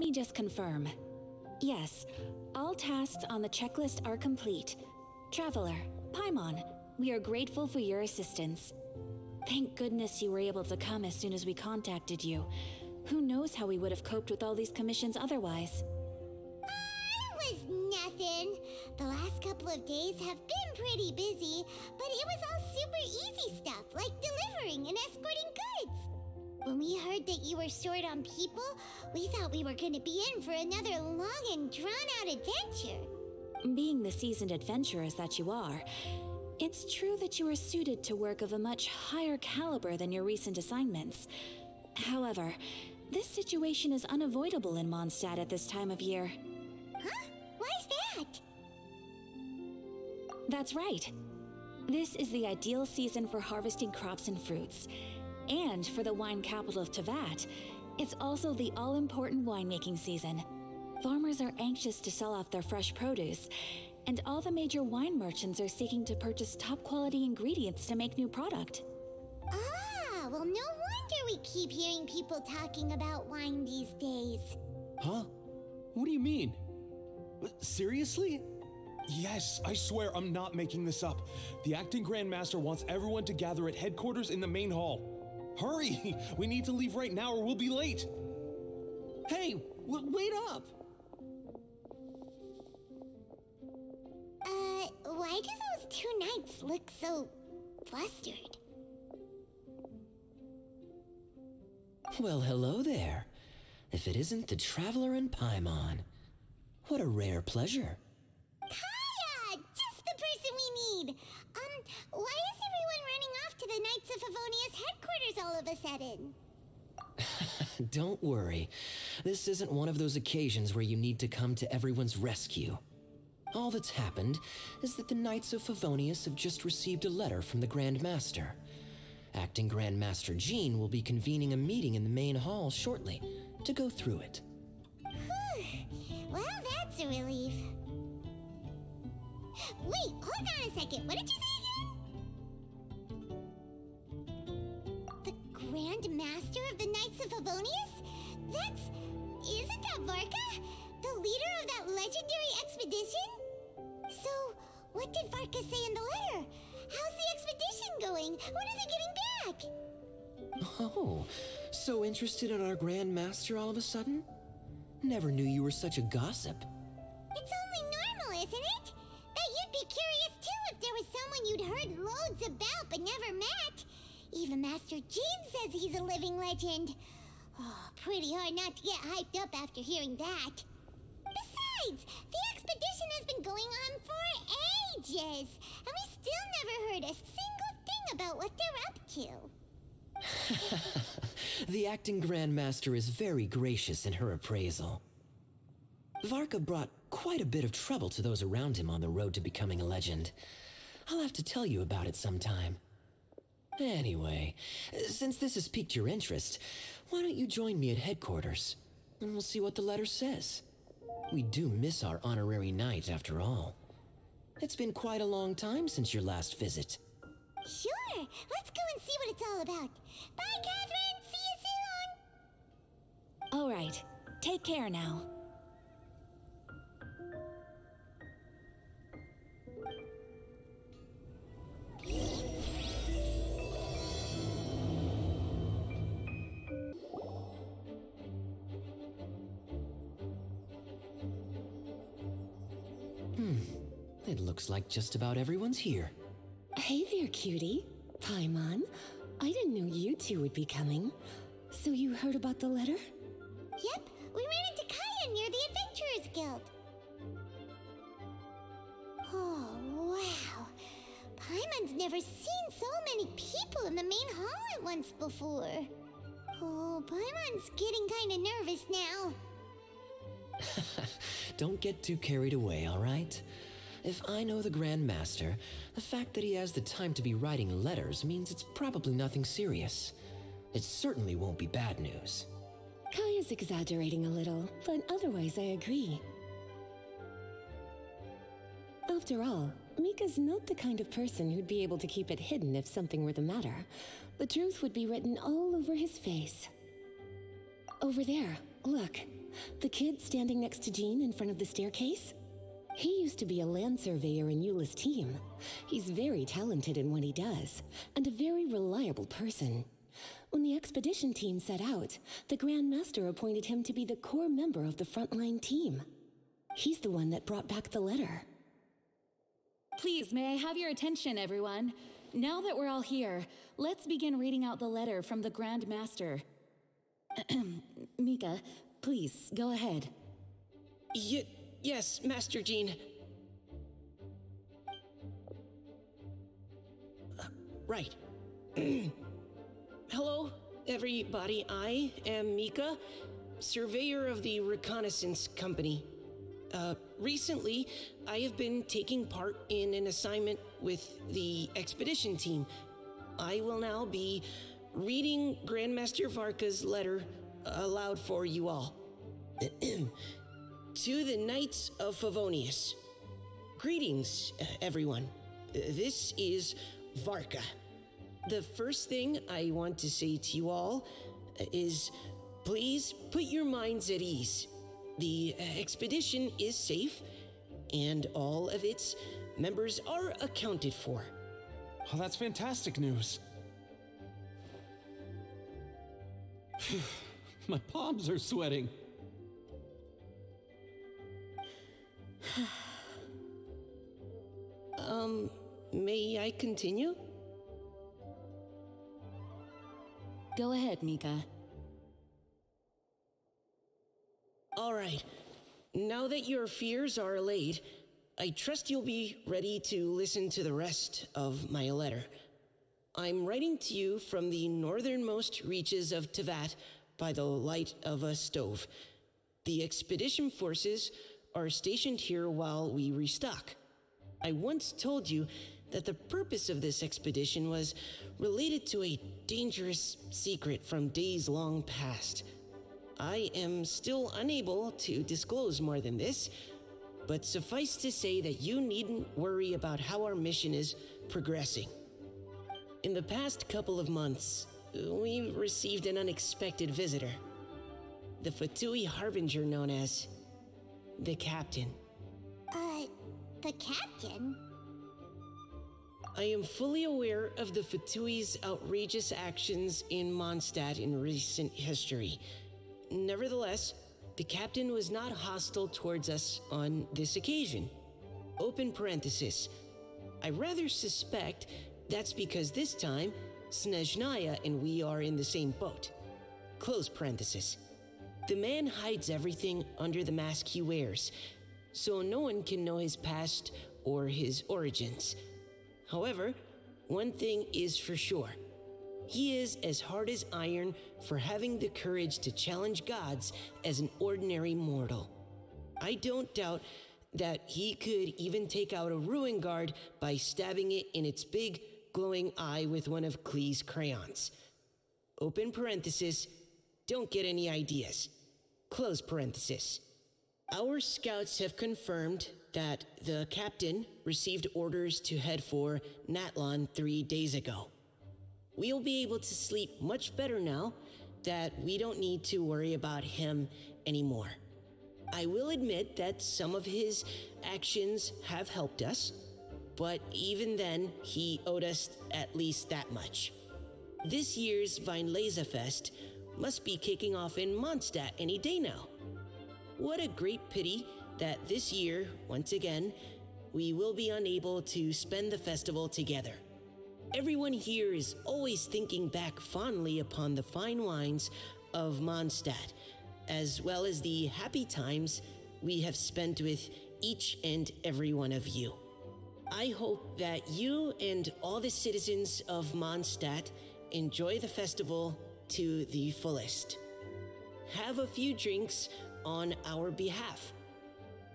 me just confirm. Yes, all tasks on the checklist are complete. Traveler, Paimon, we are grateful for your assistance. Thank goodness you were able to come as soon as we contacted you. Who knows how we would have coped with all these commissions otherwise? It was nothing. The last couple of days have been pretty busy, but it was all super easy stuff, like delivering and escorting goods. When we heard that you were short on people, we thought we were going to be in for another long and drawn-out adventure. Being the seasoned adventurers that you are, it's true that you are suited to work of a much higher caliber than your recent assignments. However, this situation is unavoidable in Mondstadt at this time of year. Huh? Why's that? That's right. This is the ideal season for harvesting crops and fruits. And for the wine capital of Teyvat, it's also the all-important winemaking season. Farmers are anxious to sell off their fresh produce, and all the major wine merchants are seeking to purchase top-quality ingredients to make new product. Ah, well, no wonder we keep hearing people talking about wine these days. Huh? What do you mean? Seriously? Yes, I swear I'm not making this up. The acting Grand Master wants everyone to gather at headquarters in the main hall. Hurry! We need to leave right now or we'll be late. Hey, wait up! Why do those two knights look so flustered? Well, hello there. If it isn't the Traveler and Paimon. What a rare pleasure. Kaeya! Just the person we need! Why is everyone running off to the Knights of Favonia's headquarters all of a sudden? Don't worry. This isn't one of those occasions where you need to come to everyone's rescue. All that's happened is that the Knights of Favonius have just received a letter from the Grand Master. Acting Grand Master Jean will be convening a meeting in the main hall shortly to go through it. Well, that's a relief. Wait, hold on a second. What did you say again? The Grand Master of the Knights of Favonius? Isn't that Varka? The leader of that legendary expedition? So, what did Varka say in the letter? How's the expedition going? When are they getting back? Oh, so interested in our Grand Master all of a sudden? Never knew you were such a gossip. It's only normal, isn't it? That you'd be curious too if there was someone you'd heard loads about but never met. Even Master Jean says he's a living legend. Oh, pretty hard not to get hyped up after hearing that. Besides, the expedition has been going on for ages, and we still never heard a single thing about what they're up to. The acting Grand Master is very gracious in her appraisal. Varka brought quite a bit of trouble to those around him on the road to becoming a legend. I'll have to tell you about it sometime. Anyway, since this has piqued your interest, why don't you join me at headquarters, and we'll see what the letter says. We do miss our honorary knight, after all. It's been quite a long time since your last visit. Sure, let's go and see what it's all about. Bye, Catherine! See you soon! All right, take care now. It looks like just about everyone's here. Hey there, cutie. Paimon, I didn't know you two would be coming. So you heard about the letter? Yep, we ran into Kaeya near the Adventurers Guild. Oh, wow. Paimon's never seen so many people in the main hall at once before. Oh, Paimon's getting kind of nervous now. Don't get too carried away, all right? If I know the Grand Master, the fact that he has the time to be writing letters means it's probably nothing serious. It certainly won't be bad news. Kaeya's exaggerating a little, but otherwise I agree. After all, Mika's not the kind of person who'd be able to keep it hidden if something were the matter. The truth would be written all over his face. Over there, Look, the kid standing next to Jean in front of the staircase? He used to be a land surveyor in Eula's team. He's very talented in what he does, and a very reliable person. When the expedition team set out, the Grand Master appointed him to be the core member of the frontline team. He's the one that brought back the letter. Please, may I have your attention, everyone? Now that we're all here, let's begin reading out the letter from the Grand Master. Mika, please, go ahead. Yes, Master Jean. Right. Hello, everybody. I am Mika, surveyor of the Reconnaissance Company. Recently, I have been taking part in an assignment with the expedition team. I will now be reading Grand Master Varka's letter aloud for you all. To the Knights of Favonius. Greetings, everyone. This is Varka. The first thing I want to say to you all is please put your minds at ease. The expedition is safe, and all of its members are accounted for. Oh, that's fantastic news. My palms are sweating. May I continue? Go ahead, Mika. All right. Now that your fears are allayed, I trust you'll be ready to listen to the rest of my letter. I'm writing to you from the northernmost reaches of Teyvat by the light of a stove. The expedition forces are stationed here while we restock. I once told you that the purpose of this expedition was related to a dangerous secret from days long past. I am still unable to disclose more than this, but suffice to say that you needn't worry about how our mission is progressing. In the past couple of months, we received an unexpected visitor. The Fatui Harbinger known as the Captain. The Captain? I am fully aware of the Fatui's outrageous actions in Mondstadt in recent history. Nevertheless, the Captain was not hostile towards us on this occasion. Open parenthesis. I rather suspect that's because this time, Snezhnaya and we are in the same boat. Close parenthesis. The man hides everything under the mask he wears, so no one can know his past or his origins. However, one thing is for sure. He is as hard as iron for having the courage to challenge gods as an ordinary mortal. I don't doubt that he could even take out a ruin guard by stabbing it in its big, glowing eye with one of Klee's crayons. Open parenthesis, don't get any ideas. Close parenthesis. Our scouts have confirmed that the Captain received orders to head for Natlon 3 days ago. We'll be able to sleep much better now that we don't need to worry about him anymore. I will admit that some of his actions have helped us, but even then, he owed us at least that much. This year's Weinlesefest must be kicking off in Mondstadt any day now. What a great pity that this year, once again, we will be unable to spend the festival together. Everyone here is always thinking back fondly upon the fine wines of Mondstadt, as well as the happy times we have spent with each and every one of you. I hope that you and all the citizens of Mondstadt enjoy the festival to the fullest. Have a few drinks on our behalf.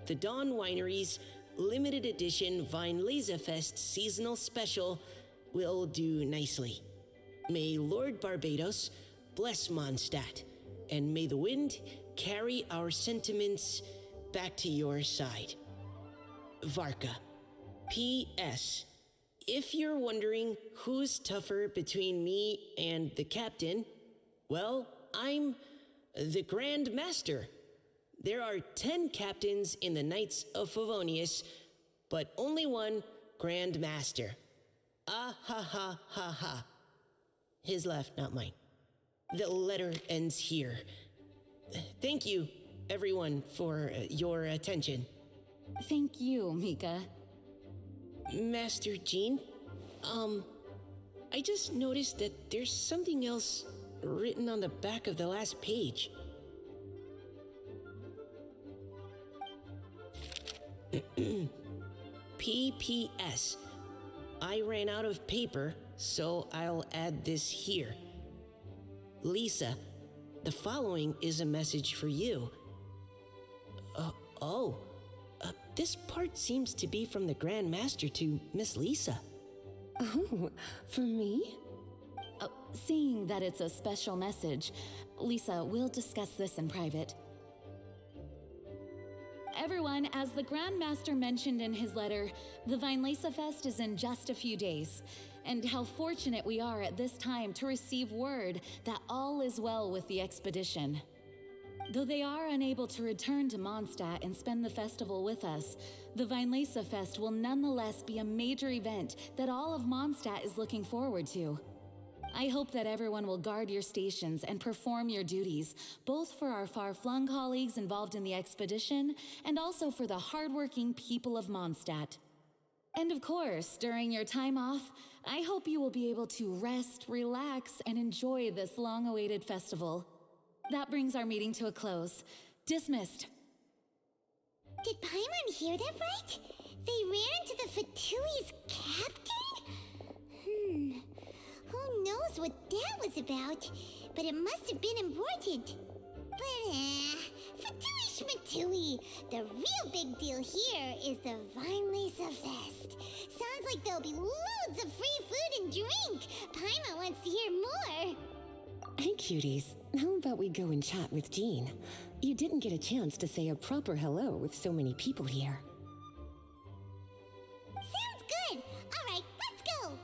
The Dawn Winery's limited edition Weinlesefest seasonal special will do nicely. May Lord Barbados bless Mondstadt, and may the wind carry our sentiments back to your side. Varka. P.S. If you're wondering who's tougher between me and the Captain, well, I'm The Grand Master. There are 10 captains in the Knights of Favonius, but only one Grand Master. Ah ha ha ha ha. His left, not mine. The letter ends here. Thank you, everyone, for your attention. Thank you, Mika. Master Jean, I just noticed that there's something else written on the back of the last page. PPS. I ran out of paper, so I'll add this here. Lisa, the following is a message for you. This part seems to be from the Grand Master to Miss Lisa. Oh, for me? Seeing that it's a special message, Lisa, we'll discuss this in private. Everyone, as the Grand Master mentioned in his letter, the Weinlesefest is in just a few days. And how fortunate we are at this time to receive word that all is well with the expedition. Though they are unable to return to Mondstadt and spend the festival with us, the Weinlesefest will nonetheless be a major event that all of Mondstadt is looking forward to. I hope that everyone will guard your stations and perform your duties, both for our far-flung colleagues involved in the expedition and also for the hardworking people of Mondstadt. And of course, during your time off, I hope you will be able to rest, relax, and enjoy this long-awaited festival. That brings our meeting to a close. Dismissed. Did Paimon hear that right? They ran into the Fatui's captain? Who knows what that was about? But it must have been important. But, Fatui Schmatui. The real big deal here is the Weinlesefest. Sounds like there'll be loads of free food and drink. Paimon wants to hear more. Hey, cuties. How about we go and chat with Jean? You didn't get a chance to say a proper hello with so many people here. Sounds good. All right, let's go.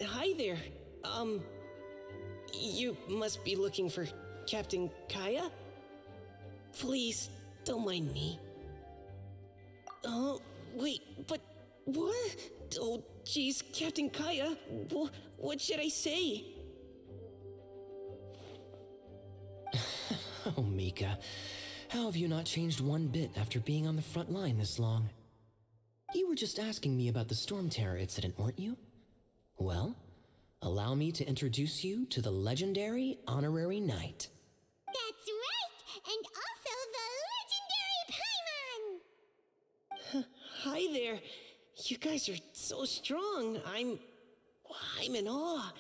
Hi there. You must be looking for Captain Kaeya? Please, don't mind me. Oh, wait, but what? Oh, jeez, Captain Kaeya, what should I say? Oh, Mika, how have you not changed one bit after being on the front line this long? You were just asking me about the Storm Terror incident, weren't you? Well, allow me to introduce you to the legendary Honorary Knight. That's right, and also the legendary Paimon. Hi there. You guys are so strong. I'm in awe.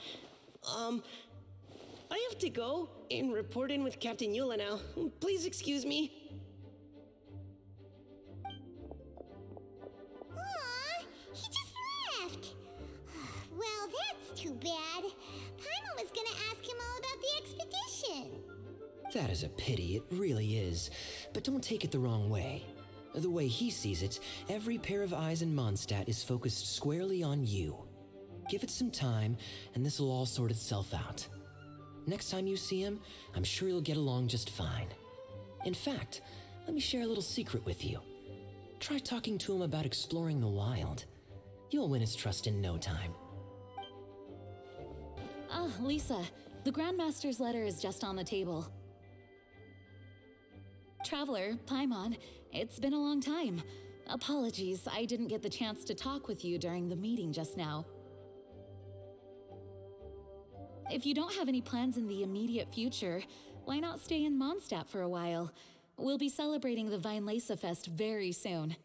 I have to go and report in with Captain Eula now. Please excuse me. Aw, he just left. Well, that's too bad. Paimon was gonna ask him all about the expedition. That is a pity, it really is. But don't take it the wrong way. The way he sees it, every pair of eyes in Mondstadt is focused squarely on you. Give it some time, and this will all sort itself out. Next time you see him, I'm sure you'll get along just fine. In fact, let me share a little secret with you. Try talking to him about exploring the wild. You'll win his trust in no time. Lisa, the Grand Master's letter is just on the table. Traveler, Paimon, it's been a long time. Apologies, I didn't get the chance to talk with you during the meeting just now. If you don't have any plans in the immediate future, why not stay in Mondstadt for a while? We'll be celebrating the Weinlesefest very soon.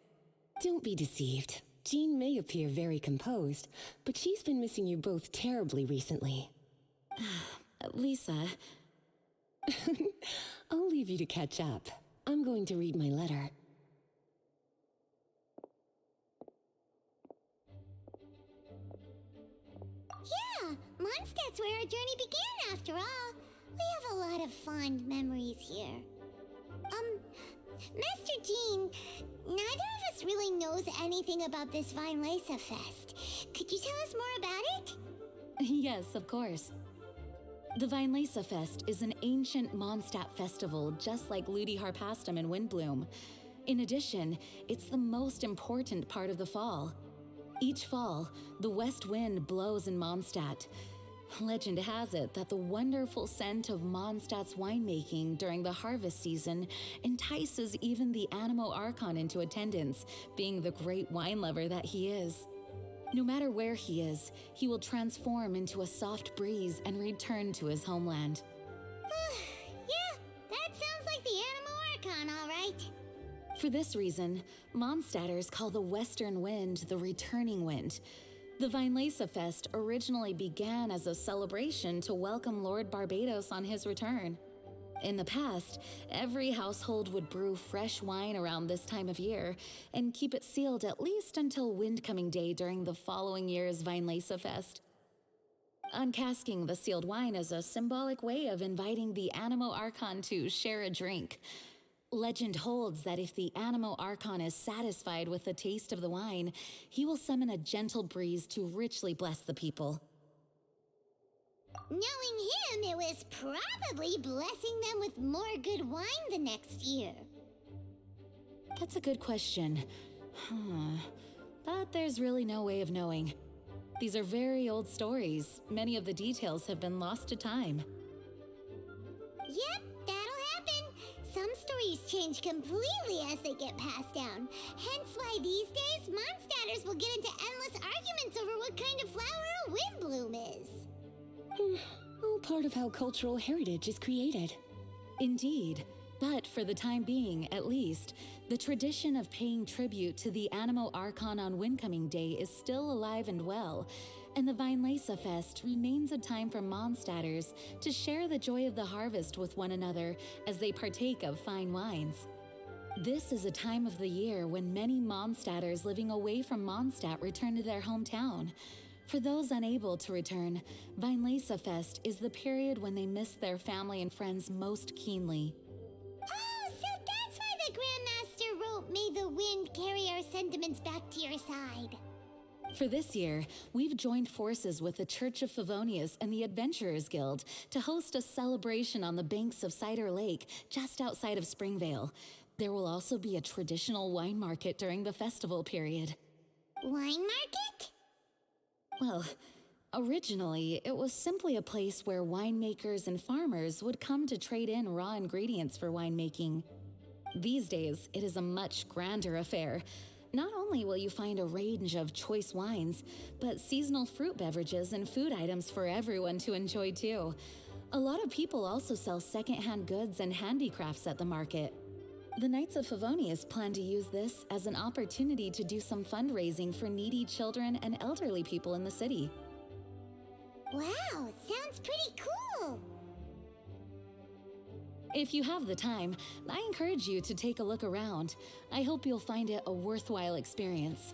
Don't be deceived. Jean may appear very composed, but she's been missing you both terribly recently. Lisa... I'll leave you to catch up. I'm going to read my letter. Yeah, Mondstadt's where our journey began after all. We have a lot of fond memories here. Master Jean, neither of us really knows anything about this Weinlesefest. Could you tell us more about it? Yes, of course. The Weinlesefest is an ancient Mondstadt festival just like Ludi Harpastum and Windbloom. In addition, it's the most important part of the fall. Each fall, the west wind blows in Mondstadt. Legend has it that the wonderful scent of Mondstadt's winemaking during the harvest season entices even the Animo Archon into attendance, being the great wine lover that he is. No matter where he is, he will transform into a soft breeze and return to his homeland. Yeah, that sounds like the Animo Archon, all right. For this reason, Mondstadters call the western wind the returning wind. The Weinlesefest originally began as a celebration to welcome Lord Barbados on his return. In the past, every household would brew fresh wine around this time of year and keep it sealed at least until Windcoming Day during the following year's Weinlesefest. Uncasking the sealed wine is a symbolic way of inviting the Animo Archon to share a drink. Legend holds that if the Animo Archon is satisfied with the taste of the wine, he will summon a gentle breeze to richly bless the people. Knowing him, it was probably blessing them with more good wine the next year. That's a good question. But there's really no way of knowing. These are very old stories. Many of the details have been lost to time. Yep, that'll happen. Some stories change completely as they get passed down. Hence why these days, Mondstadters will get into endless arguments over what kind of flower a windbloom is. All part of how cultural heritage is created. Indeed. But for the time being, at least, the tradition of paying tribute to the Animo Archon on Windcoming Day is still alive and well, and the Weinlesefest remains a time for Mondstadters to share the joy of the harvest with one another as they partake of fine wines. This is a time of the year when many Mondstadters living away from Mondstadt return to their hometown. For those unable to return, Weinlesefest is the period when they miss their family and friends most keenly. Oh, so that's why the Grand Master wrote, "May the wind carry our sentiments back to your side." For this year, we've joined forces with the Church of Favonius and the Adventurers Guild to host a celebration on the banks of Cider Lake, just outside of Springvale. There will also be a traditional wine market during the festival period. Wine market? Well, originally, it was simply a place where winemakers and farmers would come to trade in raw ingredients for winemaking. These days, it is a much grander affair. Not only will you find a range of choice wines, but seasonal fruit beverages and food items for everyone to enjoy too. A lot of people also sell secondhand goods and handicrafts at the market. The Knights of Favonius plan to use this as an opportunity to do some fundraising for needy children and elderly people in the city. Wow, sounds pretty cool. If you have the time, I encourage you to take a look around. I hope you'll find it a worthwhile experience.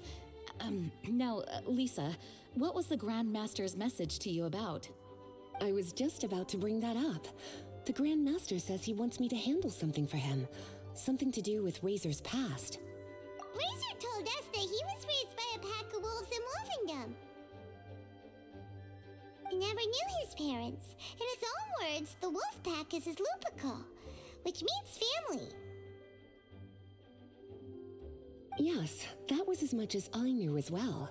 Now, Lisa, what was the Grand Master's message to you about? I was just about to bring that up. The Grand Master says he wants me to handle something for him. Something to do with Razor's past. Razor told us that he was raised by a pack of wolves in Wolvendom. He never knew his parents. In his own words, the wolf pack is his lupical, which means family. Yes, that was as much as I knew as well.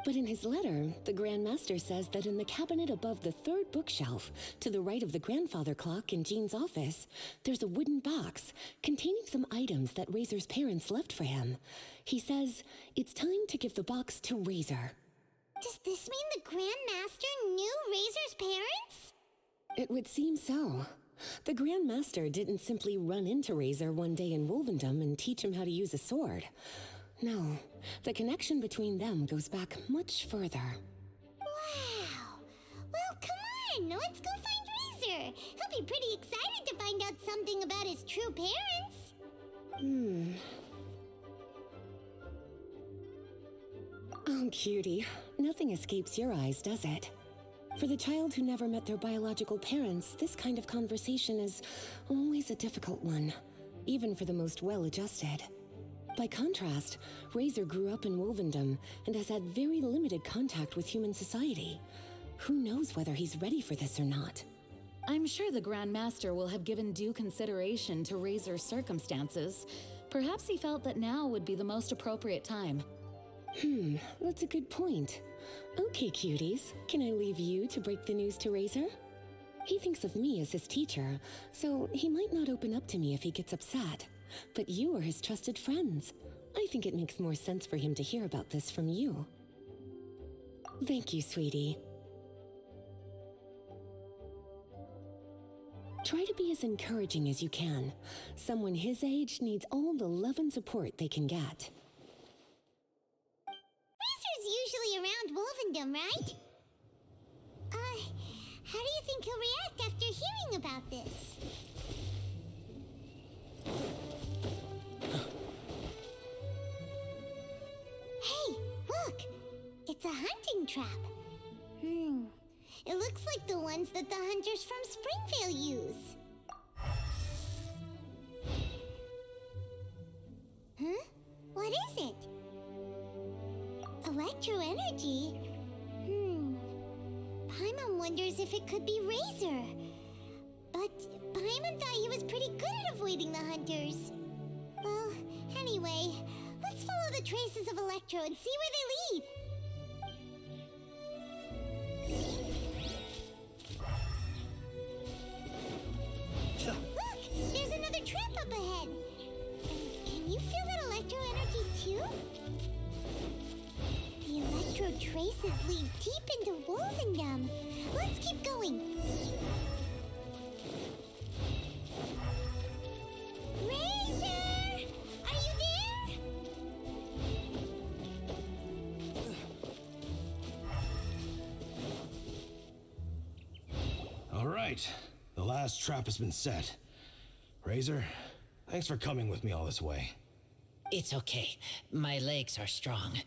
But in his letter, the Grand Master says that in the cabinet above the third bookshelf, to the right of the grandfather clock in Jean's office, there's a wooden box containing some items that Razor's parents left for him. He says it's time to give the box to Razor. Does this mean the Grand Master knew Razor's parents? It would seem so. The Grand Master didn't simply run into Razor one day in Wolvendom and teach him how to use a sword. No, the connection between them goes back much further. Wow! Well, come on, let's go find Razor. He'll be pretty excited to find out something about his true parents. Oh, cutie. Nothing escapes your eyes, does it? For the child who never met their biological parents, this kind of conversation is always a difficult one, even for the most well-adjusted. By contrast, Razor grew up in Wolvendom and has had very limited contact with human society. Who knows whether he's ready for this or not? I'm sure the Grand Master will have given due consideration to Razor's circumstances. Perhaps he felt that now would be the most appropriate time. That's a good point. Okay, cuties, can I leave you to break the news to Razor? He thinks of me as his teacher, so he might not open up to me if he gets upset. But you are his trusted friends. I think it makes more sense for him to hear about this from you. Thank you, sweetie. Try to be as encouraging as you can. Someone his age needs all the love and support they can get. Razor's usually around Wolvendom, right? How do you think he'll react after hearing about this? Hey, look! It's a hunting trap. It looks like the ones that the hunters from Springvale use. Huh? What is it? Electro energy? Paimon wonders if it could be Razor. But Paimon thought he was pretty good at avoiding the hunters. Well, anyway, let's follow the traces of Electro and see where they lead. Look! There's another trap up ahead! Can you feel that Electro energy too? The Electro traces lead deep into Wolvendom. Let's keep going. Razor! Are you there? All right, the last trap has been set. Razor, thanks for coming with me all this way. It's okay. My legs are strong.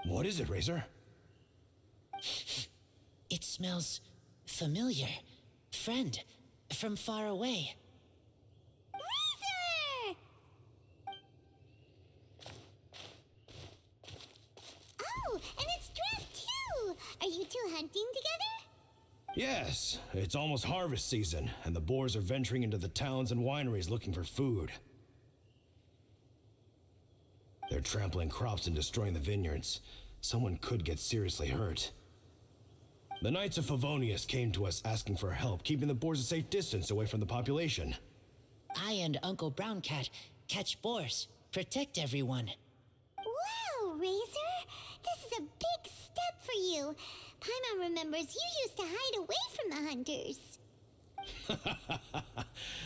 What is it, Razor? It smells familiar. Friend, from far away. Razor! Oh, and it's Draft too! Are you two hunting together? Yes, it's almost harvest season, and the boars are venturing into the towns and wineries looking for food. They're trampling crops and destroying the vineyards. Someone could get seriously hurt. The Knights of Favonius came to us asking for help, keeping the boars a safe distance away from the population. I and Uncle Brown Cat catch boars, protect everyone. Wow, Razor! This is a big step for you. Paimon remembers you used to hide away from the hunters.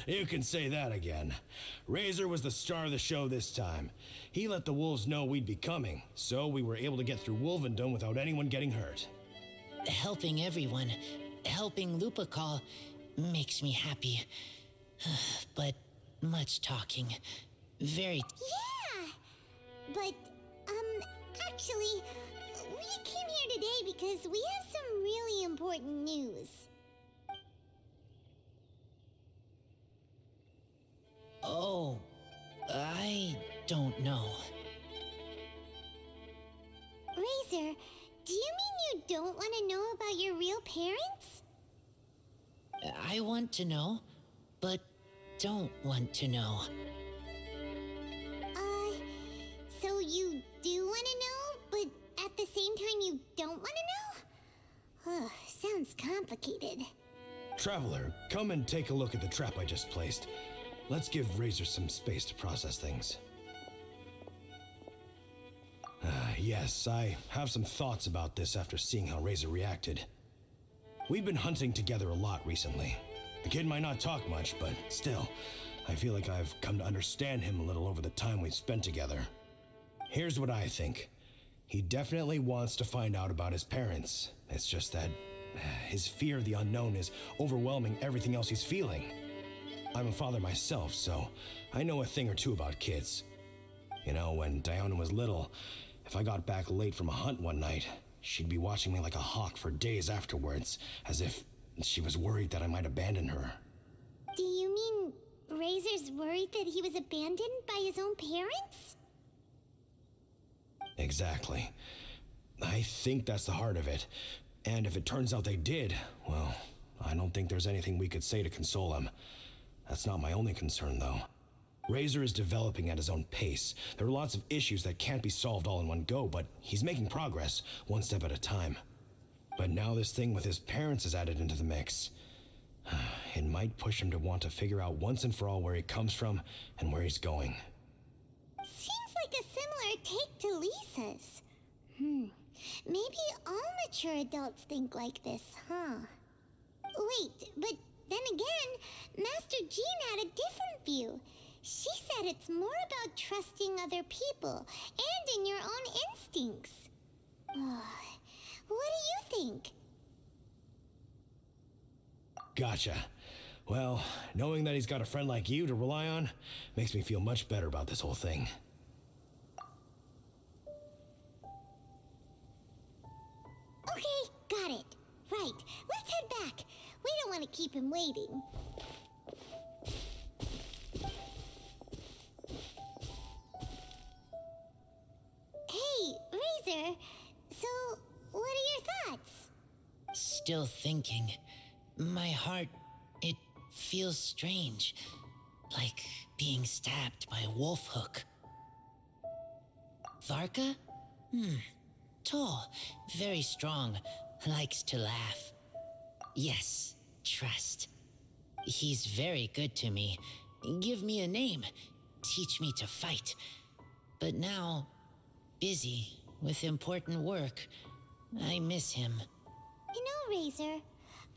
You can say that again. Razor was the star of the show this time. He let the wolves know we'd be coming, so we were able to get through Wolvendom without anyone getting hurt. Helping everyone, helping Lupical makes me happy. But much talking. Very... Yeah! But, actually, we came here today because we have some really important news. Oh, I don't know. Razor, do you mean you don't want to know about your real parents? I want to know, but don't want to know. So you do want to know, but at the same time you don't want to know? Sounds complicated. Traveler, come and take a look at the trap I just placed. Let's give Razor some space to process things. Yes, I have some thoughts about this after seeing how Razor reacted. We've been hunting together a lot recently. The kid might not talk much, but still, I feel like I've come to understand him a little over the time we've spent together. Here's what I think. He definitely wants to find out about his parents. It's just that his fear of the unknown is overwhelming everything else he's feeling. I'm a father myself, so I know a thing or two about kids. You know, when Diona was little, if I got back late from a hunt one night, she'd be watching me like a hawk for days afterwards, as if she was worried that I might abandon her. Do you mean Razor's worried that he was abandoned by his own parents? Exactly. I think that's the heart of it. And if it turns out they did, well, I don't think there's anything we could say to console him. That's not my only concern, though. Razor is developing at his own pace. There are lots of issues that can't be solved all in one go, but he's making progress, one step at a time. But now this thing with his parents is added into the mix. It might push him to want to figure out once and for all where he comes from and where he's going. Seems like a similar take to Lisa's. Maybe all mature adults think like this, huh? Wait, but then again, Master Jean had a different view. She said it's more about trusting other people and in your own instincts. What do you think? Gotcha. Well, knowing that he's got a friend like you to rely on makes me feel much better about this whole thing. Okay, got it. Right, let's head back. We don't want to keep him waiting. Hey, Razor. So, what are your thoughts? Still thinking. My heart, it feels strange. Like being stabbed by a wolf hook. Varka? Tall, very strong, likes to laugh. Yes, trust. He's very good to me. Give me a name. Teach me to fight. But now, busy with important work. I miss him. You know, Razor,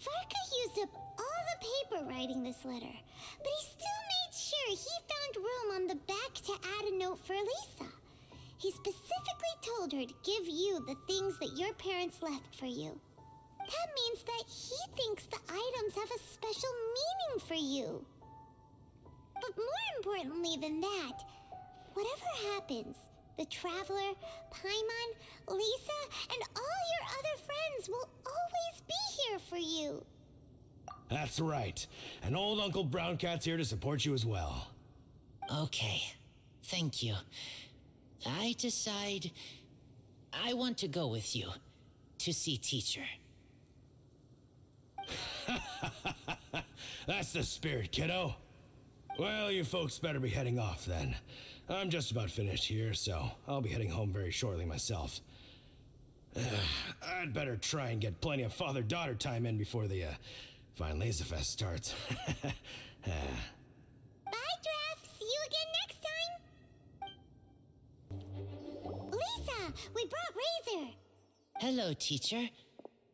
Varka used up all the paper writing this letter, but he still made sure he found room on the back to add a note for Lisa. He specifically told her to give you the things that your parents left for you. That means that he thinks the items have a special meaning for you. But more importantly than that, whatever happens, the Traveler, Paimon, Lisa, and all your other friends will always be here for you. That's right. And old Uncle Browncat's here to support you as well. Okay, thank you. I decide I want to go with you to see teacher. That's the spirit, kiddo. Well, you folks better be heading off then. I'm just about finished here, so I'll be heading home very shortly myself. I'd better try and get plenty of father-daughter time in before the Weinlesefest starts. Bye, Draft. See you again next time. Lisa, we brought Razor. Hello, teacher.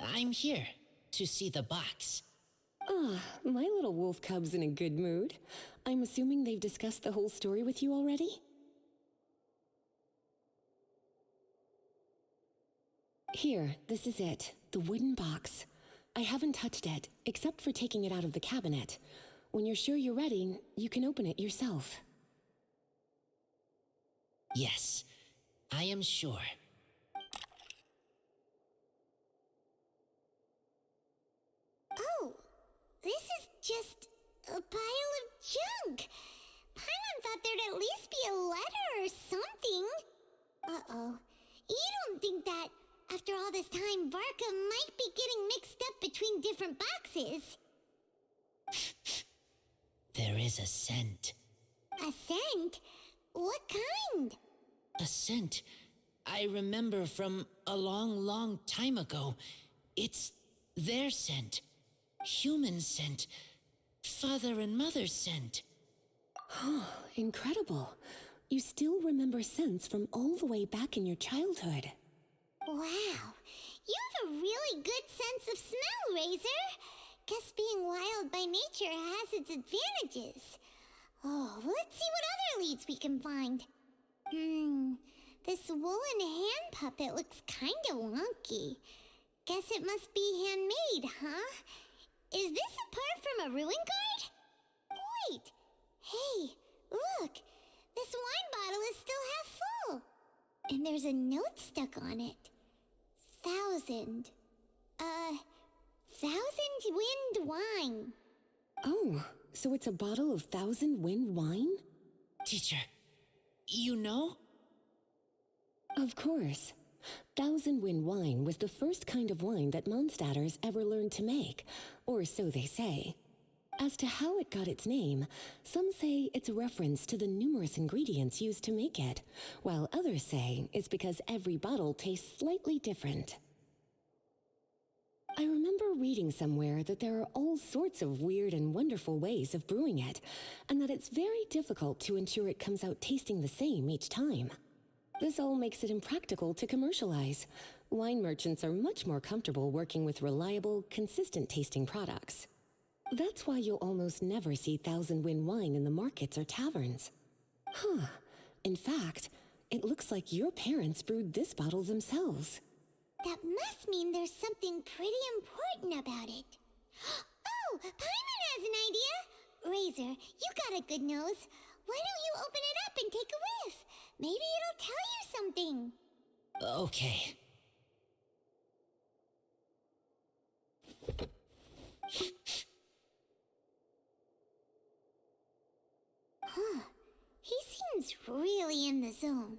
I'm here to see the box. Ah, my little wolf cub's in a good mood. I'm assuming they've discussed the whole story with you already? Here, this is it. The wooden box. I haven't touched it, except for taking it out of the cabinet. When you're sure you're ready, you can open it yourself. Yes, I am sure. Oh, this is just a pile of junk. Paimon thought there'd at least be a letter or something. Uh-oh. You don't think that, after all this time, Varka might be getting mixed up between different boxes? There is a scent. A scent? What kind? A scent I remember from a long, long time ago. It's their scent. Human scent. Father and mother scent. Oh, incredible. You still remember scents from all the way back in your childhood. Wow. You have a really good sense of smell, Razor. Guess being wild by nature has its advantages. Oh, let's see what other leads we can find. This woolen hand puppet looks kinda wonky. Guess it must be handmade, huh? Is this a part from a ruin guard? Wait! Hey, look! This wine bottle is still half full. And there's a note stuck on it. 1,000 Wind wine. Oh, So it's a bottle of Thousand Wind wine? Teacher, you know? Of course. Thousand Wind wine was the first kind of wine that Mondstadters ever learned to make, or so they say. As to how it got its name, some say it's a reference to the numerous ingredients used to make it, while others say it's because every bottle tastes slightly different. I remember reading somewhere that there are all sorts of weird and wonderful ways of brewing it, and that it's very difficult to ensure it comes out tasting the same each time. This all makes it impractical to commercialize. Wine merchants are much more comfortable working with reliable, consistent tasting products. That's why you'll almost never see Thousand Wind wine in the markets or taverns. Huh. In fact, it looks like your parents brewed this bottle themselves. That must mean there's something pretty important about it. Oh, Paimon has an idea! Razor, you got a good nose. Why don't you open it up and take a whiff? Maybe it'll tell you something. Okay. Huh. He seems really in the zone.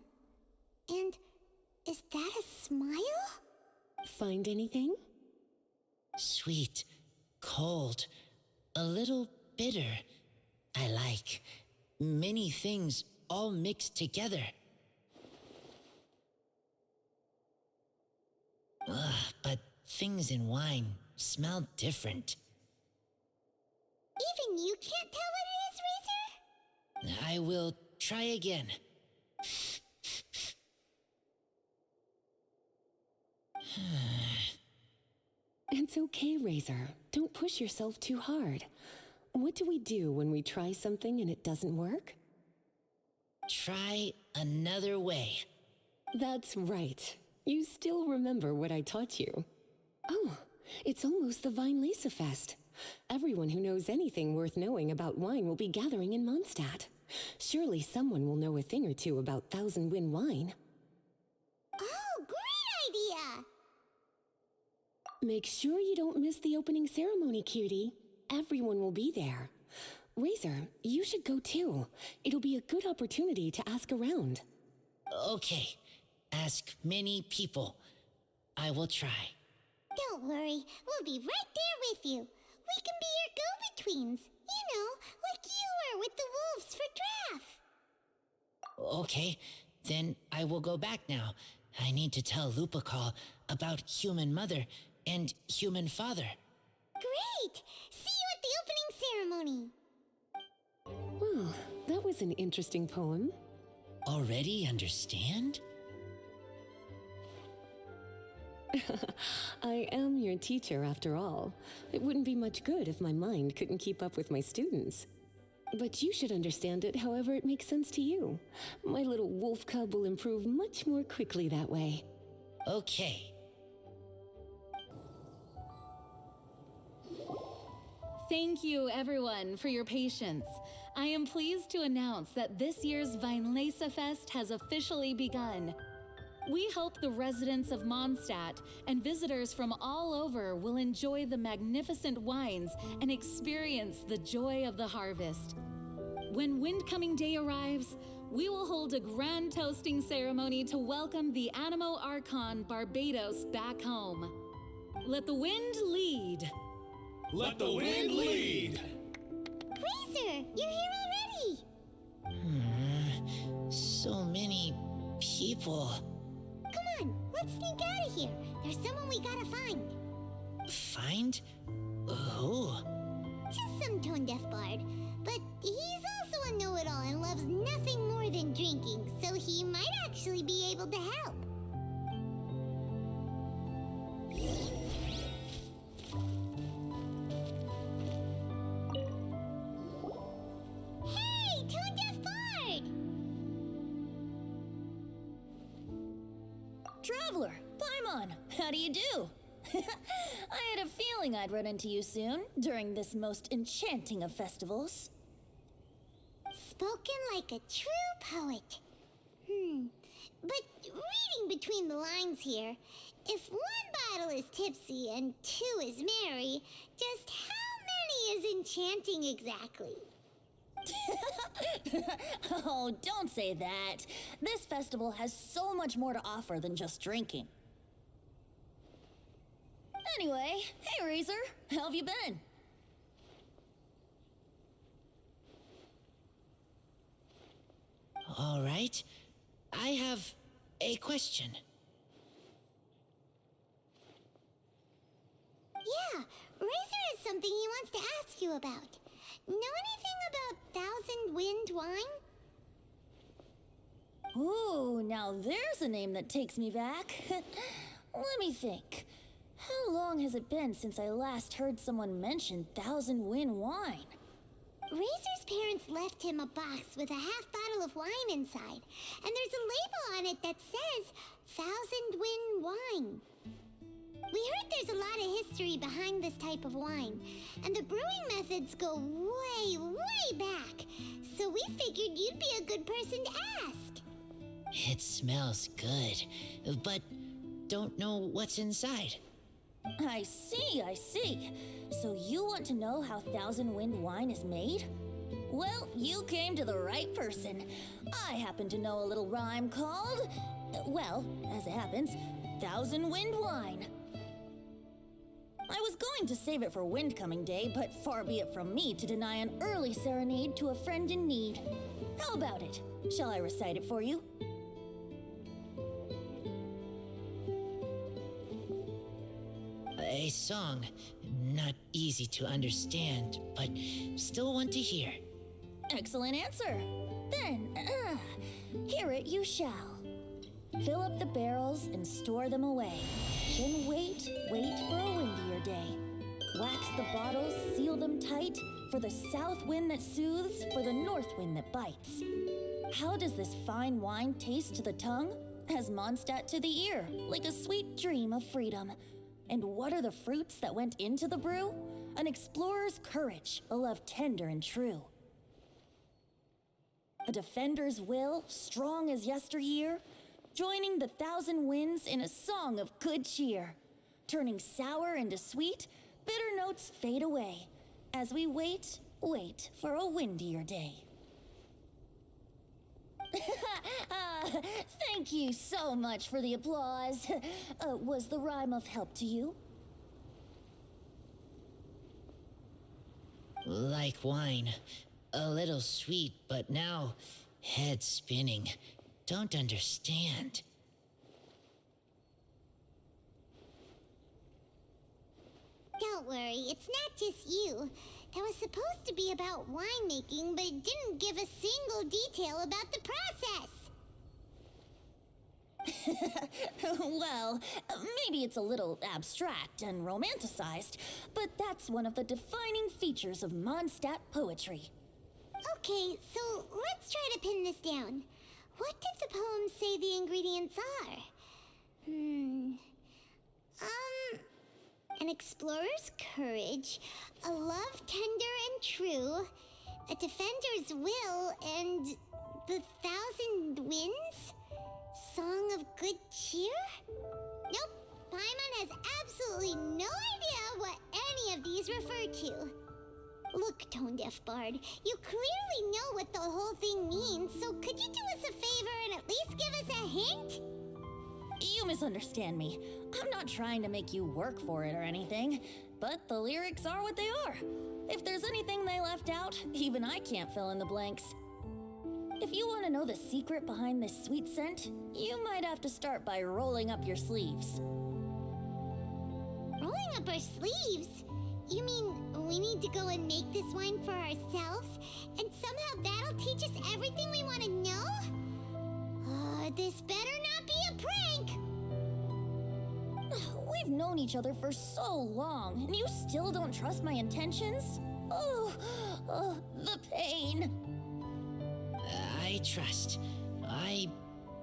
And is that a smile? Find anything? Sweet, cold, a little bitter. I like many things all mixed together. But things in wine smell different. Even you can't tell what it is, Razor? I will try again. It's okay, Razor. Don't push yourself too hard. What do we do when we try something and it doesn't work? Try another way. That's right. You still remember what I taught you. Oh, it's almost the Weinlesefest. Everyone who knows anything worth knowing about wine will be gathering in Mondstadt. Surely someone will know a thing or two about Thousand Wind wine. Oh, great idea! Make sure you don't miss the opening ceremony, cutie. Everyone will be there. Razor, you should go too. It'll be a good opportunity to ask around. Okay, ask many people. I will try. Don't worry, we'll be right there with you. We can be your go-betweens. You know, like you were with the wolves for Draff. Okay, then I will go back now. I need to tell Lupacall about human mother and human father. Great! See you at the opening ceremony. Well, that was an interesting poem. Already understand? I am your teacher, after all. It wouldn't be much good if my mind couldn't keep up with my students. But you should understand it however it makes sense to you. My little wolf cub will improve much more quickly that way. Okay. Thank you, everyone, for your patience. I am pleased to announce that this year's Weinlesefest has officially begun. We hope the residents of Mondstadt and visitors from all over will enjoy the magnificent wines and experience the joy of the harvest. When Windcoming Day arrives, we will hold a grand toasting ceremony to welcome the Animo Archon Barbados back home. Let the wind lead. Let the wind lead! Razor, you're here already. So many people. Come on, let's sneak out of here. There's someone we gotta find. Find? Who? Just some tone-deaf bard. But he's also a know-it-all and loves nothing more than drinking, so he might actually be able to help. Hey, tone-deaf bard! Traveler, Paimon, how do you do? I had a feeling I'd run into you soon, during this most enchanting of festivals. Spoken like a true poet. But reading between the lines here, if one bottle is tipsy and two is merry, just how many as enchanting exactly. Oh, don't say that. This festival has so much more to offer than just drinking. Anyway, hey Razor, how have you been? All right. I have a question. Yeah, Razor has something he wants to ask you about. Know anything about Thousand Wind wine? Ooh, now there's a name that takes me back. Let me think. How long has it been since I last heard someone mention Thousand Wind wine? Razor's parents left him a box with a half bottle of wine inside, and there's a label on it that says Thousand Wind wine. We heard there's a lot of history behind this type of wine, and the brewing methods go way, way back, so we figured you'd be a good person to ask. It smells good, but don't know what's inside. I see, I see. So you want to know how Thousand Wind wine is made? Well, you came to the right person. I happen to know a little rhyme called, well, as it happens, Thousand Wind wine. I was going to save it for Windcoming Day, but far be it from me to deny an early serenade to a friend in need. How about it? Shall I recite it for you? A song, not easy to understand, but still one to hear. Excellent answer. Then, hear it you shall. Fill up the barrels and store them away. Then wait for a windier day. Wax the bottles, seal them tight, for the south wind that soothes, for the north wind that bites. How does this fine wine taste to the tongue? As Mondstadt to the ear, like a sweet dream of freedom. And what are the fruits that went into the brew? An explorer's courage, a love tender and true. A defender's will, strong as yesteryear, joining the thousand winds in a song of good cheer. Turning sour into sweet, bitter notes fade away, as we wait for a windier day. Thank you so much for the applause. Was the rhyme of help to you? Like wine, a little sweet, but now head spinning. Don't understand. Don't worry, it's not just you. That was supposed to be about winemaking, but it didn't give a single detail about the process. Well, maybe it's a little abstract and romanticized, but that's one of the defining features of Mondstadt poetry. Okay, so let's try to pin this down. What did the poem say the ingredients are? An explorer's courage, a love tender and true, a defender's will, and the thousand winds? Song of good cheer? Nope, Paimon has absolutely no idea what any of these refer to. Look, Tone Deaf Bard, you clearly know what the whole thing means, so could you do us a favor and at least give us a hint? You misunderstand me. I'm not trying to make you work for it or anything, but the lyrics are what they are. If there's anything they left out, even I can't fill in the blanks. If you want to know the secret behind this sweet scent, you might have to start by rolling up your sleeves. Rolling up our sleeves? You mean we need to go and make this wine for ourselves, and somehow that'll teach us everything we want to know? This better not be a prank! We've known each other for so long, and you still don't trust my intentions? Oh, the pain. I trust. I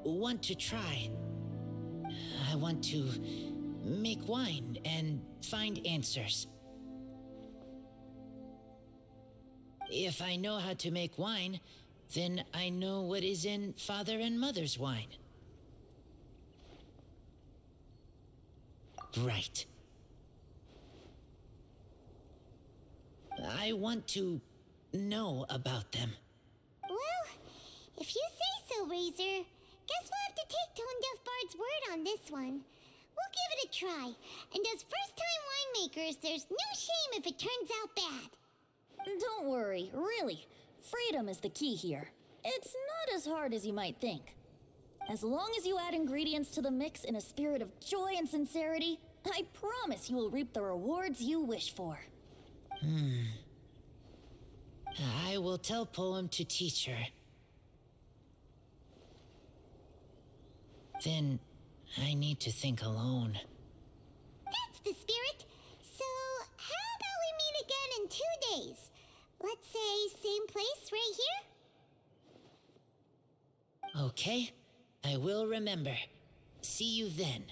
want to try. I want to make wine and find answers. If I know how to make wine, then I know what is in Father and Mother's wine. Right. I want to know about them. Well, if you say so, Razor. Guess we'll have to take Tone Deaf Bard's word on this one. We'll give it a try, and as first-time winemakers, there's no shame if it turns out bad. Don't worry, really. Freedom is the key here. It's not as hard as you might think. As long as you add ingredients to the mix in a spirit of joy and sincerity, I promise you will reap the rewards you wish for. I will tell Poem to teach her. Then I need to think alone. That's the spirit. So, how about we meet again in 2 days? Let's say same place right here? Okay, I will remember. See you then.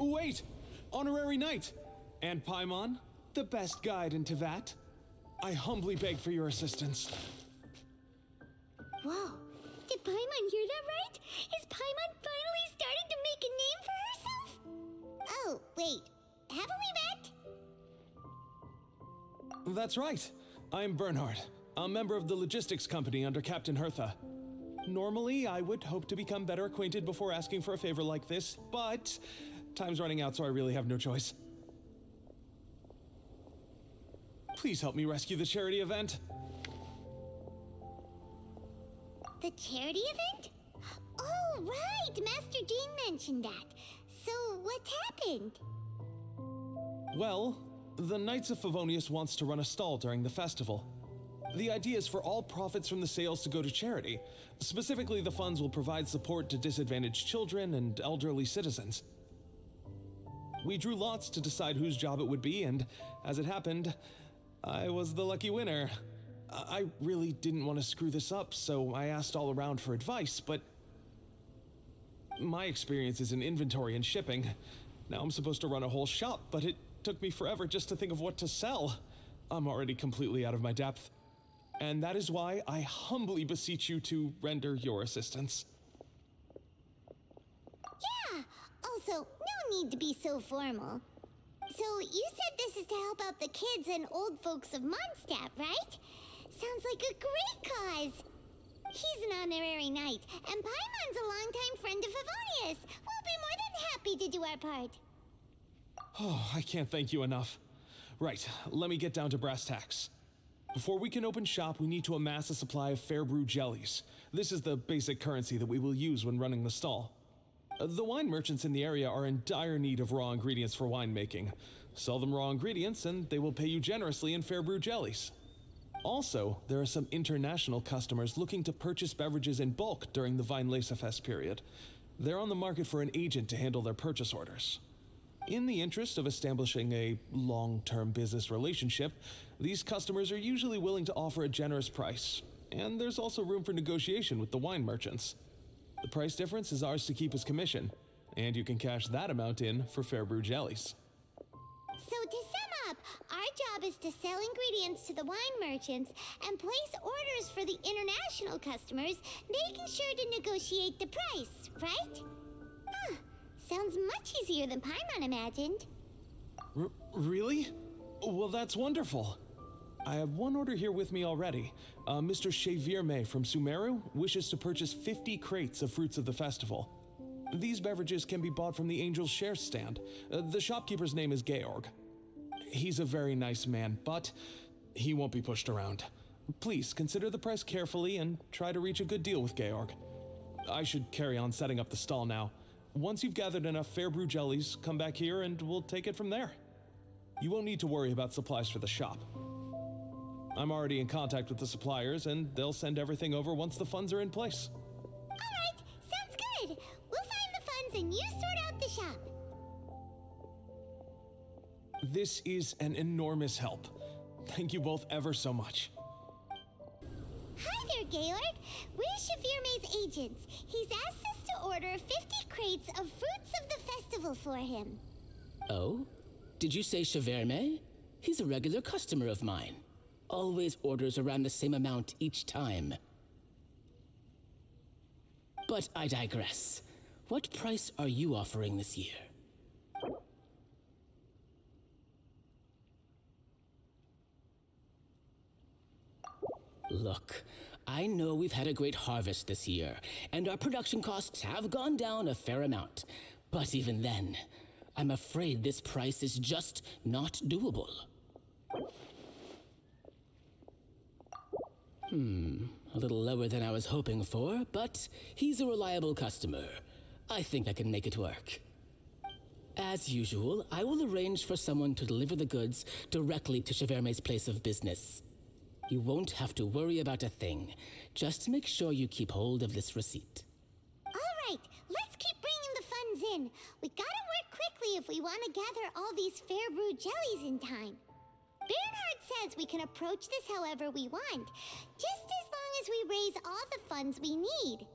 Wait! Honorary Knight! And Paimon, the best guide in Tevat. I humbly beg for your assistance. Whoa. Did Paimon hear that right? Is Paimon finally starting to make a name for herself? Oh, wait. Haven't we met? That's right. I'm Bernhard, a member of the logistics company under Captain Hertha. Normally, I would hope to become better acquainted before asking for a favor like this, but time's running out, so I really have no choice. Please help me rescue the charity event. The charity event? Oh, right! Master Jean mentioned that. So, what's happened? Well, the Knights of Favonius wants to run a stall during the festival. The idea is for all profits from the sales to go to charity. Specifically, the funds will provide support to disadvantaged children and elderly citizens. We drew lots to decide whose job it would be, and as it happened, I was the lucky winner. I really didn't want to screw this up, so I asked all around for advice, but my experience is in inventory and shipping. Now I'm supposed to run a whole shop, but it took me forever just to think of what to sell. I'm already completely out of my depth. And that is why I humbly beseech you to render your assistance. Yeah! Also, no need to be so formal. So, you said this is to help out the kids and old folks of Mondstadt, right? Sounds like a great cause! He's an honorary knight, and Paimon's a longtime friend of Favonius. We'll be more than happy to do our part. Oh, I can't thank you enough. Right, let me get down to brass tacks. Before we can open shop, we need to amass a supply of fair brew jellies. This is the basic currency that we will use when running the stall. The wine merchants in the area are in dire need of raw ingredients for winemaking. Sell them raw ingredients and they will pay you generously in fair brew jellies. Also, there are some international customers looking to purchase beverages in bulk during the Weinlesefest period. They're on the market for an agent to handle their purchase orders. In the interest of establishing a long-term business relationship, these customers are usually willing to offer a generous price, and there's also room for negotiation with the wine merchants. The price difference is ours to keep as commission, and you can cash that amount in for fair brew jellies. So to sum up, our job is to sell ingredients to the wine merchants and place orders for the international customers, making sure to negotiate the price, right? Huh. Sounds much easier than Paimon imagined. Really? Well, that's wonderful. I have one order here with me already. Mr. Chevirme from Sumeru wishes to purchase 50 crates of fruits of the festival. These beverages can be bought from the Angel's Share stand. The shopkeeper's name is Georg. He's a very nice man, but he won't be pushed around. Please consider the price carefully and try to reach a good deal with Georg. I should carry on setting up the stall now. Once you've gathered enough fair brew jellies, come back here and we'll take it from there. You won't need to worry about supplies for the shop. I'm already in contact with the suppliers and they'll send everything over once the funds are in place. Alright, sounds good. We'll find the funds and you sort out the shop. This is an enormous help. Thank you both ever so much. Hi there, Georg. We're Chevirme's agents. He's asked us to order 50 crates of fruits of the festival for him. Oh? Did you say Chevirme? He's a regular customer of mine. Always orders around the same amount each time. But I digress. What price are you offering this year? Look, I know we've had a great harvest this year, and our production costs have gone down a fair amount. But even then, I'm afraid this price is just not doable. A little lower than I was hoping for, but he's a reliable customer. I think I can make it work. As usual, I will arrange for someone to deliver the goods directly to Chevirme's place of business. You won't have to worry about a thing. Just make sure you keep hold of this receipt. Alright, let's keep bringing the funds in. We gotta work quickly if we want to gather all these fair brew jellies in time. Bernhard says we can approach this however we want, just as long as we raise all the funds we need.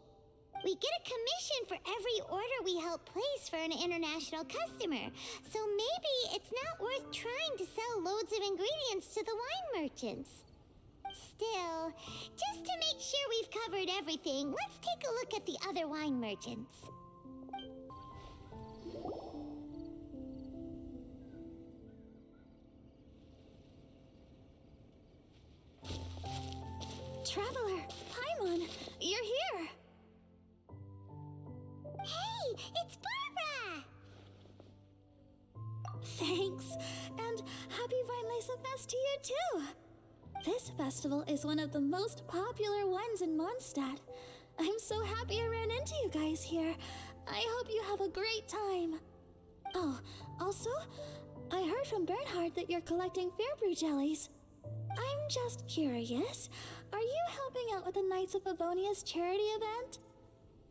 We get a commission for every order we help place for an international customer, so maybe it's not worth trying to sell loads of ingredients to the wine merchants. Still, just to make sure we've covered everything, let's take a look at the other wine merchants. Traveler, Paimon, you're here! Hey, it's Barbara! Thanks, and happy Weinlesefest to you too! This festival is one of the most popular ones in Mondstadt. I'm so happy I ran into you guys here. I hope you have a great time. Oh, also, I heard from Bernhard that you're collecting Fairbrew jellies. I'm just curious, are you helping out with the Knights of Favonia's charity event?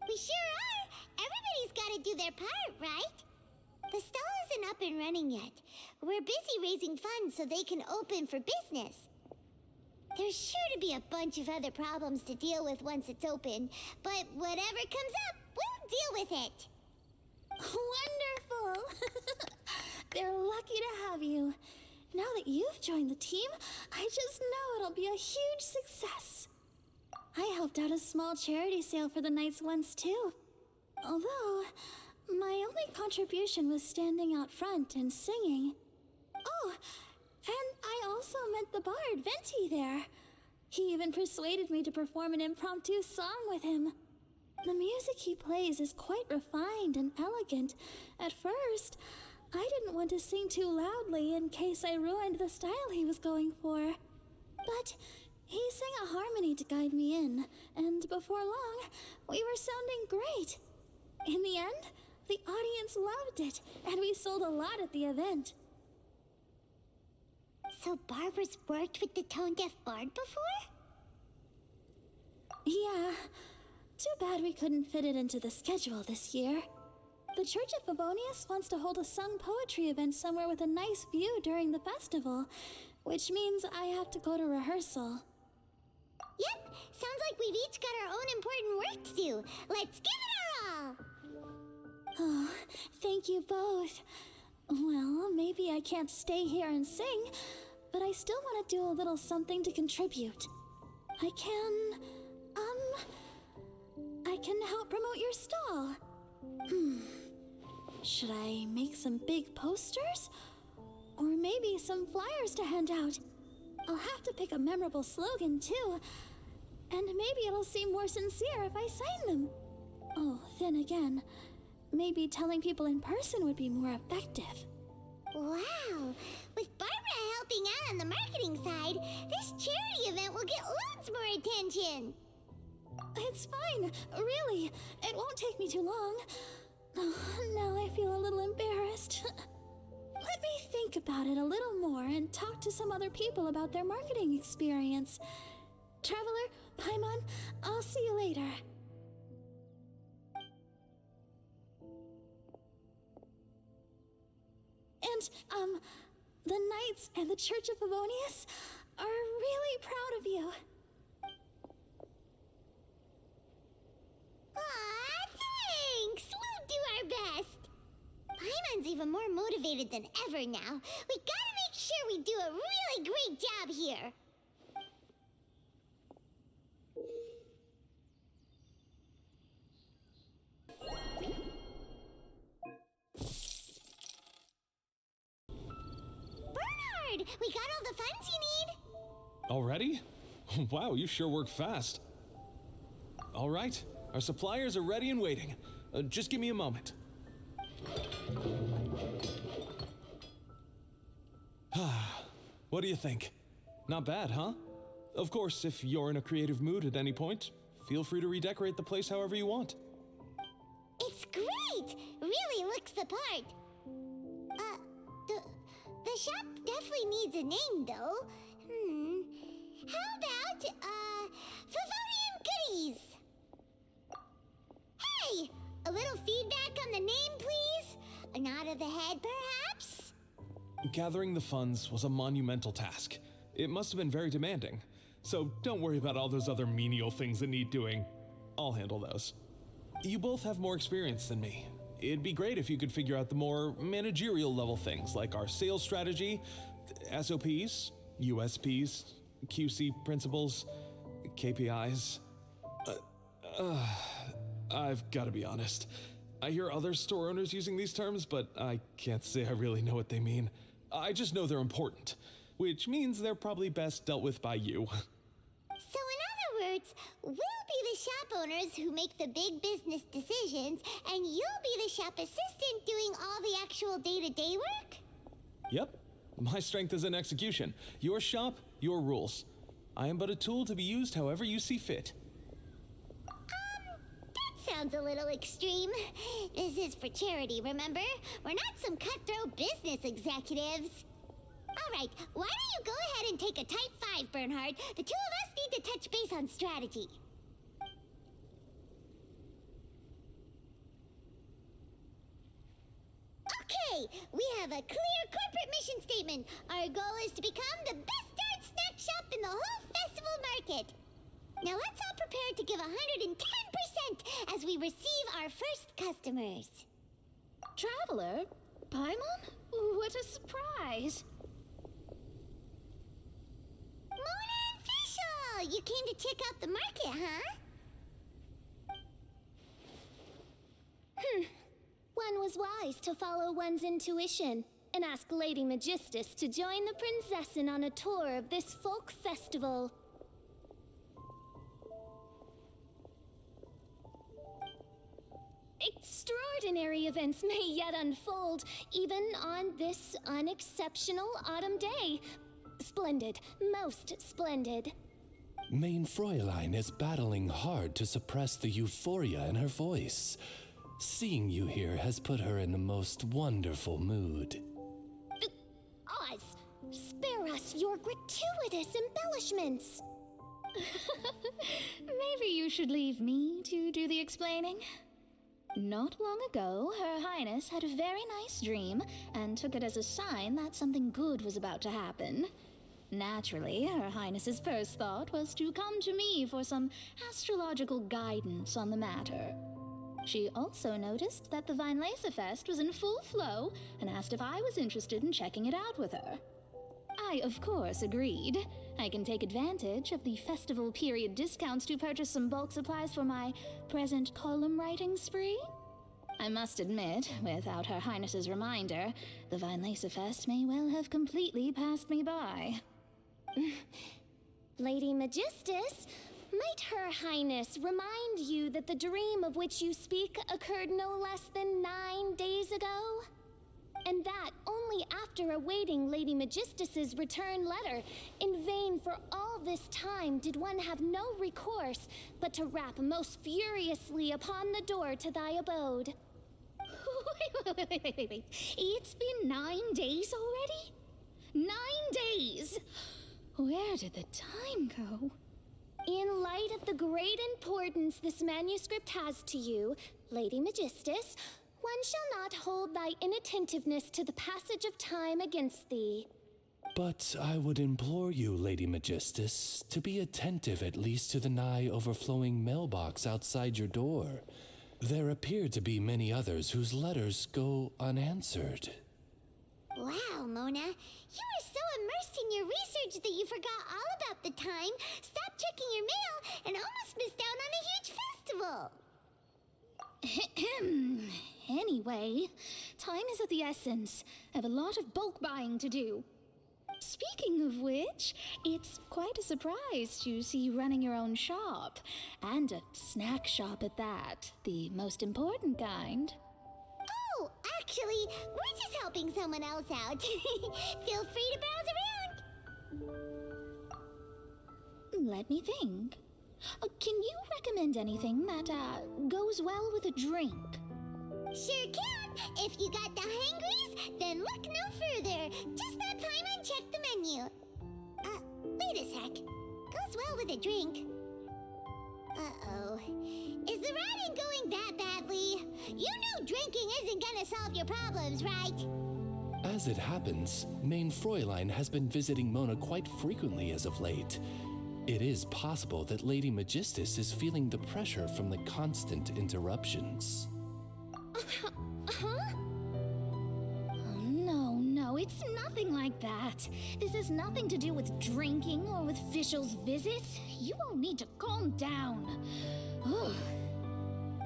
We sure are! Everybody's gotta do their part, right? The stall isn't up and running yet. We're busy raising funds so they can open for business. There's sure to be a bunch of other problems to deal with once it's open, but whatever comes up, we'll deal with it. Wonderful! They're lucky to have you. Now that you've joined the team, I just know it'll be a huge success. I helped out a small charity sale for the Knights once too. Although, my only contribution was standing out front and singing. Oh, and I also met the bard, Venti, there. He even persuaded me to perform an impromptu song with him. The music he plays is quite refined and elegant. At first, I didn't want to sing too loudly in case I ruined the style he was going for. But he sang a harmony to guide me in, and before long, we were sounding great. In the end, the audience loved it, and we sold a lot at the event. So Barbara's worked with the tone-deaf bard before? Yeah. Too bad we couldn't fit it into the schedule this year. The Church of Favonius wants to hold a sung poetry event somewhere with a nice view during the festival, which means I have to go to rehearsal. Yep, sounds like we've each got our own important work to do. Let's give it our all! Oh, thank you both. Well, maybe I can't stay here and sing, but I still want to do a little something to contribute. I can help promote your stall. Should I make some big posters? Or maybe some flyers to hand out? I'll have to pick a memorable slogan, too. And maybe it'll seem more sincere if I sign them. Oh, then again, maybe telling people in person would be more effective. Wow! With Barbara helping out on the marketing side, this charity event will get loads more attention! It's fine, really. It won't take me too long. Oh, now I feel a little embarrassed. Let me think about it a little more and talk to some other people about their marketing experience. Traveler, Paimon, I'll see you later. And, the Knights and the Church of Favonius are really proud of you. Aw, thanks! We'll do our best! Paimon's even more motivated than ever now. We gotta make sure we do a really great job here! Bernhard! We got all the funds you need! Already? Wow, you sure work fast. All right, our suppliers are ready and waiting. Just give me a moment. What do you think? Not bad, huh? Of course, if you're in a creative mood at any point, feel free to redecorate the place however you want. It's great! Really looks the part. The shop definitely needs a name, though. How about, Favonian Goodies? Hey! A little feedback on the name, please? A nod of the head, perhaps? Gathering the funds was a monumental task. It must have been very demanding. So don't worry about all those other menial things that need doing. I'll handle those. You both have more experience than me. It'd be great if you could figure out the more managerial level things like our sales strategy, SOPs, USPs, QC principles, KPIs. I've got to be honest. I hear other store owners using these terms, but I can't say I really know what they mean. I just know they're important, which means they're probably best dealt with by you. So in other words, we'll be the shop owners who make the big business decisions, and you'll be the shop assistant doing all the actual day-to-day work? Yep. My strength is in execution. Your shop, your rules. I am but a tool to be used however you see fit. That sounds a little extreme. This is for charity, remember? We're not some cutthroat business executives. All right, why don't you go ahead and take a type 5, Bernhard? The two of us need to touch base on strategy. Okay, we have a clear corporate mission statement. Our goal is to become the best darn snack shop in the whole festival market. Now let's all prepare to give 110% as we receive our first customers. Traveler? Paimon? What a surprise! Mona and Fischl! You came to check out the market, huh? One was wise to follow one's intuition and ask Lady Magistus to join the Prinzessin on a tour of this folk festival. Extraordinary events may yet unfold, even on this unexceptional autumn day. Splendid, most splendid. Mein Fräulein is battling hard to suppress the euphoria in her voice. Seeing you here has put her in the most wonderful mood. Oz, spare us your gratuitous embellishments. Maybe you should leave me to do the explaining. Not long ago, Her Highness had a very nice dream and took it as a sign that something good was about to happen. Naturally, Her Highness's first thought was to come to me for some astrological guidance on the matter. She also noticed that the Weinlesefest was in full flow and asked if I was interested in checking it out with her. I, of course, agreed. I can take advantage of the festival period discounts to purchase some bulk supplies for my present column writing spree. I must admit, without Her Highness's reminder, the Weinlesefest may well have completely passed me by. Lady Magistus, might Her Highness remind you that the dream of which you speak occurred no less than 9 days ago? And that only after awaiting Lady Magistus's return letter. In vain for all this time did one have no recourse but to rap most furiously upon the door to thy abode. Wait. It's been 9 days already? 9 days! Where did the time go? In light of the great importance this manuscript has to you, Lady Magistus, one shall not hold thy inattentiveness to the passage of time against thee. But I would implore you, Lady Magistus, to be attentive at least to the nigh overflowing mailbox outside your door. There appear to be many others whose letters go unanswered. Wow, Mona. You were so immersed in your research that you forgot all about the time, stopped checking your mail, and almost missed out on a huge festival. Anyway, time is of the essence. I have a lot of bulk buying to do. Speaking of which, it's quite a surprise to see you running your own shop. And a snack shop at that. The most important kind. Oh, actually, we're just helping someone else out. Feel free to browse around. Let me think. Can you recommend anything that goes well with a drink? Sure can. If you got the hangries, then look no further. Just that time and check the menu. Wait a sec. Goes well with a drink. Uh-oh. Is the writing going that badly? You know drinking isn't gonna solve your problems, right? As it happens, Mein Fräulein has been visiting Mona quite frequently as of late. It is possible that Lady Magistus is feeling the pressure from the constant interruptions. Huh? Oh, no, it's nothing like that. This has nothing to do with drinking or with Fischl's visits. You all need to calm down. Ugh.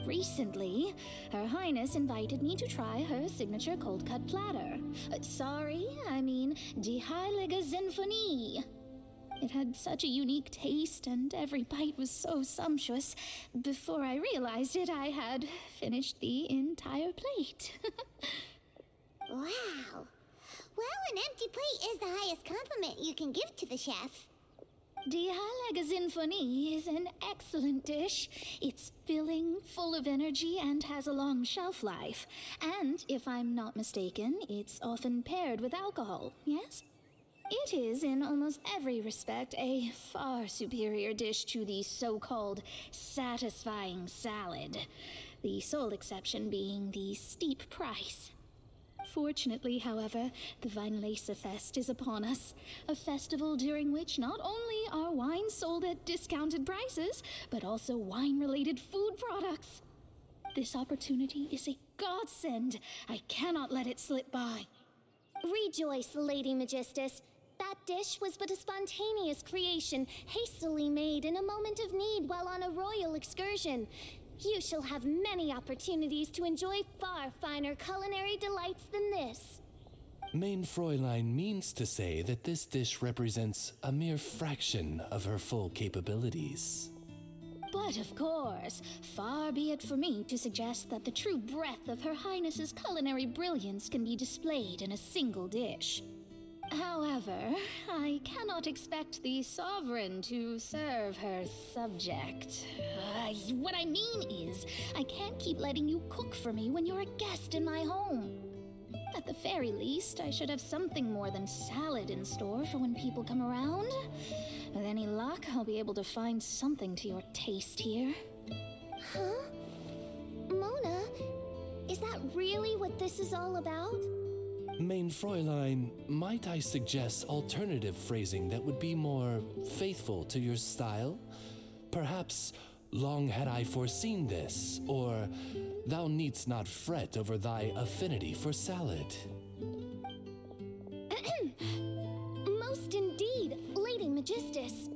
Recently, Her Highness invited me to try her signature cold-cut platter. Die Heilige Sinfonie. It had such a unique taste, and every bite was so sumptuous. Before I realized it, I had finished the entire plate. Wow. Well, an empty plate is the highest compliment you can give to the chef. Die Heilige Sinfonie is an excellent dish. It's filling, full of energy, and has a long shelf life. And, if I'm not mistaken, it's often paired with alcohol, yes? It is, in almost every respect, a far superior dish to the so-called satisfying salad. The sole exception being the steep price. Fortunately, however, the Weinlesefest is upon us, a festival during which not only are wines sold at discounted prices, but also wine-related food products. This opportunity is a godsend. I cannot let it slip by. Rejoice, Lady Magistus. That dish was but a spontaneous creation, hastily made in a moment of need while on a royal excursion. You shall have many opportunities to enjoy far finer culinary delights than this. Mein Fräulein means to say that this dish represents a mere fraction of her full capabilities. But of course, far be it for me to suggest that the true breadth of Her Highness's culinary brilliance can be displayed in a single dish. However, I cannot expect the sovereign to serve her subject. What I mean is, I can't keep letting you cook for me when you're a guest in my home. At the very least, I should have something more than salad in store for when people come around. With any luck, I'll be able to find something to your taste here. Huh? Mona, is that really what this is all about? Mein Fräulein, might I suggest alternative phrasing that would be more faithful to your style? Perhaps, long had I foreseen this, or thou needst not fret over thy affinity for salad. Most indeed, Lady Magistus.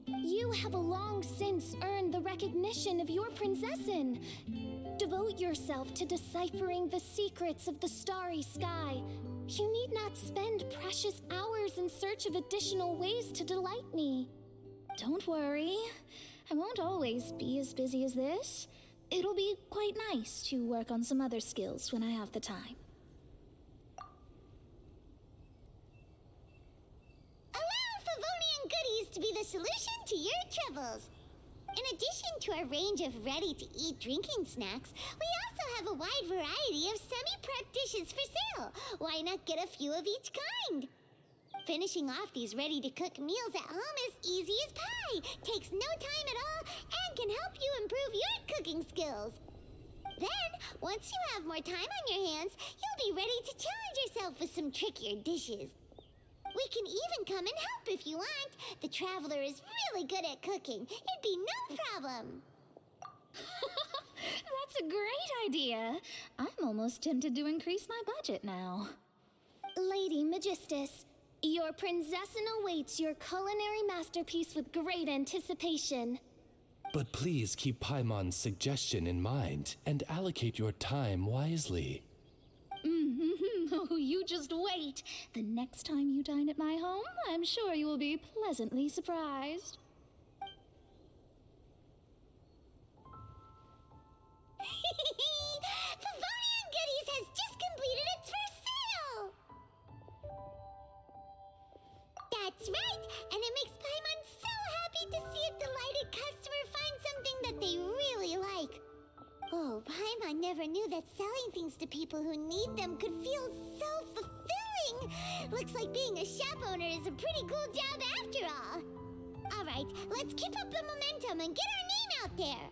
You have long since earned the recognition of your prinzessin. Devote yourself to deciphering the secrets of the starry sky. You need not spend precious hours in search of additional ways to delight me. Don't worry. I won't always be as busy as this. It'll be quite nice to work on some other skills when I have the time. Allow Favonian goodies to be the solution to your troubles. In addition to a range of ready-to-eat drinking snacks, we also have a wide variety of semi-prep dishes for sale. Why not get a few of each kind? Finishing off these ready-to-cook meals at home is easy as pie, takes no time at all, and can help you improve your cooking skills. Then, once you have more time on your hands, you'll be ready to challenge yourself with some trickier dishes. We can even come and help if you want. The Traveler is really good at cooking. It'd be no problem. That's a great idea. I'm almost tempted to increase my budget now. Lady Magistus, your prinzessin awaits your culinary masterpiece with great anticipation. But please keep Paimon's suggestion in mind and allocate your time wisely. Oh, you just wait. The next time you dine at my home, I'm sure you will be pleasantly surprised. Favonian Goodies has just completed its first sale! That's right, and it makes Paimon so happy to see a delighted customer find something that they really like. Oh, Paimon never knew that selling things to people who need them could feel so fulfilling. Looks like being a shop owner is a pretty cool job after all. All right, let's keep up the momentum and get our name out there.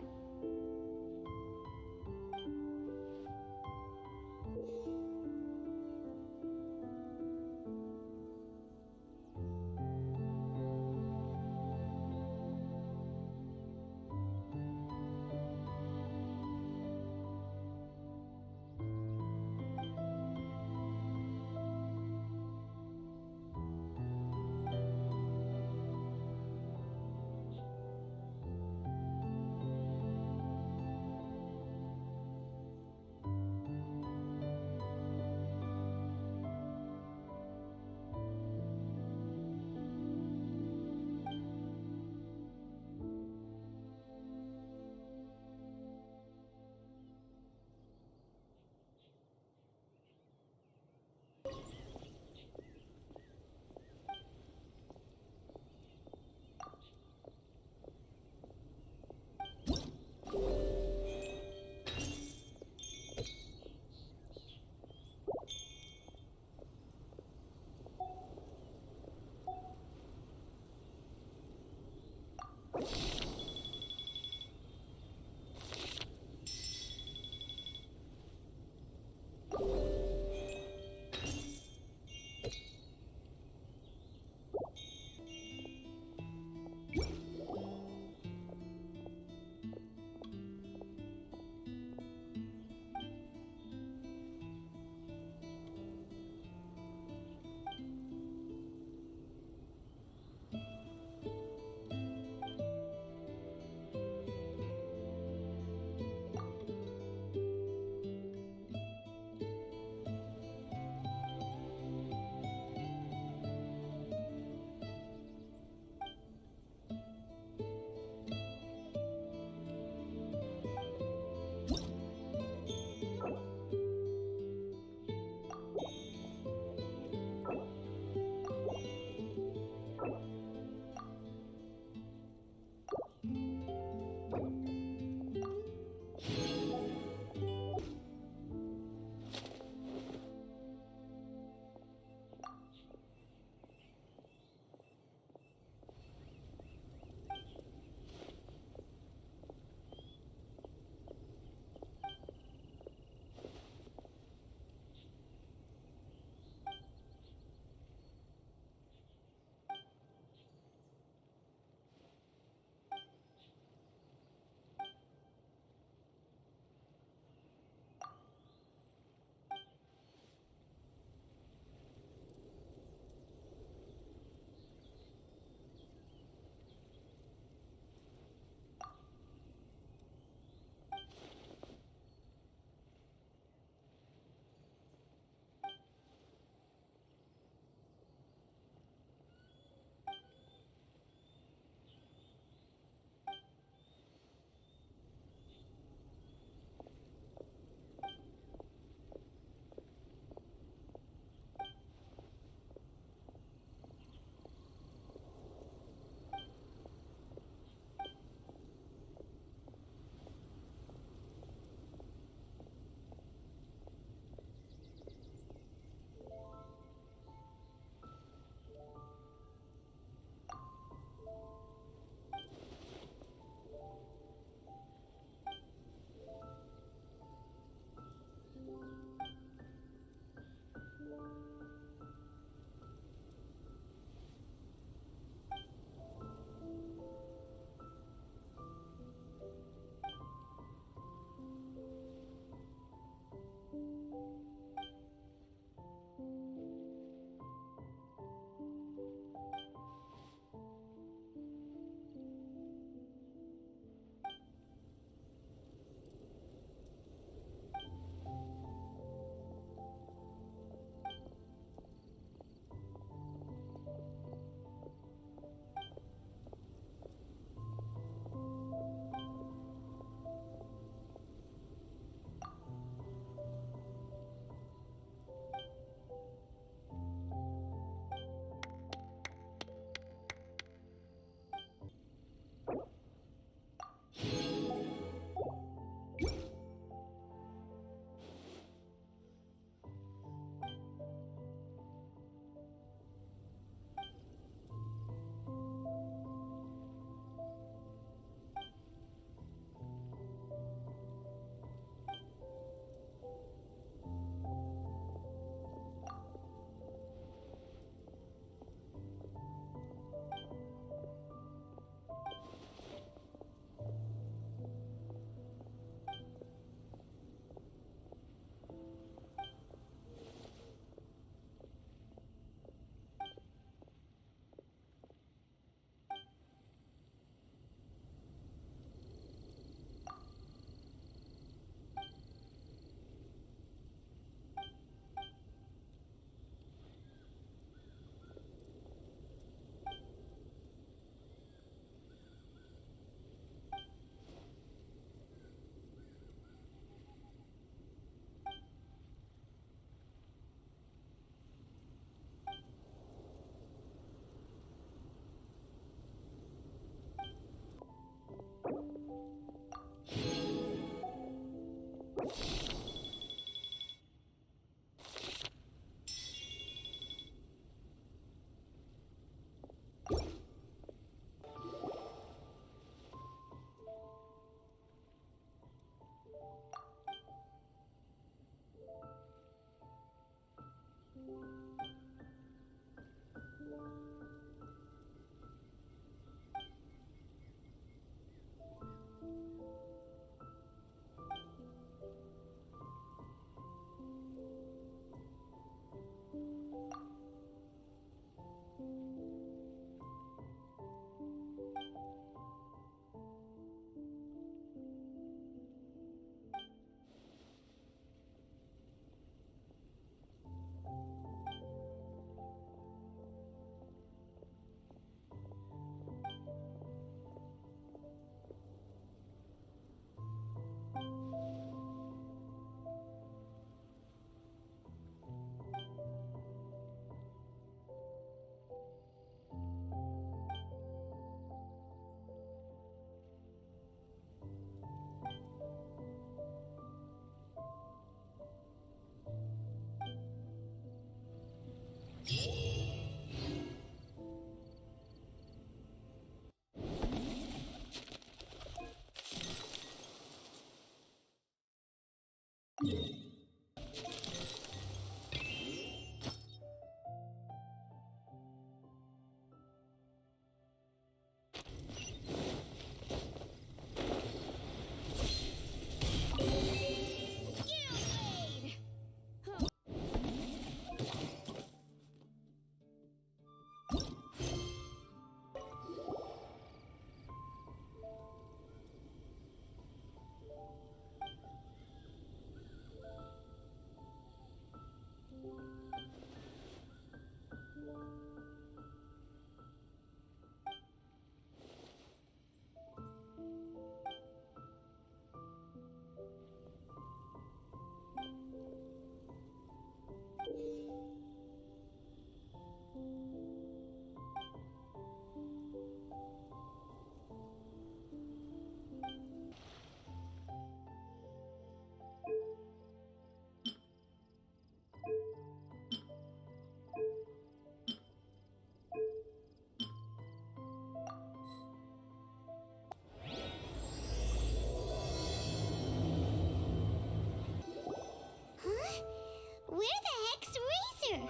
Where the heck's Razor?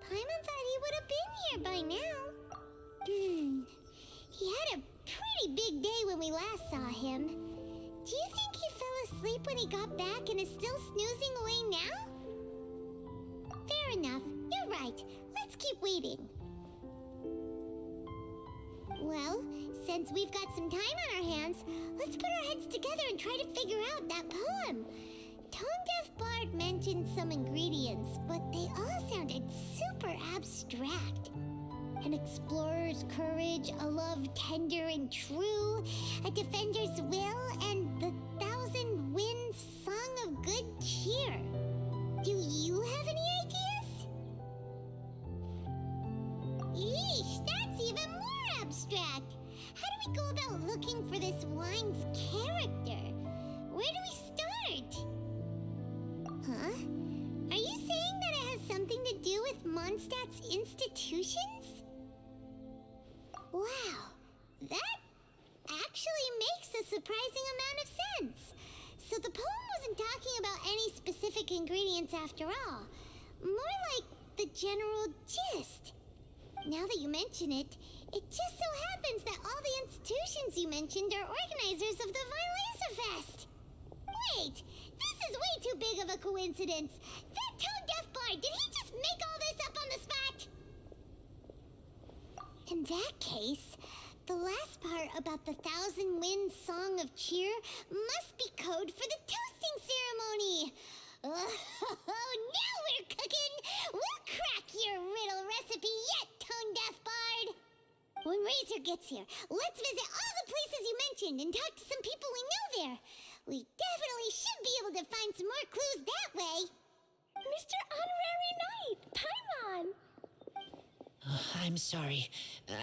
Paimon thought he would have been here by now. He had a pretty big day when we last saw him. Do you think he fell asleep when he got back and is still snoozing away now? Fair enough. You're right. Let's keep waiting. Well, since we've got some time on our hands, let's put our heads together and try to figure out that poem. Tone-deaf Bard mentioned some ingredients, but they all sounded super abstract. An explorer's courage, a love tender and true, a defender's will, and the thousand winds song of good cheer. Do you have any ideas? Eesh, that's even more abstract. How do we go about looking for this wine's character? Where do we start? Huh? Are you saying that it has something to do with Mondstadt's institutions? Wow, that actually makes a surprising amount of sense. So the poem wasn't talking about any specific ingredients after all. More like the general gist. Now that you mention it, it just so happens that all the institutions you mentioned are organizers of the Weinlesefest. Wait, this is way too big of a coincidence. That tone-deaf bard, did he just make all this up on the spot? In that case, the last part about the Thousand Winds Song of Cheer must be code for the toasting ceremony. Oh, now we're cooking! We'll crack your riddle recipe yet, tone-deaf bard! When Razor gets here, let's visit all the places you mentioned and talk to some people we know there. We definitely should be able to find some more clues that way. Mr. Honorary Knight, Paimon! I'm sorry.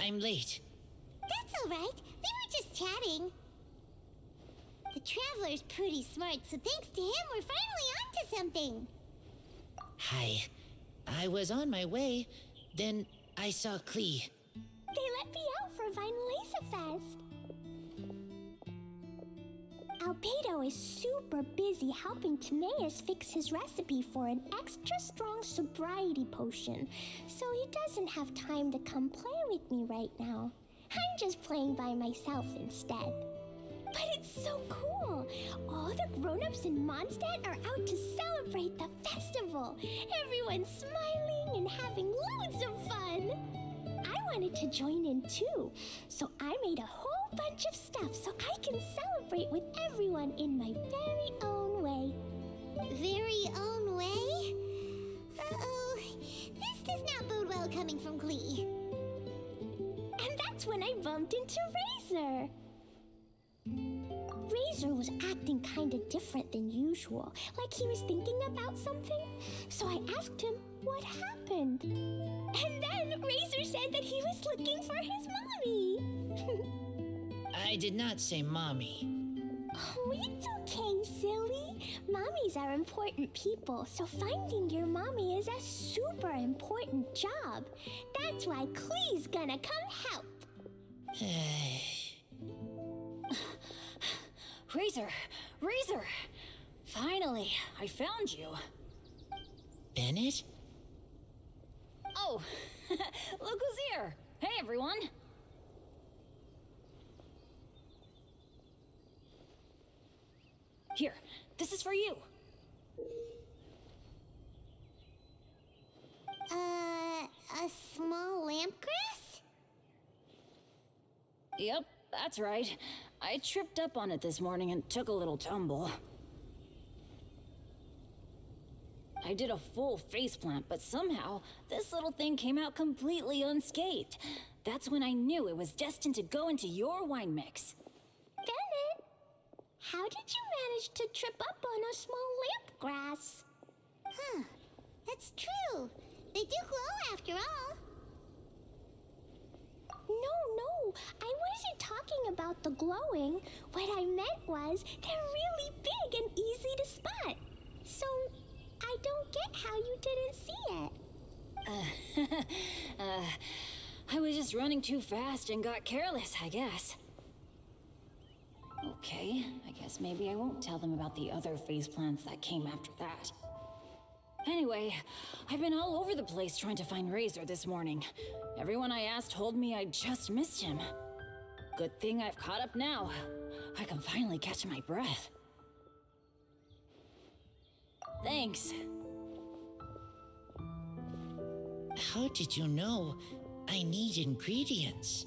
I'm late. That's all right. We were just chatting. The Traveler's pretty smart, so thanks to him, we're finally onto something. Hi. I was on my way, then I saw Klee. They let me out for Weinlesefest. Albedo is super busy helping Timaeus fix his recipe for an extra strong sobriety potion, so he doesn't have time to come play with me right now. I'm just playing by myself instead. But it's so cool! All the grown-ups in Mondstadt are out to celebrate the festival. Everyone's smiling and having loads of fun. I wanted to join in too, so I made a whole bunch of stuff so I can celebrate with everyone in my very own way. Very own way? Uh-oh. This does not bode well coming from Klee. And that's when I bumped into Razor. Razor was acting kinda different than usual, like he was thinking about something. So I asked him what happened. And then Razor said that he was looking for his mommy. I did not say mommy. Oh, it's okay, silly. Mommies are important people, so finding your mommy is a super important job. That's why Klee's gonna come help. Razor! Razor! Finally, I found you. Bennett? Oh, look who's here. Hey, everyone. Here, this is for you. A small lampgrass? Yep, that's right. I tripped up on it this morning and took a little tumble. I did a full faceplant, but somehow this little thing came out completely unscathed. That's when I knew it was destined to go into your wine mix. Bennett, how did you manage to trip up on a small lamp grass? Huh, that's true. They do glow after all. No, I wasn't talking about the glowing. What I meant was they're really big and easy to spot. So, I don't get how you didn't see it. I was just running too fast and got careless, I guess. Okay, I guess maybe I won't tell them about the other faceplants that came after that. Anyway, I've been all over the place trying to find Razor this morning. Everyone I asked told me I just missed him. Good thing I've caught up now. I can finally catch my breath. Thanks. How did you know I need ingredients?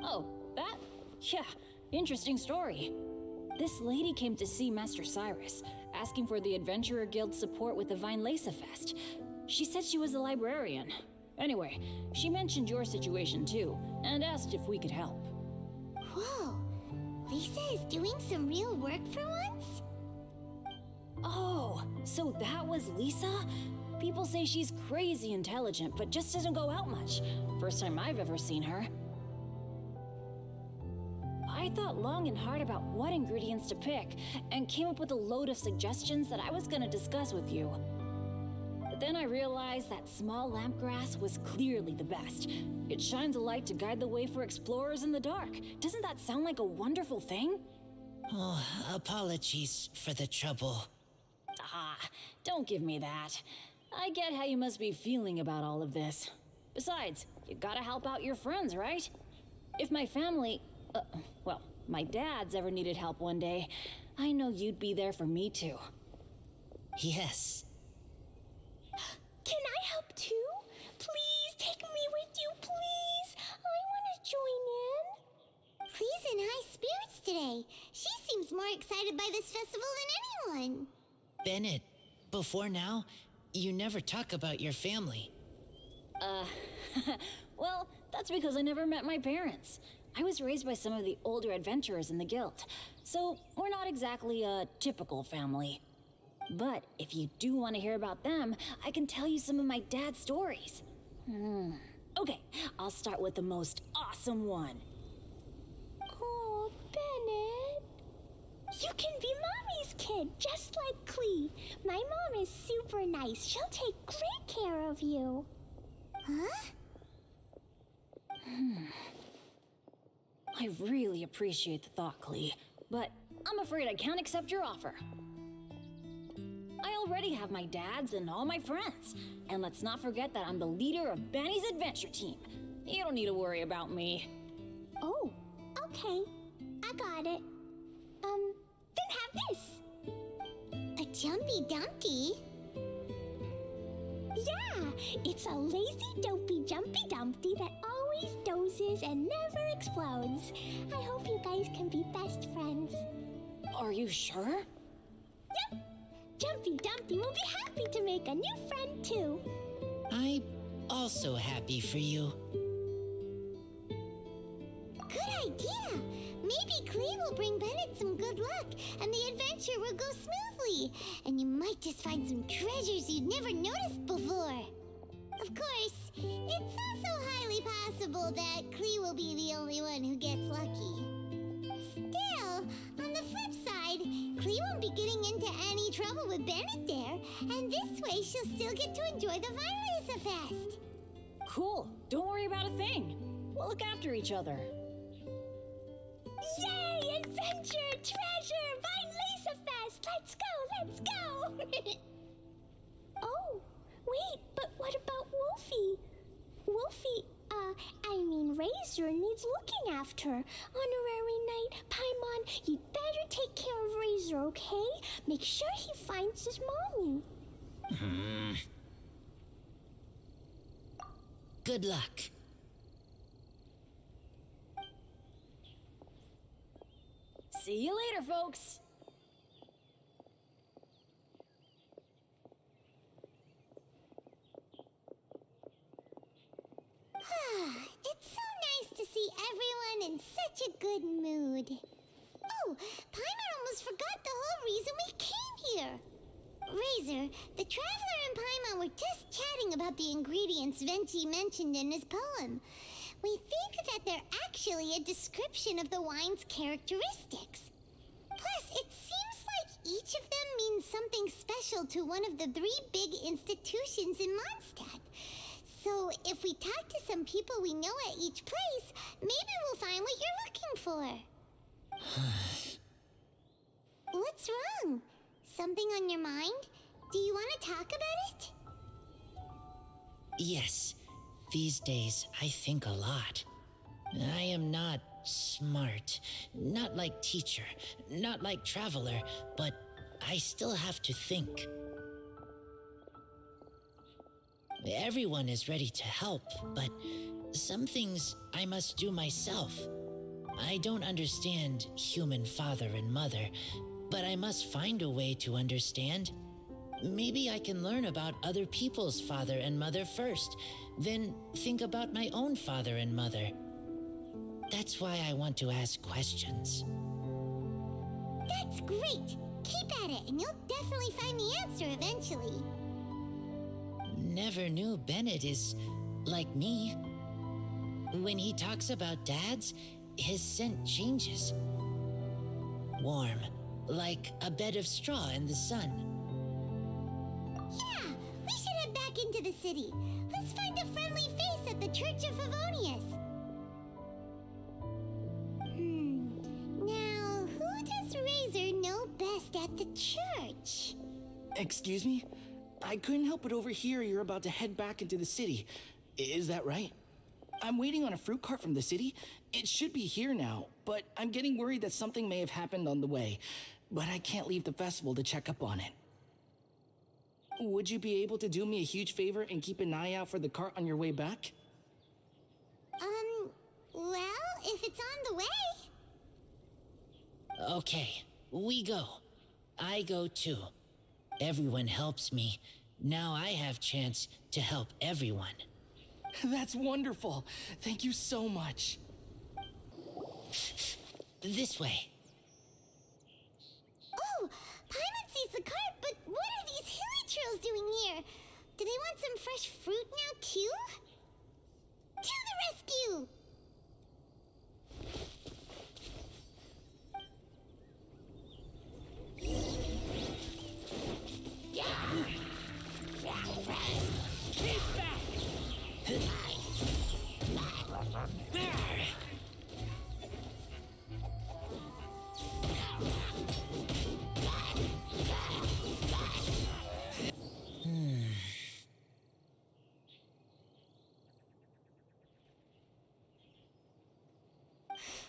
Oh, that? Yeah, interesting story. This lady came to see Master Cyrus, asking for the Adventurer Guild's support with the Weinlesefest. She said she was a librarian. Anyway, she mentioned your situation too, and asked if we could help. Whoa, Lisa is doing some real work for once? Oh, so that was Lisa? People say she's crazy intelligent, but just doesn't go out much. First time I've ever seen her. I thought long and hard about what ingredients to pick, and came up with a load of suggestions that I was gonna discuss with you. But then I realized that small lampgrass was clearly the best. It shines a light to guide the way for explorers in the dark. Doesn't that sound like a wonderful thing? Oh, apologies for the trouble. Ah, don't give me that. I get how you must be feeling about all of this. Besides, you gotta help out your friends, right? If my family, my dad's ever needed help one day, I know you'd be there for me too. Yes. Can I help too? Please take me with you, please. I want to join in. Klee's in high spirits today. She seems more excited by this festival than anyone. Bennett, before now, you never talk about your family. Well, that's because I never met my parents. I was raised by some of the older adventurers in the guild, so we're not exactly a typical family. But if you do want to hear about them, I can tell you some of my dad's stories. Okay, I'll start with the most awesome one. Oh, Bennett. You can be Mommy's kid, just like Klee. My mom is super nice. She'll take great care of you. Huh? I really appreciate the thought, Klee, but I'm afraid I can't accept your offer. I already have my dad's and all my friends. And let's not forget that I'm the leader of Benny's adventure team. You don't need to worry about me. Oh, okay. I got it. Then have this. A Jumpy Dumpty? Yeah, it's a lazy, dopey, jumpy dumpty that always dozes and never explodes. I hope you guys can be best friends. Are you sure? Yep. Jumpy Dumpty will be happy to make a new friend too. I'm also happy for you. Good idea. Maybe Klee will bring Bennett some good luck, and the adventure will go smoothly. And you might just find some treasures you'd never noticed before. Of course, it's also highly possible that Klee will be the only one who gets lucky. Still, on the flip side, Klee won't be getting into any trouble with Bennett there, and this way she'll still get to enjoy the Weinlesefest. Cool. Don't worry about a thing. We'll look after each other. Yay! Adventure! Treasure! Weinlesefest! Yes, let's go! Oh, wait, but what about Wolfie? Wolfie, Razor needs looking after. Honorary Knight, Paimon, you'd better take care of Razor, okay? Make sure he finds his mommy. Good luck. See you later, folks. It's so nice to see everyone in such a good mood. Oh, Paimon almost forgot the whole reason we came here. Razor, the Traveler and Paimon were just chatting about the ingredients Venti mentioned in his poem. We think that they're actually a description of the wine's characteristics. Plus, it seems like each of them means something special to one of the 3 big institutions in Mondstadt. So, if we talk to some people we know at each place, maybe we'll find what you're looking for. What's wrong? Something on your mind? Do you want to talk about it? Yes, these days I think a lot. I am not smart, not like teacher, not like traveler, but I still have to think. Everyone is ready to help, but some things I must do myself. I don't understand human father and mother, but I must find a way to understand. Maybe I can learn about other people's father and mother first, then think about my own father and mother. That's why I want to ask questions. That's great! Keep at it, and you'll definitely find the answer eventually. Never knew Bennett is like me. When he talks about dads, his scent changes. Warm, like a bed of straw in the sun. Yeah, we should head back into the city. Let's find a friendly face at the Church of Favonius. Now, who does Razor know best at the church? Excuse me? I couldn't help but overhear you're about to head back into the city. Is that right? I'm waiting on a fruit cart from the city. It should be here now, but I'm getting worried that something may have happened on the way. But I can't leave the festival to check up on it. Would you be able to do me a huge favor and keep an eye out for the cart on your way back? Well, if it's on the way. Okay, we go. I go too. Everyone helps me. Now I have chance to help everyone. That's wonderful. Thank you so much. This way. Oh, Paimon sees the cart, but what are these hilly trills doing here? Do they want some fresh fruit now, too? To the rescue!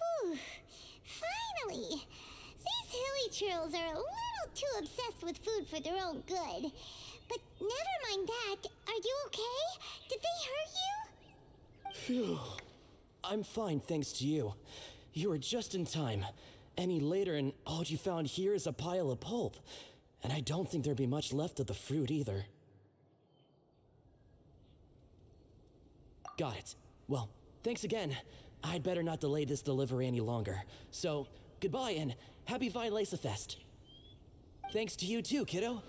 Whew. Finally! These hilly trills are a little too obsessed with food for their own good. But never mind that. Are you okay? Did they hurt you? Phew. I'm fine, thanks to you. You were just in time. Any later and all you found here is a pile of pulp. And I don't think there'd be much left of the fruit either. Got it. Well, thanks again. I'd better not delay this delivery any longer. So, goodbye and happy Weinlesefest. Thanks to you too, kiddo.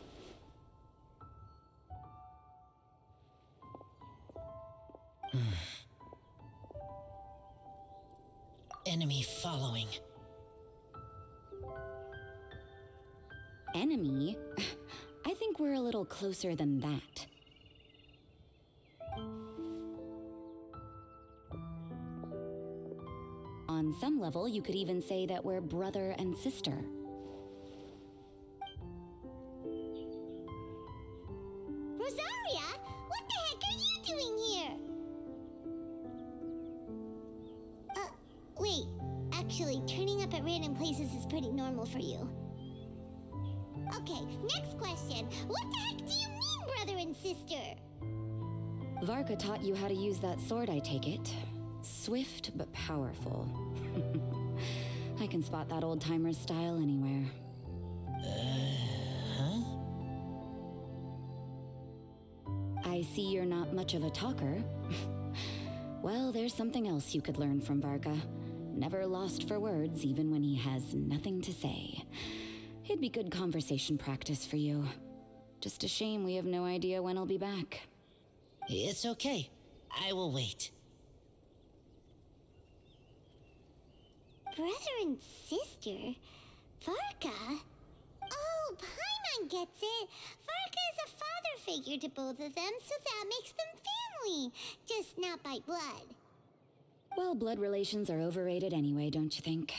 Enemy following. Enemy? I think we're a little closer than that. On some level, you could even say that we're brother and sister. Rosaria, what the heck are you doing here? Wait. Actually, turning up at random places is pretty normal for you. Okay, next question. What the heck do you mean, brother and sister? Varka taught you how to use that sword, I take it. Swift but powerful. I can spot that old-timer's style anywhere. I see you're not much of a talker. Well, there's something else you could learn from Varka. Never lost for words, even when he has nothing to say. It'd be good conversation practice for you. Just a shame we have no idea when he'll be back. It's okay. I will wait. Brother and sister? Varka? Oh, Paimon gets it. Varka is a father figure to both of them, so that makes them family. Just not by blood. Well, blood relations are overrated anyway, don't you think?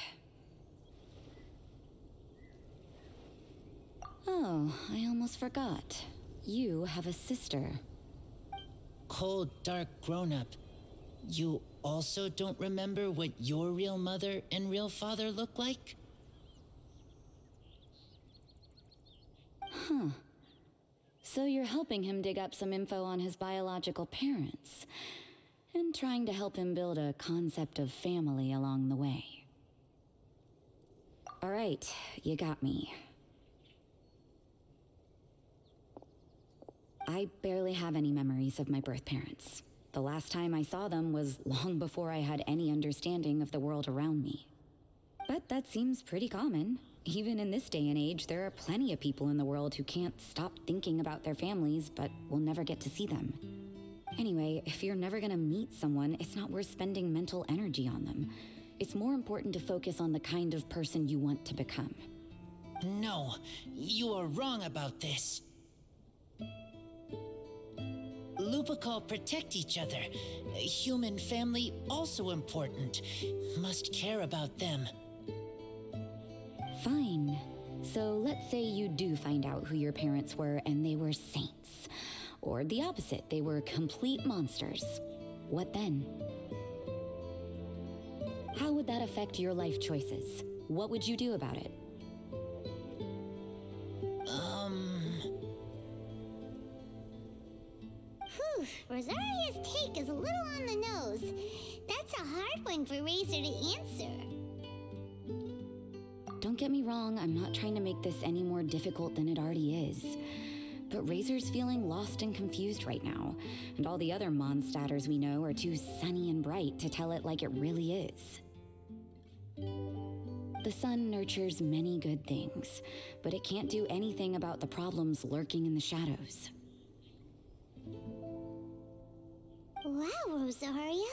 Oh, I almost forgot. You have a sister. Cold, dark grown-up. You also don't remember what your real mother and real father look like? Huh. So you're helping him dig up some info on his biological parents, and trying to help him build a concept of family along the way. All right, you got me. I barely have any memories of my birth parents. The last time I saw them was long before I had any understanding of the world around me. But that seems pretty common. Even in this day and age, there are plenty of people in the world who can't stop thinking about their families, but will never get to see them. Anyway, if you're never gonna meet someone, it's not worth spending mental energy on them. It's more important to focus on the kind of person you want to become. No, you are wrong about this. Lupical protect each other. Human family also important. Must care about them. Fine. So let's say you do find out who your parents were and they were saints. Or the opposite, they were complete monsters. What then? How would that affect your life choices? What would you do about it? Whew, Rosaria's take is a little on the nose. That's a hard one for Razor to answer. Don't get me wrong, I'm not trying to make this any more difficult than it already is. But Razor's feeling lost and confused right now, and all the other Mondstadters we know are too sunny and bright to tell it like it really is. The sun nurtures many good things, but it can't do anything about the problems lurking in the shadows. Wow, Rosaria.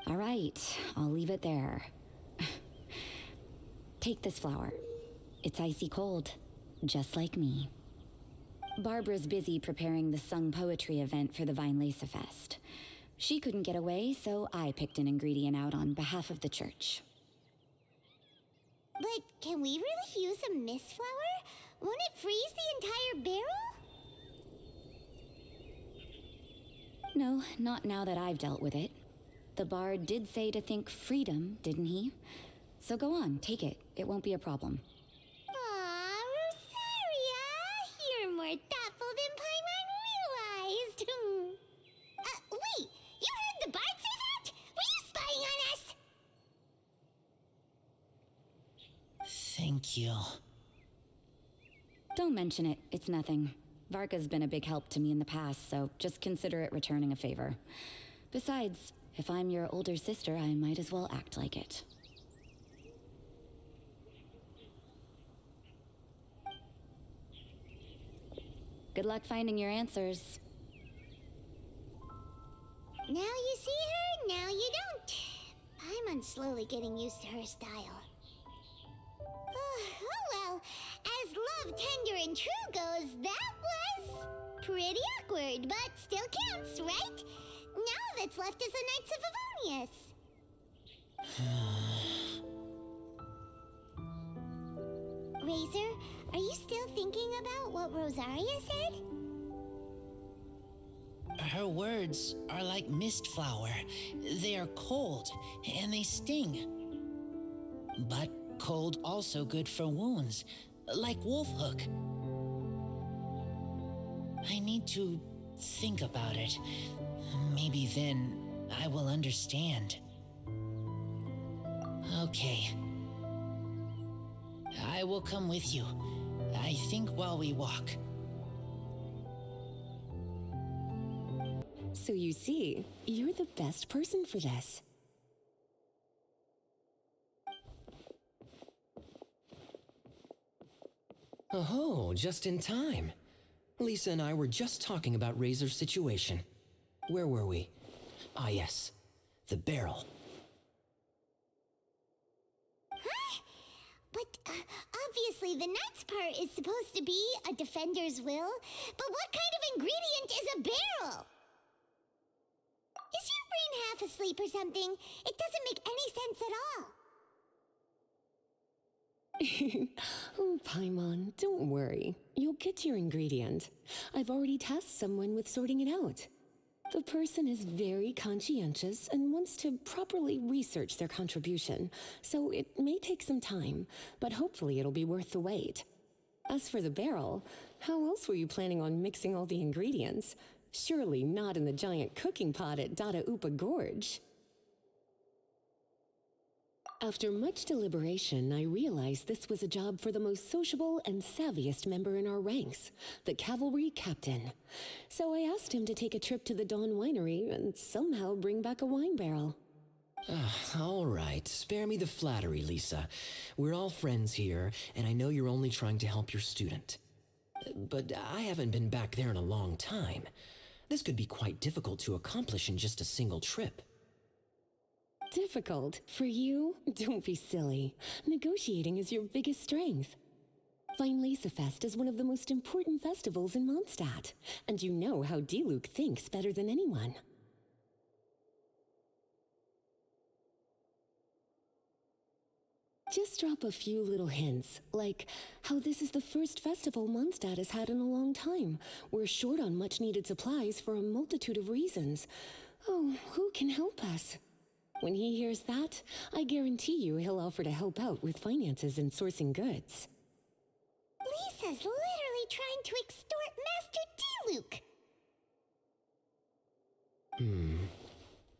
All right, I'll leave it there. Take this flower. It's icy cold, just like me. Barbara's busy preparing the sung poetry event for the Weinlesefest. She couldn't get away, so I picked an ingredient out on behalf of the church. But can we really use a mist flower? Won't it freeze the entire barrel? No, not now that I've dealt with it. The bard did say to think freedom, didn't he? So go on, take it. It won't be a problem. Aw, Rosaria! You're more thoughtful than Paimon realized. Wait! You heard the bard say that? Were you spying on us? Thank you. Don't mention it. It's nothing. Varka's been a big help to me in the past, so just consider it returning a favor. Besides, if I'm your older sister, I might as well act like it. Good luck finding your answers. Now you see her, now you don't. Paimon's slowly getting used to her style. Oh well, as love, tender, and true goes, that was pretty awkward, but still counts, right? Now that's left is the Knights of Favonius. Razor, are you still thinking about what Rosaria said? Her words are like mist flower. They are cold, and they sting. But cold also good for wounds, like wolfhook. I need to think about it. Maybe then I will understand. Okay. I will come with you. I think while we walk. So you see, you're the best person for this. Oh, just in time. Lisa and I were just talking about Razor's situation. Where were we? Ah, yes. The barrel. Huh? But obviously the next part is supposed to be a defender's will. But what kind of ingredient is a barrel? Is your brain half asleep or something? It doesn't make any sense at all. Oh, Paimon, don't worry. You'll get your ingredient. I've already tasked someone with sorting it out. The person is very conscientious and wants to properly research their contribution, so it may take some time, but hopefully it'll be worth the wait. As for the barrel, how else were you planning on mixing all the ingredients? Surely not in the giant cooking pot at Dada Upa Gorge. After much deliberation, I realized this was a job for the most sociable and savviest member in our ranks, the cavalry captain. So I asked him to take a trip to the Dawn Winery and somehow bring back a wine barrel. All right, spare me the flattery, Lisa. We're all friends here, and I know you're only trying to help your student. But I haven't been back there in a long time. This could be quite difficult to accomplish in just a single trip. Difficult? For you? Don't be silly. Negotiating is your biggest strength. Weinlesefest is one of the most important festivals in Mondstadt, and you know how Diluc thinks better than anyone. Just drop a few little hints, like how this is the first festival Mondstadt has had in a long time. We're short on much-needed supplies for a multitude of reasons. Oh, who can help us? When he hears that, I guarantee you he'll offer to help out with finances and sourcing goods. Lisa's literally trying to extort Master Diluc.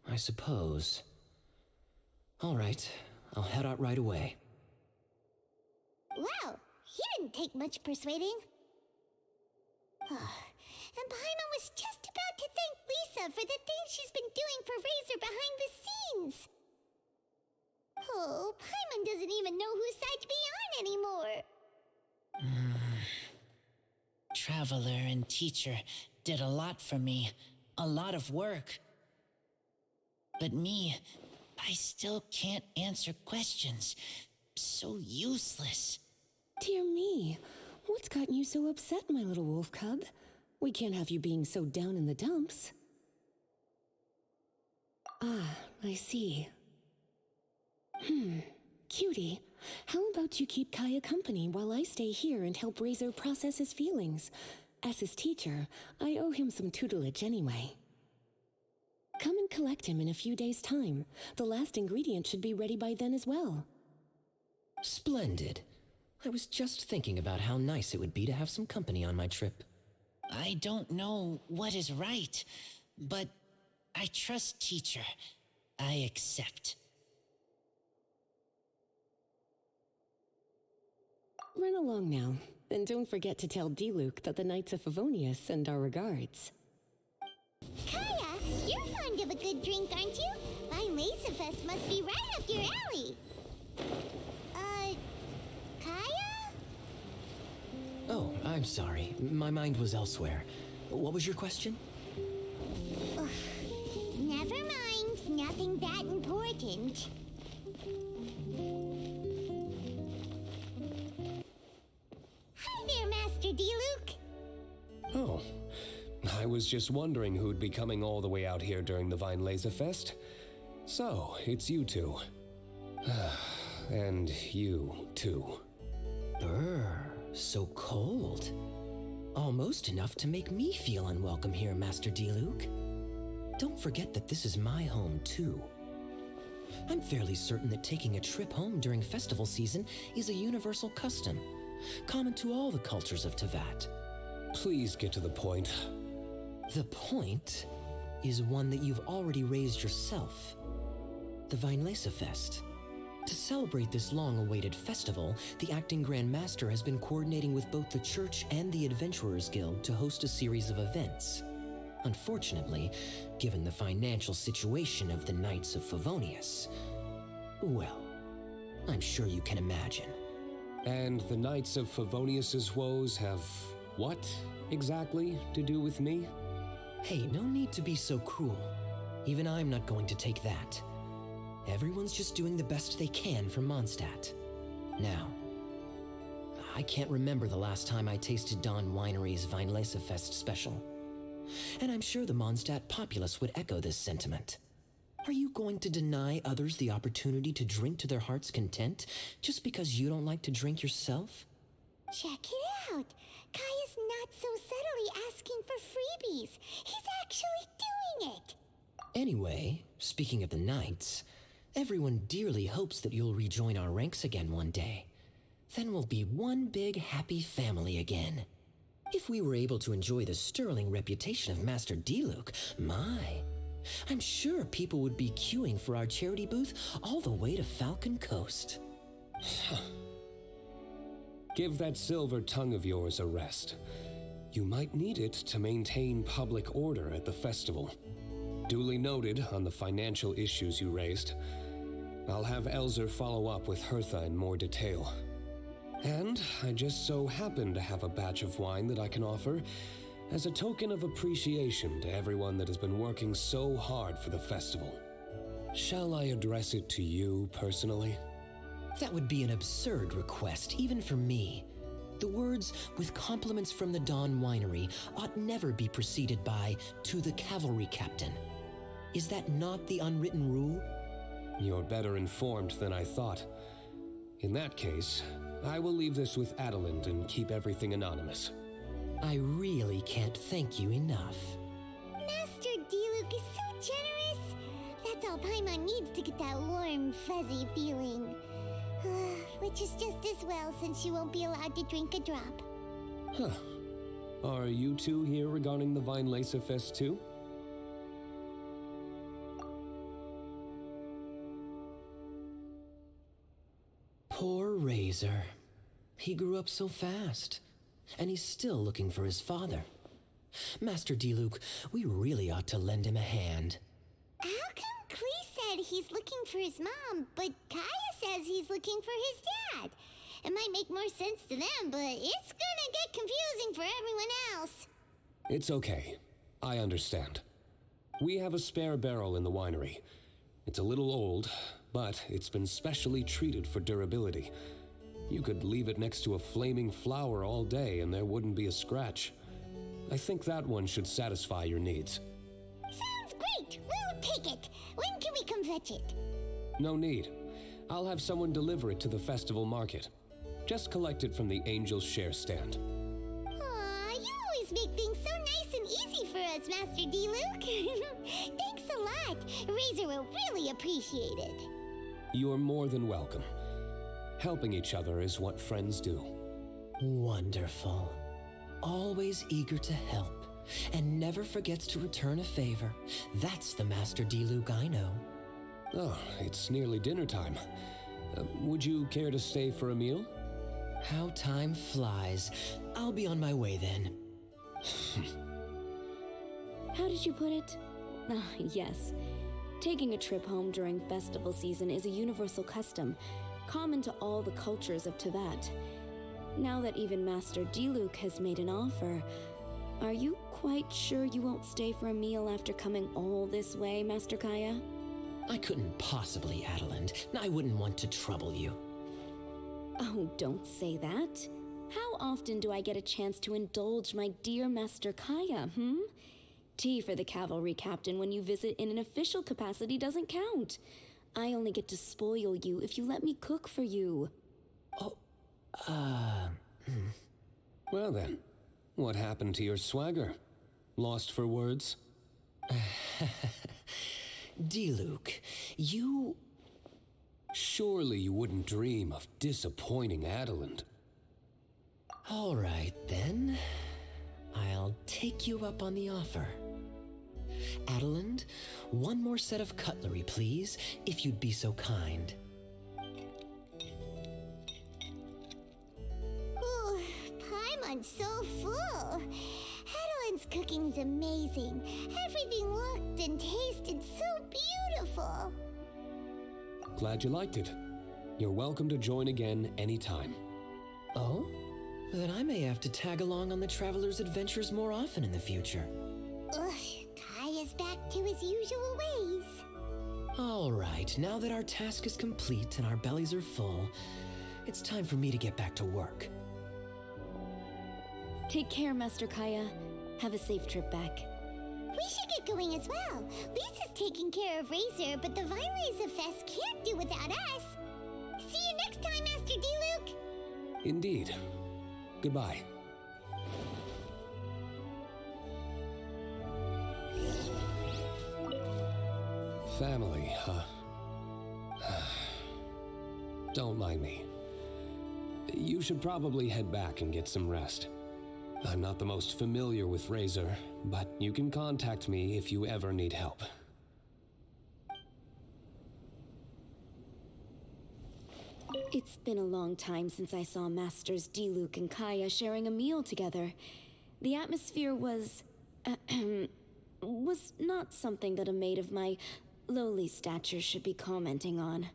I suppose. All right, I'll head out right away. Wow, he didn't take much persuading. And Paimon was just about to thank Lisa for the things she's been doing for Razor behind the scenes. Oh, Paimon doesn't even know whose side to be on anymore. Traveler and teacher did a lot for me, a lot of work. But me, I still can't answer questions. So useless. Dear me, what's gotten you so upset, my little wolf cub? We can't have you being so down in the dumps. Ah, I see. Cutie, how about you keep Kaeya company while I stay here and help Razor process his feelings? As his teacher, I owe him some tutelage anyway. Come and collect him in a few days' time. The last ingredient should be ready by then as well. Splendid. I was just thinking about how nice it would be to have some company on my trip. I don't know what is right, but I trust teacher. I accept. Run along now, and don't forget to tell Diluc that the Knights of Favonius send our regards. Kaeya, you're fond of a good drink, aren't you? Weinlesefest must be right up your alley. Kaeya? Oh, I'm sorry. My mind was elsewhere. What was your question? Never mind. Nothing that important. Hi there, Master Diluc. Oh, I was just wondering who'd be coming all the way out here during the Weinlesefest. So, it's you two. And you, too. Brr, so cold. Almost enough to make me feel unwelcome here, Master Diluc. Don't forget that this is my home, too. I'm fairly certain that taking a trip home during festival season is a universal custom, common to all the cultures of Teyvat. Please get to the point. The point is one that you've already raised yourself. The Weinlesefest. To celebrate this long-awaited festival, the acting Grand Master has been coordinating with both the Church and the Adventurers Guild to host a series of events. Unfortunately, given the financial situation of the Knights of Favonius, well, I'm sure you can imagine. And the Knights of Favonius's woes have what exactly to do with me? Hey, no need to be so cruel. Even I'm not going to take that. Everyone's just doing the best they can for Mondstadt. Now, I can't remember the last time I tasted Dawn Winery's Weinlesefest special. And I'm sure the Mondstadt populace would echo this sentiment. Are you going to deny others the opportunity to drink to their heart's content just because you don't like to drink yourself? Check it out. Kaeya's not so subtly asking for freebies. He's actually doing it. Anyway, speaking of the Knights, everyone dearly hopes that you'll rejoin our ranks again one day. Then we'll be one big happy family again. If we were able to enjoy the sterling reputation of Master Diluc, I'm sure people would be queuing for our charity booth all the way to Falcon Coast. Give that silver tongue of yours a rest. You might need it to maintain public order at the festival. Duly noted on the financial issues you raised. I'll have Elzer follow up with Hertha in more detail. And I just so happen to have a batch of wine that I can offer as a token of appreciation to everyone that has been working so hard for the festival. Shall I address it to you personally? That would be an absurd request, even for me. The words, with compliments from the Dawn Winery, ought never be preceded by, to the cavalry captain. Is that not the unwritten rule? You're better informed than I thought. In that case, I will leave this with Adelind and keep everything anonymous. I really can't thank you enough. Master Diluc is so generous. That's all Paimon needs to get that warm, fuzzy feeling. Which is just as well since you won't be allowed to drink a drop. Huh. Are you two here regarding the Weinlesefest too? Poor Razor. He grew up so fast, and he's still looking for his father. Master Diluc, we really ought to lend him a hand. How come Klee said he's looking for his mom, but Kaeya says he's looking for his dad? It might make more sense to them, but it's gonna get confusing for everyone else. It's okay. I understand. We have a spare barrel in the winery. It's a little old, but it's been specially treated for durability. You could leave it next to a flaming flower all day and there wouldn't be a scratch. I think that one should satisfy your needs. Sounds great! We'll take it! When can we come fetch it? No need. I'll have someone deliver it to the festival market. Just collect it from the Angel's Share stand. Aw, you always make things so nice and easy for us, Master Diluc. Thanks a lot. Razor will really appreciate it. You're more than welcome. Helping each other is what friends do. Wonderful. Always eager to help, and never forgets to return a favor. That's the Master Diluc I know. Oh, it's nearly dinner time. Would you care to stay for a meal? How time flies. I'll be on my way then. How did you put it? Ah, yes. Taking a trip home during festival season is a universal custom, common to all the cultures of Teyvat. Now that even Master Diluc has made an offer, are you quite sure you won't stay for a meal after coming all this way, Master Kaeya? I couldn't possibly, Adelind. I wouldn't want to trouble you. Oh, don't say that. How often do I get a chance to indulge my dear Master Kaeya, Tea for the cavalry captain when you visit in an official capacity doesn't count. I only get to spoil you if you let me cook for you. Well then, What happened to your swagger? Lost for words? Diluc, you... Surely you wouldn't dream of disappointing Adeland. All right, then. I'll take you up on the offer. Adeland, one more set of cutlery, please, if you'd be so kind. Ooh, Paimon's so full. Adelin's cooking's amazing. Everything looked and tasted so beautiful. Glad you liked it. You're welcome to join again anytime. Oh? Then I may have to tag along on the Traveler's Adventures more often in the future. Ugh, Kaeya's back to his usual ways. All right, now that our task is complete and our bellies are full, it's time for me to get back to work. Take care, Master Kaeya. Have a safe trip back. We should get going as well. Lisa's taking care of Razor, but the Weinlesefest can't do without us. See you next time, Master Diluc. Indeed. Goodbye. Family, huh? Don't mind me. You should probably head back and get some rest. I'm not the most familiar with Razor, but you can contact me if you ever need help. It's been a long time since I saw Masters Diluc and Kaeya sharing a meal together. The atmosphere was not something that a maid of my lowly stature should be commenting on.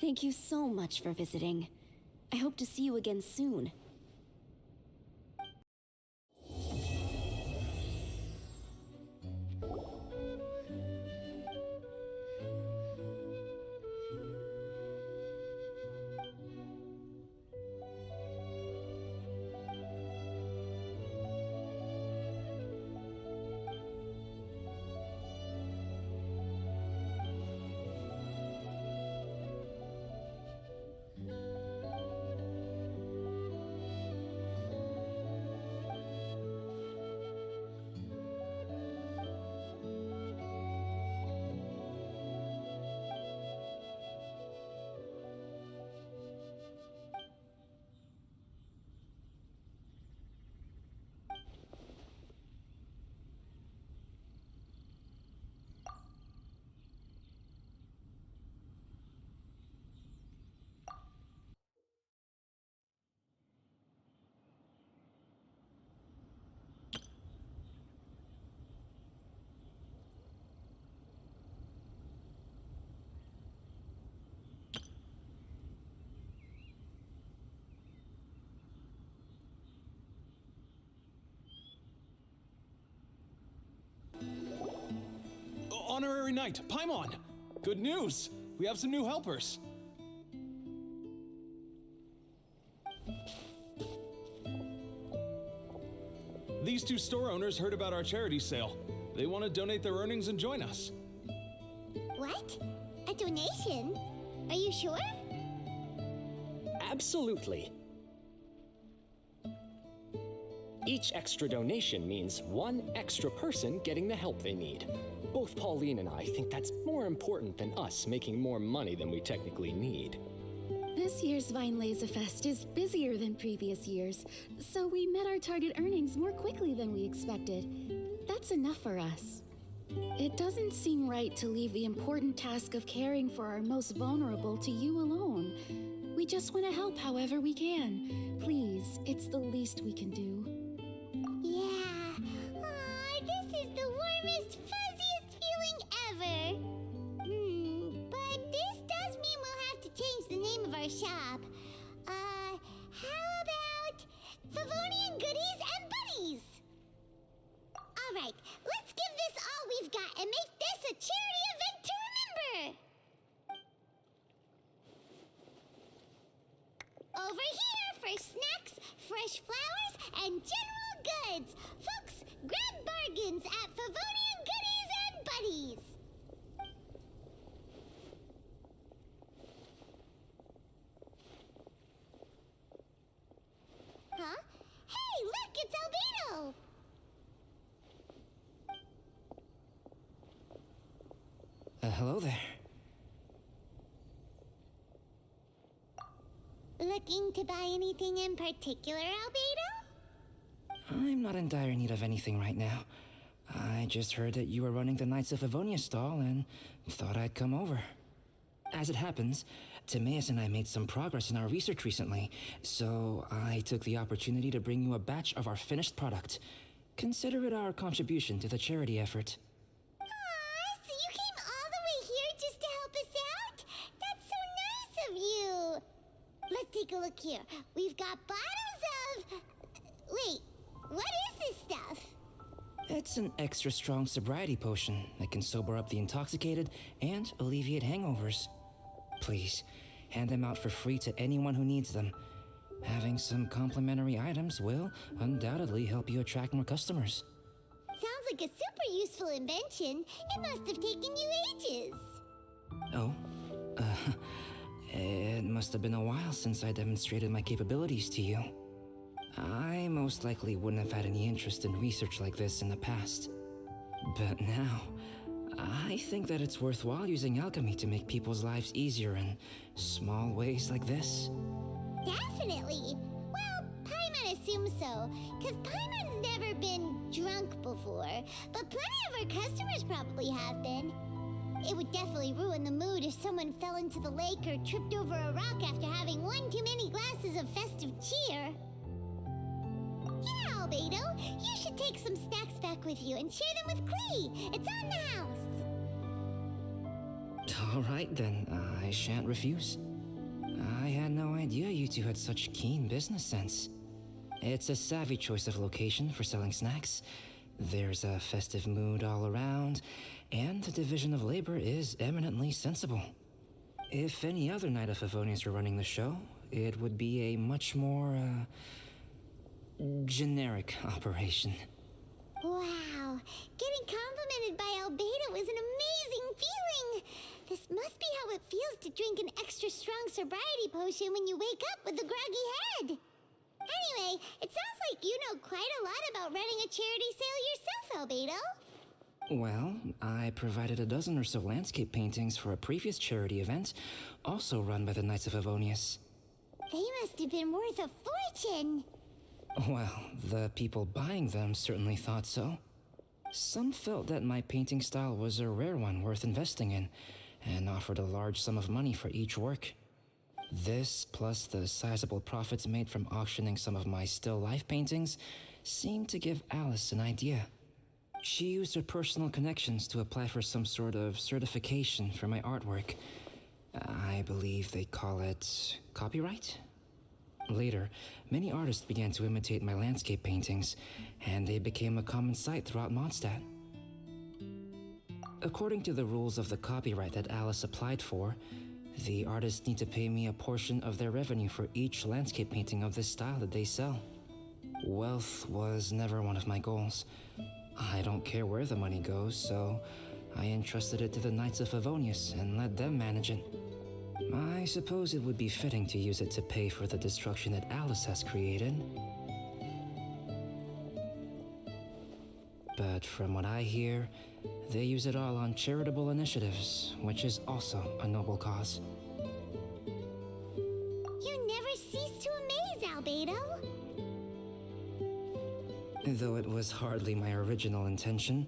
Thank you so much for visiting. I hope to see you again soon. Honorary Knight, Paimon! Good news! We have some new helpers! These two store owners heard about our charity sale. They want to donate their earnings and join us. What? A donation? Are you sure? Absolutely. Each extra donation means one extra person getting the help they need. Both Pauline and I think that's more important than us making more money than we technically need. This year's Weinlesefest is busier than previous years, so we met our target earnings more quickly than we expected. That's enough for us. It doesn't seem right to leave the important task of caring for our most vulnerable to you alone. We just want to help however we can. Please, it's the least we can do. Yeah. Aw, this is the warmest, fuzziest feeling ever. But this does mean we'll have to change the name of our shop. How about Favonian Goodies and Buddies? All right, let's give this all we've got and make this a charity event to remember. Over here for snacks, fresh flowers, and general goods. Folks, grab bargains at Favonian Goodies and Buddies. Huh? Hey, look, it's Albedo! Hello there. Looking to buy anything in particular, Albedo? I'm not in dire need of anything right now. I just heard that you were running the Knights of Avonia stall and thought I'd come over. As it happens, Timaeus and I made some progress in our research recently, so I took the opportunity to bring you a batch of our finished product. Consider it our contribution to the charity effort. Aw, so you came all the way here just to help us out? That's so nice of you! Let's take a look here. We've got bottles of... Wait, what is this stuff? It's an extra strong sobriety potion that can sober up the intoxicated and alleviate hangovers. Please, hand them out for free to anyone who needs them. Having some complimentary items will undoubtedly help you attract more customers. Sounds like a super useful invention. It must have taken you ages. Oh, it must have been a while since I demonstrated my capabilities to you. I most likely wouldn't have had any interest in research like this in the past. But now, I think that it's worthwhile using alchemy to make people's lives easier in small ways like this. Definitely. Well, Paimon assumes so, because Paimon's never been drunk before, but plenty of our customers probably have been. It would definitely ruin the mood if someone fell into the lake or tripped over a rock after having one too many glasses of festive cheer. Yeah, Albedo, you should take some snacks back with you and share them with Klee. It's on the house. All right then, I shan't refuse. I had no idea you two had such keen business sense. It's a savvy choice of location for selling snacks. There's a festive mood all around, and the division of labor is eminently sensible. If any other Knight of Favonius were running the show, it would be a much more, generic operation. Wow, getting complimented by Albedo is an amazing feeling. This must be how it feels to drink an extra strong sobriety potion when you wake up with a groggy head. Anyway, it sounds like you know quite a lot about running a charity sale yourself, Albedo. Well, I provided a dozen or so landscape paintings for a previous charity event, also run by the Knights of Favonius. They must have been worth a fortune. Well, the people buying them certainly thought so. Some felt that my painting style was a rare one worth investing in, and offered a large sum of money for each work. This, plus the sizable profits made from auctioning some of my still life paintings, seemed to give Alice an idea. She used her personal connections to apply for some sort of certification for my artwork. I believe they call it copyright? Later, many artists began to imitate my landscape paintings, and they became a common sight throughout Mondstadt. According to the rules of the copyright that Alice applied for, the artists need to pay me a portion of their revenue for each landscape painting of this style that they sell. Wealth was never one of my goals. I don't care where the money goes, so I entrusted it to the Knights of Favonius and let them manage it. I suppose it would be fitting to use it to pay for the destruction that Alice has created. But from what I hear, they use it all on charitable initiatives, which is also a noble cause. You never cease to amaze, Albedo. Though it was hardly my original intention,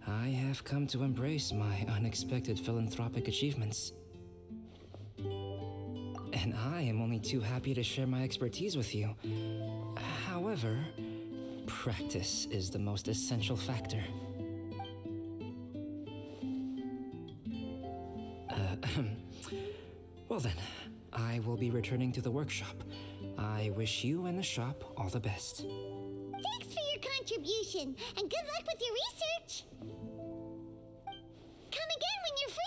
I have come to embrace my unexpected philanthropic achievements. And I am only too happy to share my expertise with you. However, practice is the most essential factor. Well then, I will be returning to the workshop. I wish you and the shop all the best. Thanks for your contribution, and good luck with your research. Come again when you're free.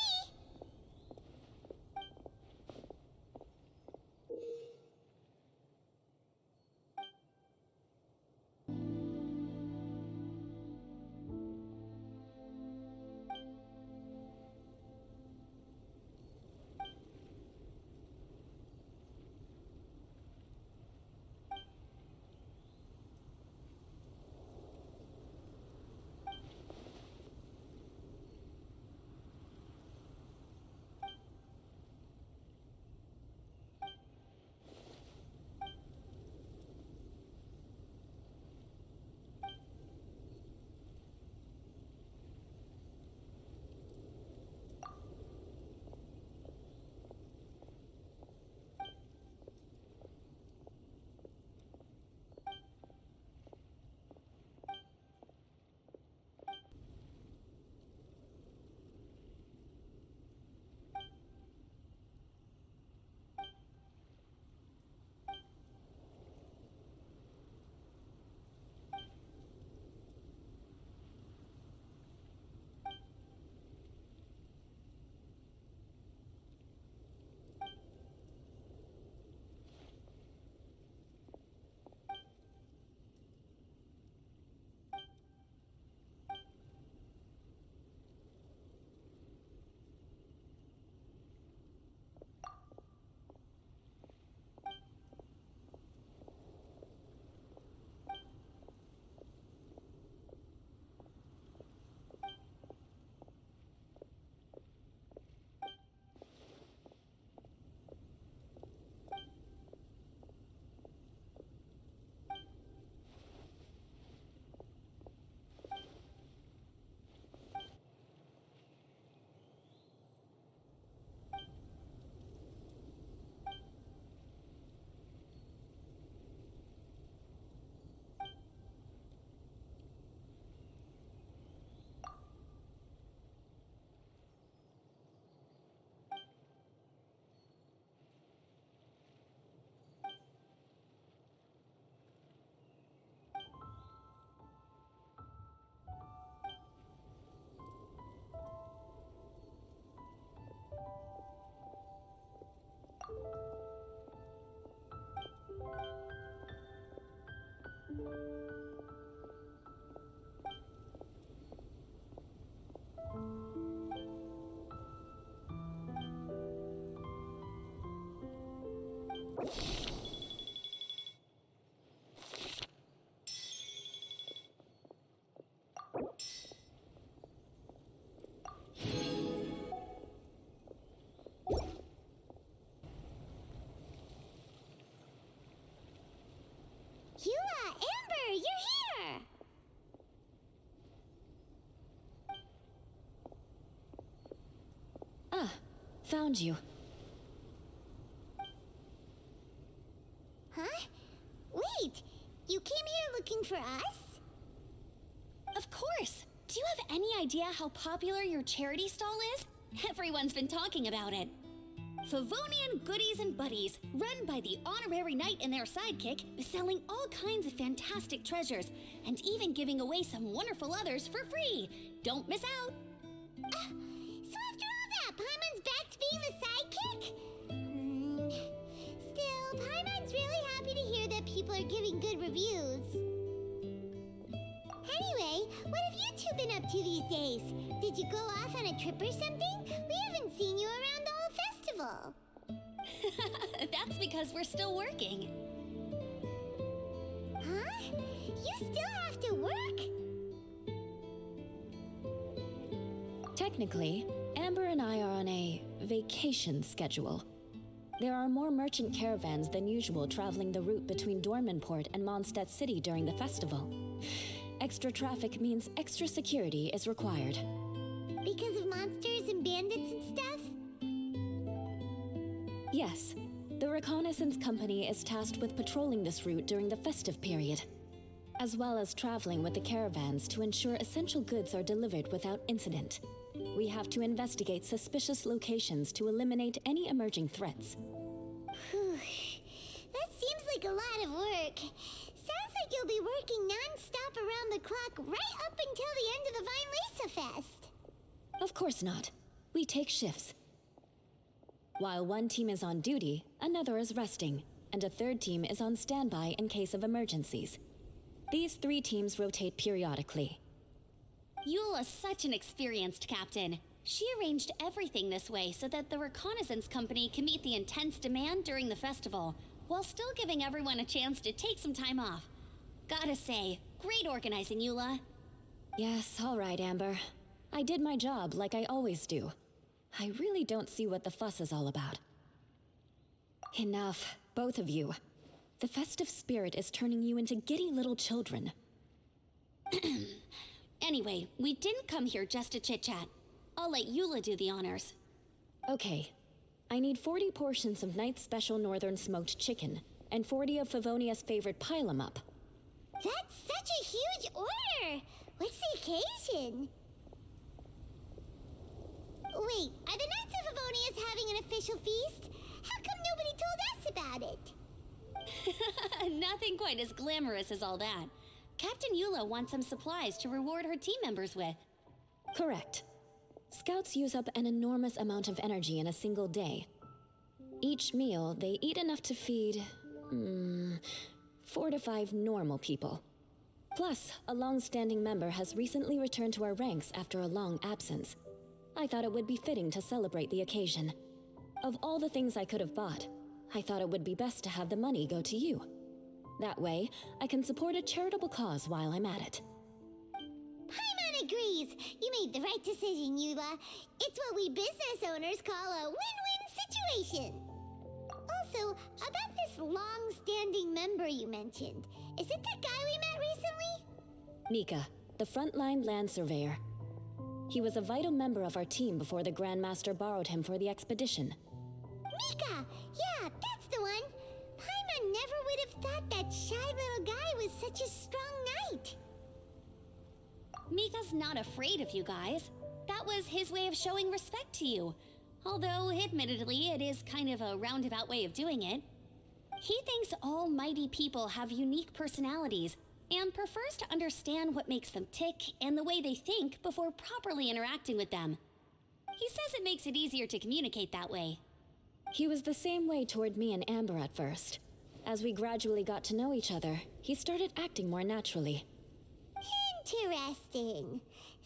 Eula, Amber, you're here! Ah, found you. Huh? Wait, you came here looking for us? Of course! Do you have any idea how popular your charity stall is? Everyone's been talking about it. Favonian Goodies and Buddies, run by the honorary knight and their sidekick, is selling all kinds of fantastic treasures, and even giving away some wonderful others for free. Don't miss out! So after all that, Paimon's back to being the sidekick? Still, Paimon's really happy to hear that people are giving good reviews. Anyway, what have you two been up to these days? Did you go off on a trip or something? We haven't seen you around the whole festival. That's because we're still working. Huh? You still have to work? Technically, Amber and I are on a vacation schedule. There are more merchant caravans than usual traveling the route between Dormanport and Mondstadt City during the festival. Extra traffic means extra security is required. Because of monsters and bandits and stuff? Yes. The Reconnaissance Company is tasked with patrolling this route during the festive period, as well as traveling with the caravans to ensure essential goods are delivered without incident. We have to investigate suspicious locations to eliminate any emerging threats. Whew. That seems like a lot of work. Sounds like you'll be working non-stop around the clock right up until the end of the Weinlesefest. Of course not. We take shifts. While one team is on duty, another is resting, and a third team is on standby in case of emergencies. These 3 teams rotate periodically. Eula's such an experienced captain. She arranged everything this way so that the Reconnaissance Company can meet the intense demand during the festival, while still giving everyone a chance to take some time off. Gotta say, great organizing, Eula. Yes, all right, Amber. I did my job like I always do. I really don't see what the fuss is all about. Enough, both of you. The festive spirit is turning you into giddy little children. Anyway, we didn't come here just to chit-chat. I'll let Eula do the honors. Okay. I need 40 portions of Knight's Special Northern Smoked Chicken, and 40 of Favonia's favorite pile-em-up. That's such a huge order! What's the occasion? Wait, are the Knights of Favonia's having an official feast? How come nobody told us about it? Nothing quite as glamorous as all that. Captain Eula wants some supplies to reward her team members with. Correct. Scouts use up an enormous amount of energy in a single day. Each meal, they eat enough to feed 4 to 5 normal people. Plus, a long-standing member has recently returned to our ranks after a long absence. I thought it would be fitting to celebrate the occasion. Of all the things I could have bought, I thought it would be best to have the money go to you. That way, I can support a charitable cause while I'm at it. Paimon agrees. You made the right decision, Eula. It's what we business owners call a win-win situation. Also, about this long-standing member you mentioned, is it the guy we met recently? Mika, the frontline land surveyor. He was a vital member of our team before the Grand Master borrowed him for the expedition. Mika! Yeah, that's the one! Paimon never would have thought that shy little guy was such a strong knight. Mika's not afraid of you guys. That was his way of showing respect to you. Although, admittedly, it is kind of a roundabout way of doing it. He thinks all mighty people have unique personalities and prefers to understand what makes them tick and the way they think before properly interacting with them. He says it makes it easier to communicate that way. He was the same way toward me and Amber at first. As we gradually got to know each other, he started acting more naturally. Interesting.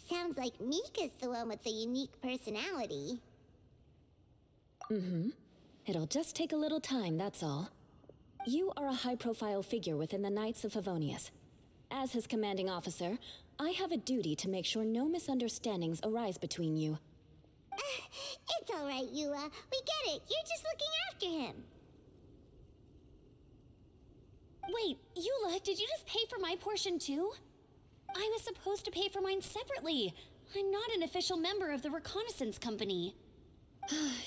Sounds like Mika's the one with the unique personality. It'll just take a little time, that's all. You are a high-profile figure within the Knights of Favonius. As his commanding officer, I have a duty to make sure no misunderstandings arise between you. It's all right, Eula. We get it. You're just looking after him. Wait, Eula, did you just pay for my portion too? I was supposed to pay for mine separately. I'm not an official member of the reconnaissance company.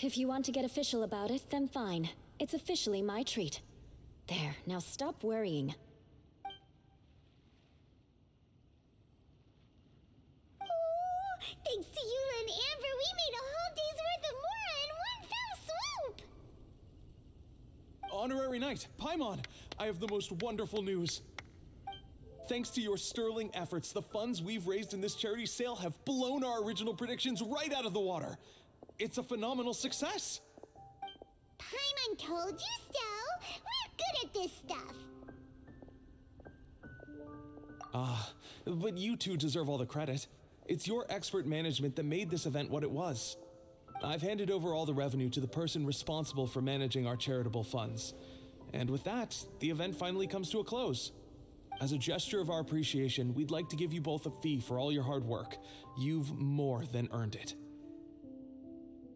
If you want to get official about it, then fine. It's officially my treat. There, now stop worrying. Thanks to Eula and Amber, we made a whole day's worth of Mora in one fell swoop! Honorary Knight, Paimon, I have the most wonderful news. Thanks to your sterling efforts, the funds we've raised in this charity sale have blown our original predictions right out of the water. It's a phenomenal success. Paimon told you so. We're good at this stuff. But you two deserve all the credit. It's your expert management that made this event what it was. I've handed over all the revenue to the person responsible for managing our charitable funds. And with that, the event finally comes to a close. As a gesture of our appreciation, we'd like to give you both a fee for all your hard work. You've more than earned it.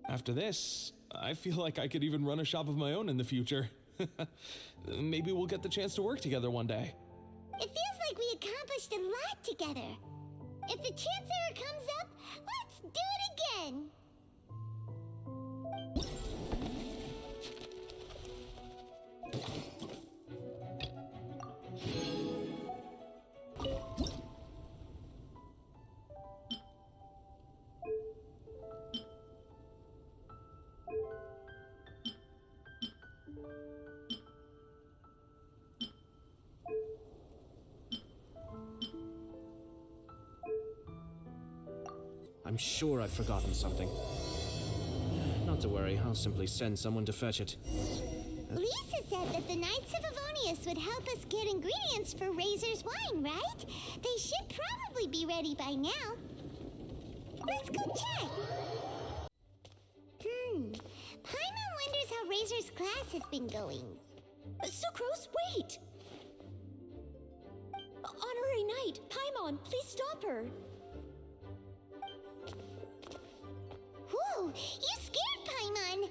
After this, I feel like I could even run a shop of my own in the future. Maybe we'll get the chance to work together one day. It feels like we accomplished a lot together. If the chance ever comes up, let's do it again! I'm sure I've forgotten something. Not to worry, I'll simply send someone to fetch it. Lisa said that the Knights of Favonius would help us get ingredients for Razor's wine, right? They should probably be ready by now. Let's go check! Paimon wonders how Razor's class has been going. Sucrose, wait! Honorary Knight, Paimon, please stop her! Whoa, you scared Paimon!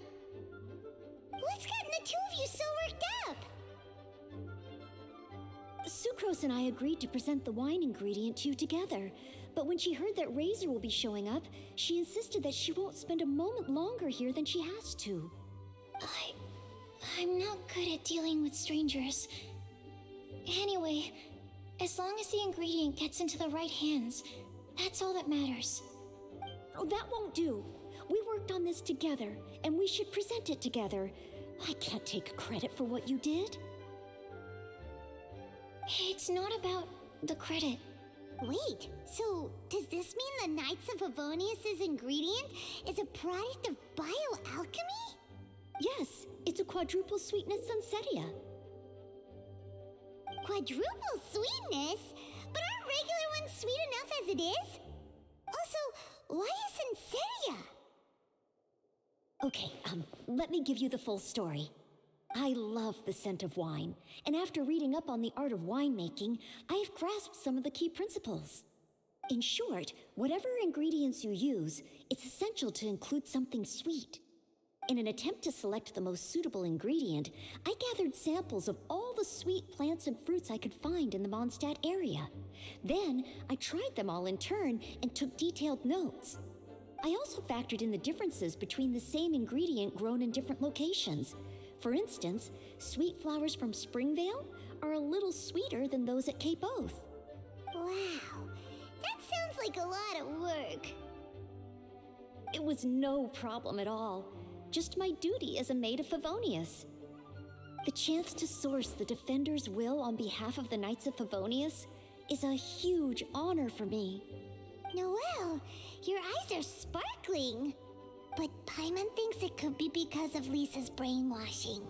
What's gotten the two of you so worked up? Sucrose and I agreed to present the wine ingredient to you together, but when she heard that Razor will be showing up, she insisted that she won't spend a moment longer here than she has to. I'm not good at dealing with strangers. Anyway, as long as the ingredient gets into the right hands, that's all that matters. Oh, that won't do. We worked on this together, and we should present it together. I can't take credit for what you did. It's not about the credit. Wait, so does this mean the Knights of Favonius' ingredient is a product of bioalchemy? Yes, it's a quadruple sweetness sunsetia. Quadruple sweetness? But aren't regular ones sweet enough as it is? Also, why sunsetia? Okay, let me give you the full story. I love the scent of wine, and after reading up on the art of winemaking, I have grasped some of the key principles. In short, whatever ingredients you use, it's essential to include something sweet. In an attempt to select the most suitable ingredient, I gathered samples of all the sweet plants and fruits I could find in the Mondstadt area. Then, I tried them all in turn and took detailed notes. I also factored in the differences between the same ingredient grown in different locations. For instance, sweet flowers from Springvale are a little sweeter than those at Cape Oath. Wow, that sounds like a lot of work. It was no problem at all. Just my duty as a maid of Favonius. The chance to source the Defender's will on behalf of the Knights of Favonius is a huge honor for me. Noelle, your eyes are sparkling. But Paimon thinks it could be because of Lisa's brainwashing.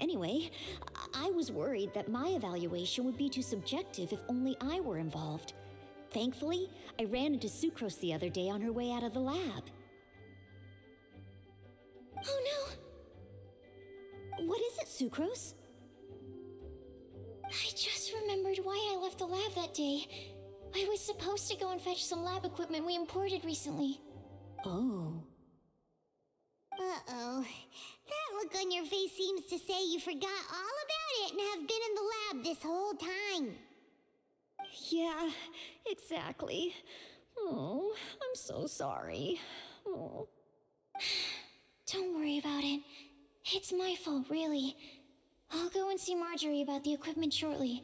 Anyway, I was worried that my evaluation would be too subjective if only I were involved. Thankfully, I ran into Sucrose the other day on her way out of the lab. Oh no! What Sucrose? I just remembered why I left the lab that day. I was supposed to go and fetch some lab equipment we imported recently. Oh. Uh-oh. That look on your face seems to say you forgot all about it and have been in the lab this whole time. Yeah, exactly. Oh, I'm so sorry. Oh. Don't worry about it. It's my fault, really. I'll go and see Marjorie about the equipment shortly.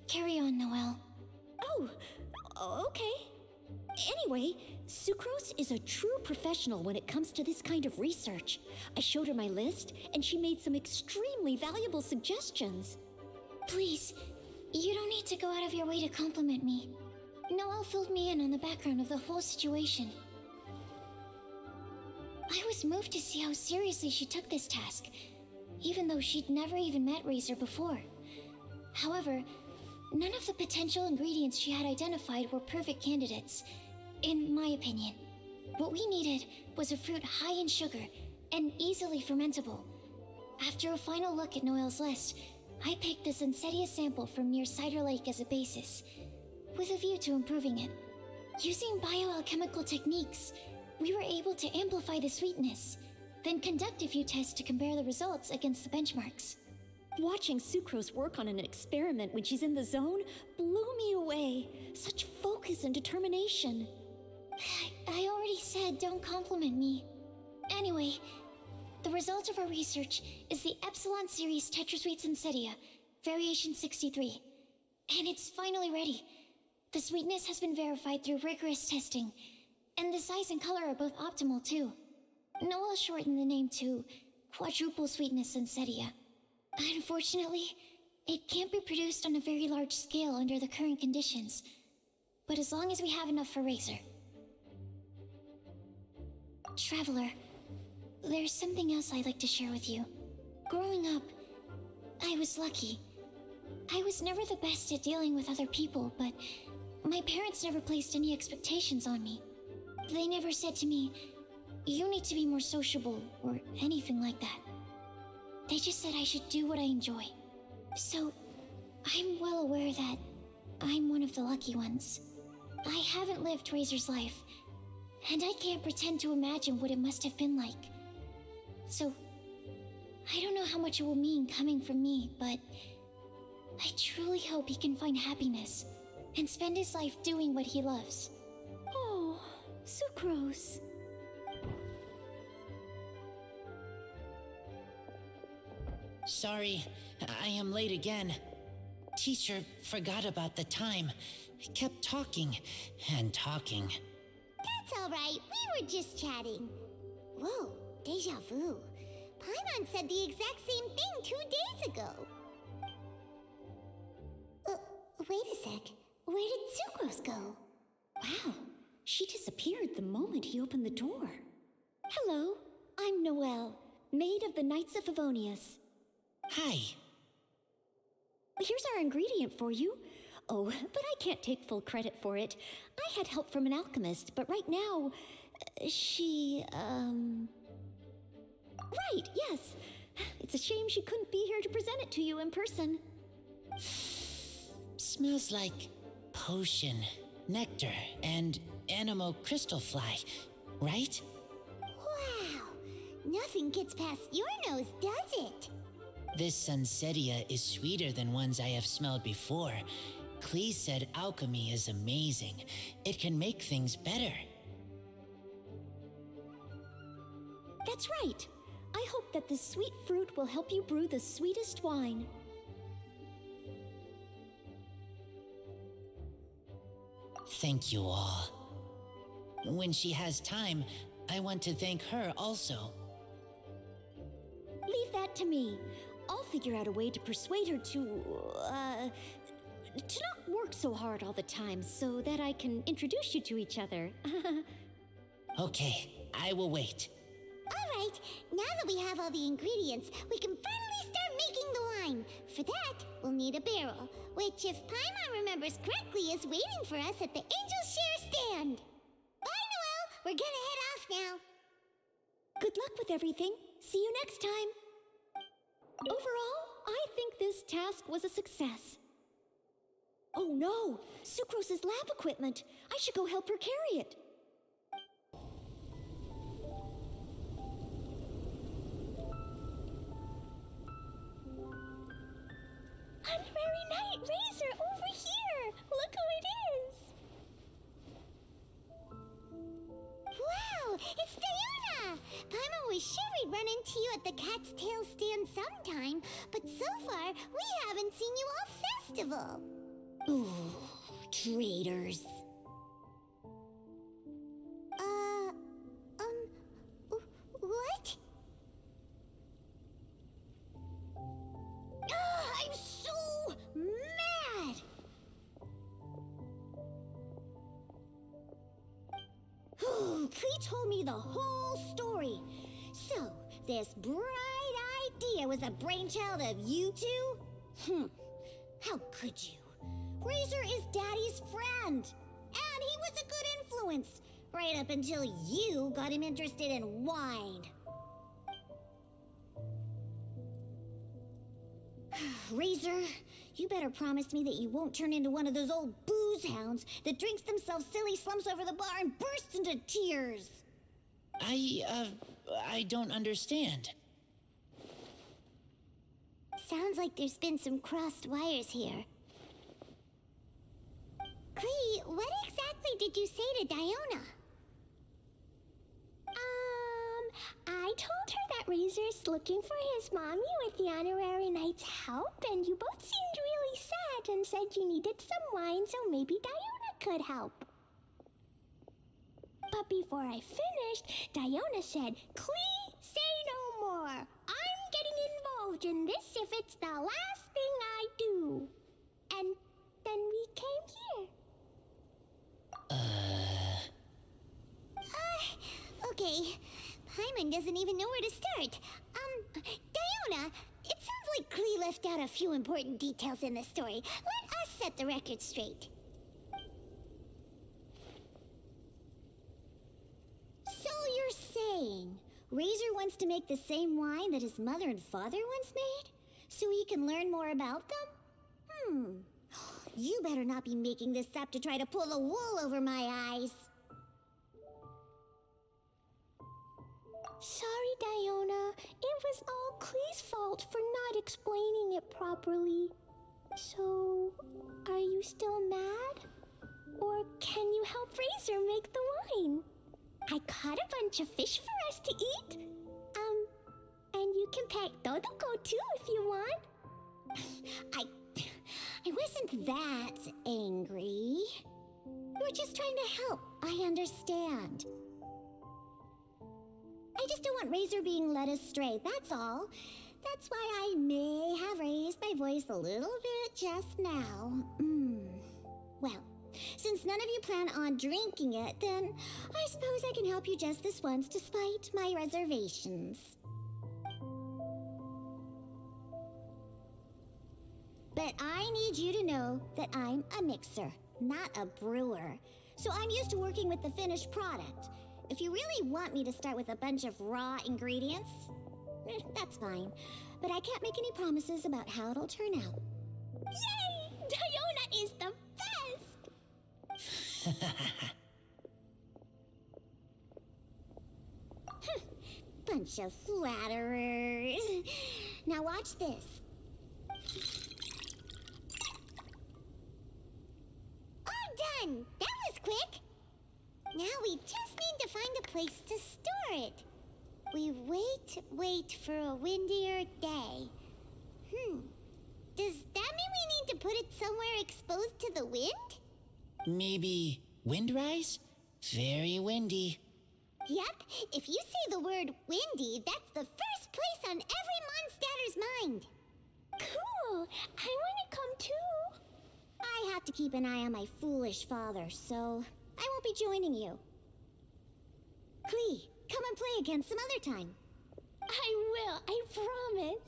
Carry on, Noelle. Oh, okay. Anyway, Sucrose is a true professional when it comes to this kind of research. I showed her my list, and she made some extremely valuable suggestions. Please, you don't need to go out of your way to compliment me. Noelle filled me in on the background of the whole situation. I was moved to see how seriously she took this task, even though she'd never even met Razor before. However, none of the potential ingredients she had identified were perfect candidates, in my opinion. What we needed was a fruit high in sugar and easily fermentable. After a final look at Noelle's list, I picked the Sunsetia sample from near Cider Lake as a basis, with a view to improving it. Using bioalchemical techniques, we were able to amplify the sweetness, then conduct a few tests to compare the results against the benchmarks. Watching Sucrose work on an experiment when she's in the zone blew me away. Such focus and determination. I already said don't compliment me. Anyway, the result of our research is the Epsilon Series Tetrasweet Sunsetia, Variation 63. And it's finally ready. The sweetness has been verified through rigorous testing, and the size and color are both optimal too. Noelle shortened the name to Quadruple Sweetness Sunsetia. Unfortunately, it can't be produced on a very large scale under the current conditions, but as long as we have enough for Razor. Traveler, there's something else I'd like to share with you. Growing up, I was lucky. I was never the best at dealing with other people, but my parents never placed any expectations on me. They never said to me, "You need to be more sociable," or anything like that. They just said I should do what I enjoy. So, I'm well aware that I'm one of the lucky ones. I haven't lived Razor's life, and I can't pretend to imagine what it must have been like. So, I don't know how much it will mean coming from me, but I truly hope he can find happiness and spend his life doing what he loves. Oh, Sucrose. Sorry, I am late again. Teacher forgot about the time. Kept talking and talking. That's all right. We were just chatting. Whoa, deja vu. Paimon said the exact same thing 2 days ago. Wait a sec. Where did Sucrose go? Wow, she disappeared the moment he opened the door. Hello, I'm Noelle, maid of the Knights of Favonius. Hi. Here's our ingredient for you. Oh, but I can't take full credit for it. I had help from an alchemist, but right now, she, Right, yes. It's a shame she couldn't be here to present it to you in person. Smells like potion, nectar, and animal crystal fly, right? Wow. Nothing gets past your nose, does it? This Sunsetia is sweeter than ones I have smelled before. Klee said alchemy is amazing. It can make things better. That's right. I hope that this sweet fruit will help you brew the sweetest wine. Thank you all. When she has time, I want to thank her also. Leave that to me. I'll figure out a way to persuade her to not work so hard all the time so that I can introduce you to each other. Okay, I will wait. All right, now that we have all the ingredients, we can finally start making the wine. For that, we'll need a barrel, which, if Paimon remembers correctly, is waiting for us at the Angel Share stand. Bye, Noelle. We're gonna head off now. Good luck with everything. See you next time. Overall, I think this task was a success. Oh no! Sucrose's lab equipment! I should go help her carry it. Honorary Knight Razor, over here! Look who it is! Wow, it's Diona! Paimon was sure we'd run into you at the Cat's Tail stand sometime, but so far, we haven't seen you all festival. Ooh, traitors. What? I'm so mad! Klee told me the whole story. So, this bright idea was a brainchild of you two? How could you? Razor is Daddy's friend, and he was a good influence, right up until you got him interested in wine. Razor, you better promise me that you won't turn into one of those old booze hounds that drinks themselves silly, slumps over the bar, and bursts into tears. I don't understand. Sounds like there's been some crossed wires here. Klee, what exactly did you say to Diona? I told her that Razor's looking for his mommy with the Honorary Knight's help, and you both seemed really sad and said you needed some wine, so maybe Diona could help. But before I finished, Diona said, "Klee, say no more. I'm getting involved in this if it's the last thing I do." And then we came here. Okay. Paimon doesn't even know where to start. Diona, it sounds like Klee left out a few important details in the story. Let us set the record straight. So you're saying Razor wants to make the same wine that his mother and father once made? So he can learn more about them? You better not be making this up to try to pull the wool over my eyes. Sorry, Diona. It was all Klee's fault for not explaining it properly. So, are you still mad? Or can you help Razor make the wine? I caught a bunch of fish for us to eat. And you can pack Dodoco too if you want. I wasn't that angry. We were just trying to help. I understand. I just don't want Razor being led astray, that's all. That's why I may have raised my voice a little bit just now. Well, since none of you plan on drinking it, then I suppose I can help you just this once despite my reservations. But I need you to know that I'm a mixer, not a brewer. So I'm used to working with the finished product. If you really want me to start with a bunch of raw ingredients, that's fine. But I can't make any promises about how it'll turn out. Yay! Diona is the best! Bunch of flatterers. Now watch this. All done! That was quick! Now we just need to find a place to store it. We wait for a windier day. Does that mean we need to put it somewhere exposed to the wind? Maybe windrise? Very windy. Yep, if you say the word windy, that's the first place on every monster's mind. Cool! I want to come too. I have to keep an eye on my foolish father, so I won't be joining you. Klee, come and play again some other time. I will, I promise.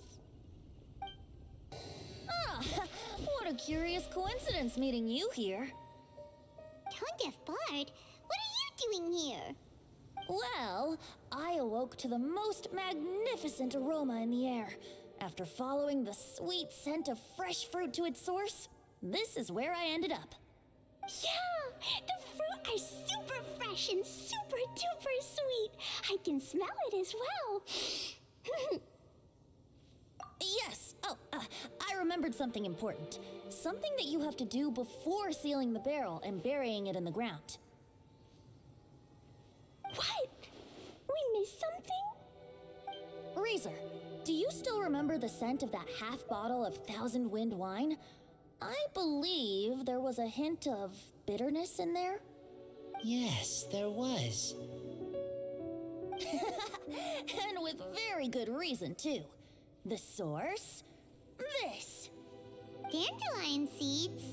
What a curious coincidence meeting you here. Tone-deaf Bard, what are you doing here? Well, I awoke to the most magnificent aroma in the air, After following the sweet scent of fresh fruit to its source, this is where I ended up. Yeah, the fruit are super fresh and super duper sweet. I can smell it as well. Yes. Oh, I remembered something important. Something that you have to do before sealing the barrel and burying it in the ground. What? We missed something? Razor, do you still remember the scent of that half bottle of Thousand Wind wine? I believe there was a hint of bitterness in there. Yes, there was. And with very good reason, too. The source? This. Dandelion seeds.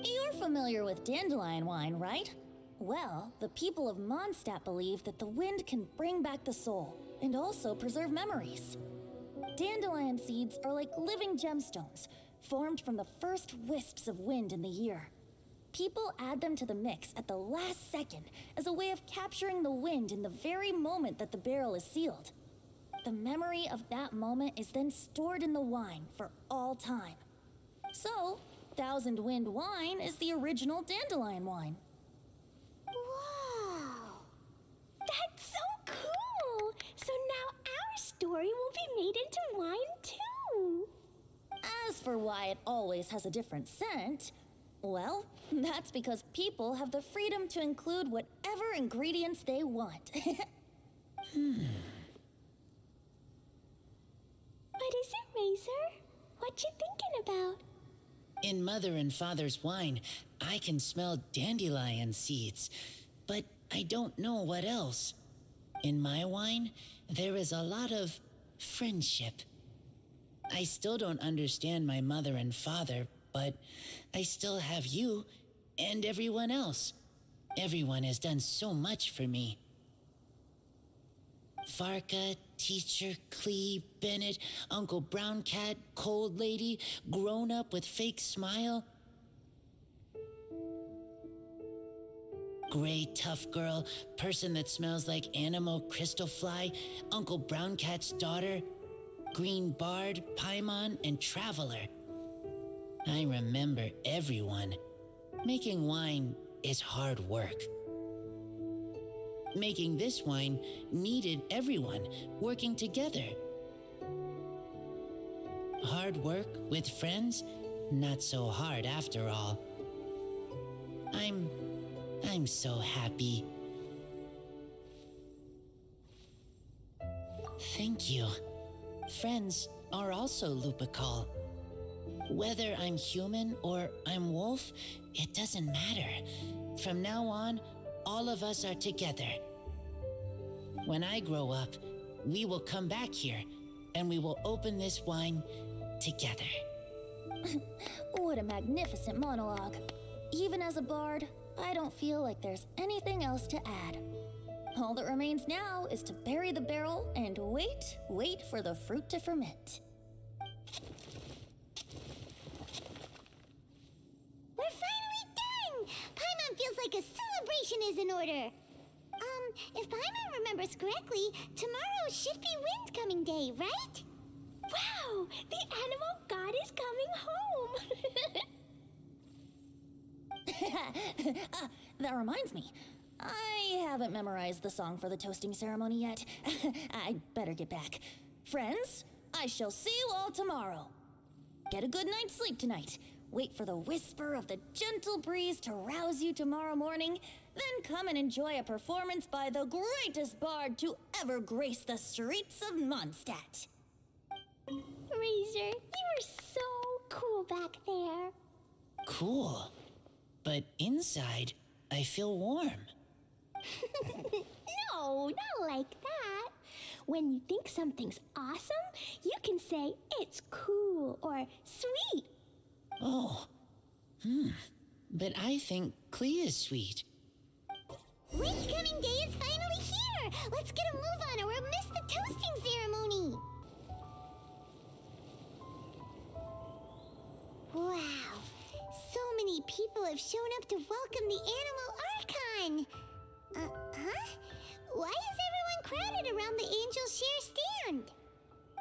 You're familiar with dandelion wine, right? Well, the people of Mondstadt believe that the wind can bring back the soul and also preserve memories. Dandelion seeds are like living gemstones, formed from the first wisps of wind in the year. People add them to the mix at the last second as a way of capturing the wind in the very moment that the barrel is sealed. The memory of that moment is then stored in the wine for all time. So, Thousand Wind wine is the original dandelion wine. Whoa! That's so cool! So now our story will be made into wine too! As for why it always has a different scent, well, that's because people have the freedom to include whatever ingredients they want. What is it, Razor? What you thinking about? In Mother and Father's wine, I can smell dandelion seeds, but I don't know what else. In my wine, there is a lot of friendship. I still don't understand my mother and father, but I still have you and everyone else. Everyone has done so much for me. Varka, Teacher, Klee, Bennett, Uncle Brown Cat, Cold Lady, Grown Up with Fake Smile. Gray Tough Girl, Person that Smells like Animo Crystal Fly, Uncle Brown Cat's Daughter, Green Bard, Paimon, and Traveler. I remember everyone. Making wine is hard work. Making this wine needed everyone working together. Hard work with friends? Not so hard after all. I'm so happy. Thank you. Friends are also Lupical. Whether I'm human or I'm wolf, it doesn't matter. From now on, all of us are together. When I grow up, we will come back here and we will open this wine together. What a magnificent monologue. Even as a bard, I don't feel like there's anything else to add. All that remains now is to bury the barrel and wait for the fruit to ferment. We're finally done! Paimon feels like a celebration is in order. If Paimon remembers correctly, tomorrow should be Windcoming Day, right? Wow! The animal god is coming home! That reminds me. I haven't memorized the song for the toasting ceremony yet. I'd better get back. Friends, I shall see you all tomorrow. Get a good night's sleep tonight. Wait for the whisper of the gentle breeze to rouse you tomorrow morning. Then come and enjoy a performance by the greatest bard to ever grace the streets of Mondstadt. Razor, you were so cool back there. Cool. But inside, I feel warm. No, not like that. When you think something's awesome, you can say it's cool or sweet. Oh. But I think Klee is sweet. Windcoming Day is finally here! Let's get a move on or we'll miss the toasting ceremony! Wow! So many people have shown up to welcome the Animal Archon! Why is everyone crowded around the Angel Share stand?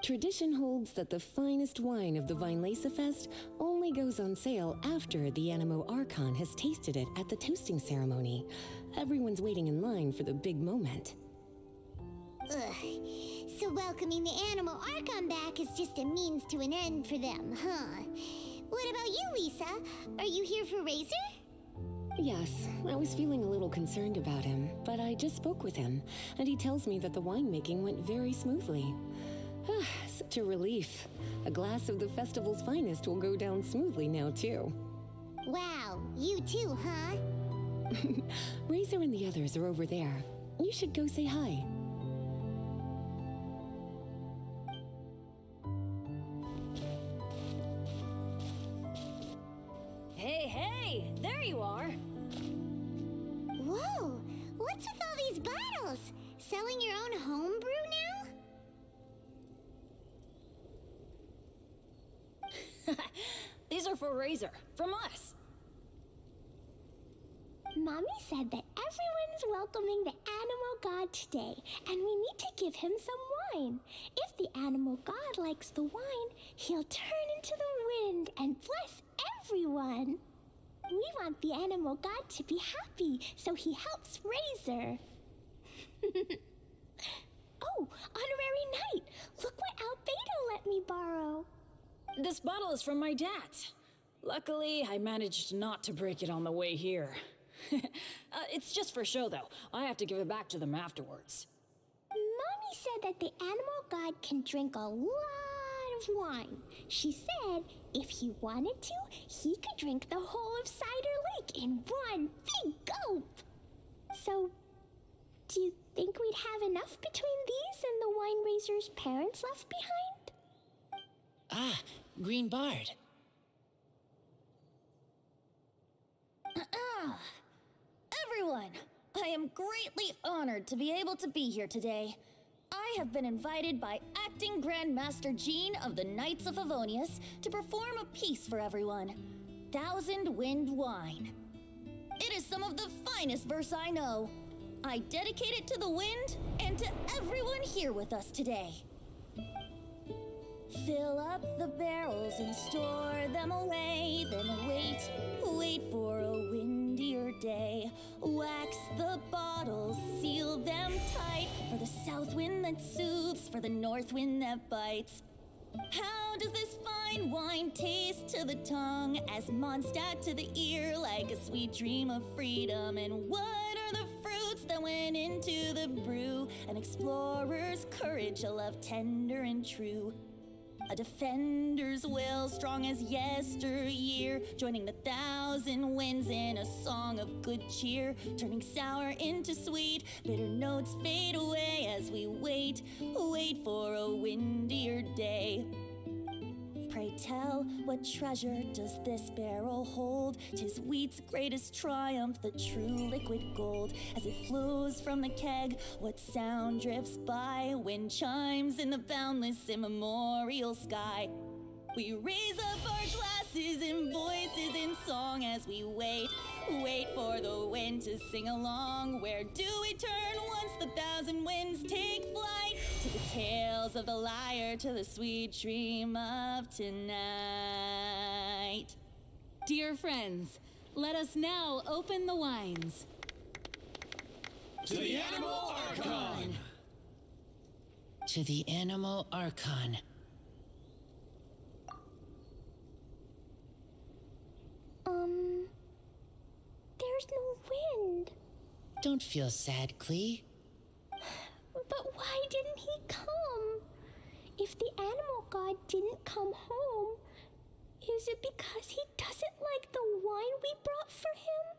Tradition holds that the finest wine of the Weinlesefest only goes on sale after the Animo Archon has tasted it at the toasting ceremony. Everyone's waiting in line for the big moment. Ugh. So welcoming the Animal Archon back is just a means to an end for them, huh? What about you, Lisa? Are you here for Razor? Yes, I was feeling a little concerned about him, but I just spoke with him, and he tells me that the winemaking went very smoothly. Such a relief. A glass of the festival's finest will go down smoothly now, too. Wow, you too, huh? Razor and the others are over there. You should go say hi. Hey, there you are. Whoa, what's with all these bottles? Selling your own homebrew now? These are for Razor, from us. Mommy said that everyone's welcoming the animal god today, and we need to give him some wine. If the animal god likes the wine, he'll turn into the wind and bless everyone. We want the animal god to be happy, so he helps Razor. Oh, honorary knight! Look what Albedo let me borrow. This bottle is from my dad. Luckily, I managed not to break it on the way here. It's just for show, though. I have to give it back to them afterwards. Mommy said that the animal god can drink a lot of wine. She said if he wanted to, he could drink the whole of Cider Lake in one big gulp. So, do you think we'd have enough between these and the wine raiser's parents left behind? Ah, Green Bard. Everyone, I am greatly honored to be able to be here today. I have been invited by Acting Grand Master Jean of the Knights of Favonius to perform a piece for everyone. Thousand Wind Wine. It is some of the finest verse I know. I dedicate it to the wind and to everyone here with us today. Fill up the barrels and store them away, then wait for a windier day. Wax the bottles, seal them tight, for the south wind that soothes, for the north wind that bites. How does this fine wine taste to the tongue, as Mondstadt to the ear, like a sweet dream of freedom? And what are the fruits that went into the brew? An explorer's courage, a love tender and true. A defender's will, strong as yesteryear, joining the thousand winds in a song of good cheer, turning sour into sweet, bitter notes fade away as we wait for a windier day. Pray tell, what treasure does this barrel hold? 'Tis wheat's greatest triumph, the true liquid gold. As it flows from the keg, what sound drifts by? Wind chimes in the boundless immemorial sky. We raise up our glasses and voices in song as we wait for the wind to sing along. Where do we turn once the thousand winds take flight? To the tales of the lyre, to the sweet dream of tonight. Dear friends, let us now open the wines. To the Animal Archon! To the Animal Archon. There's no wind. Don't feel sad, Klee. But why didn't he come? If the animal god didn't come home, is it because he doesn't like the wine we brought for him?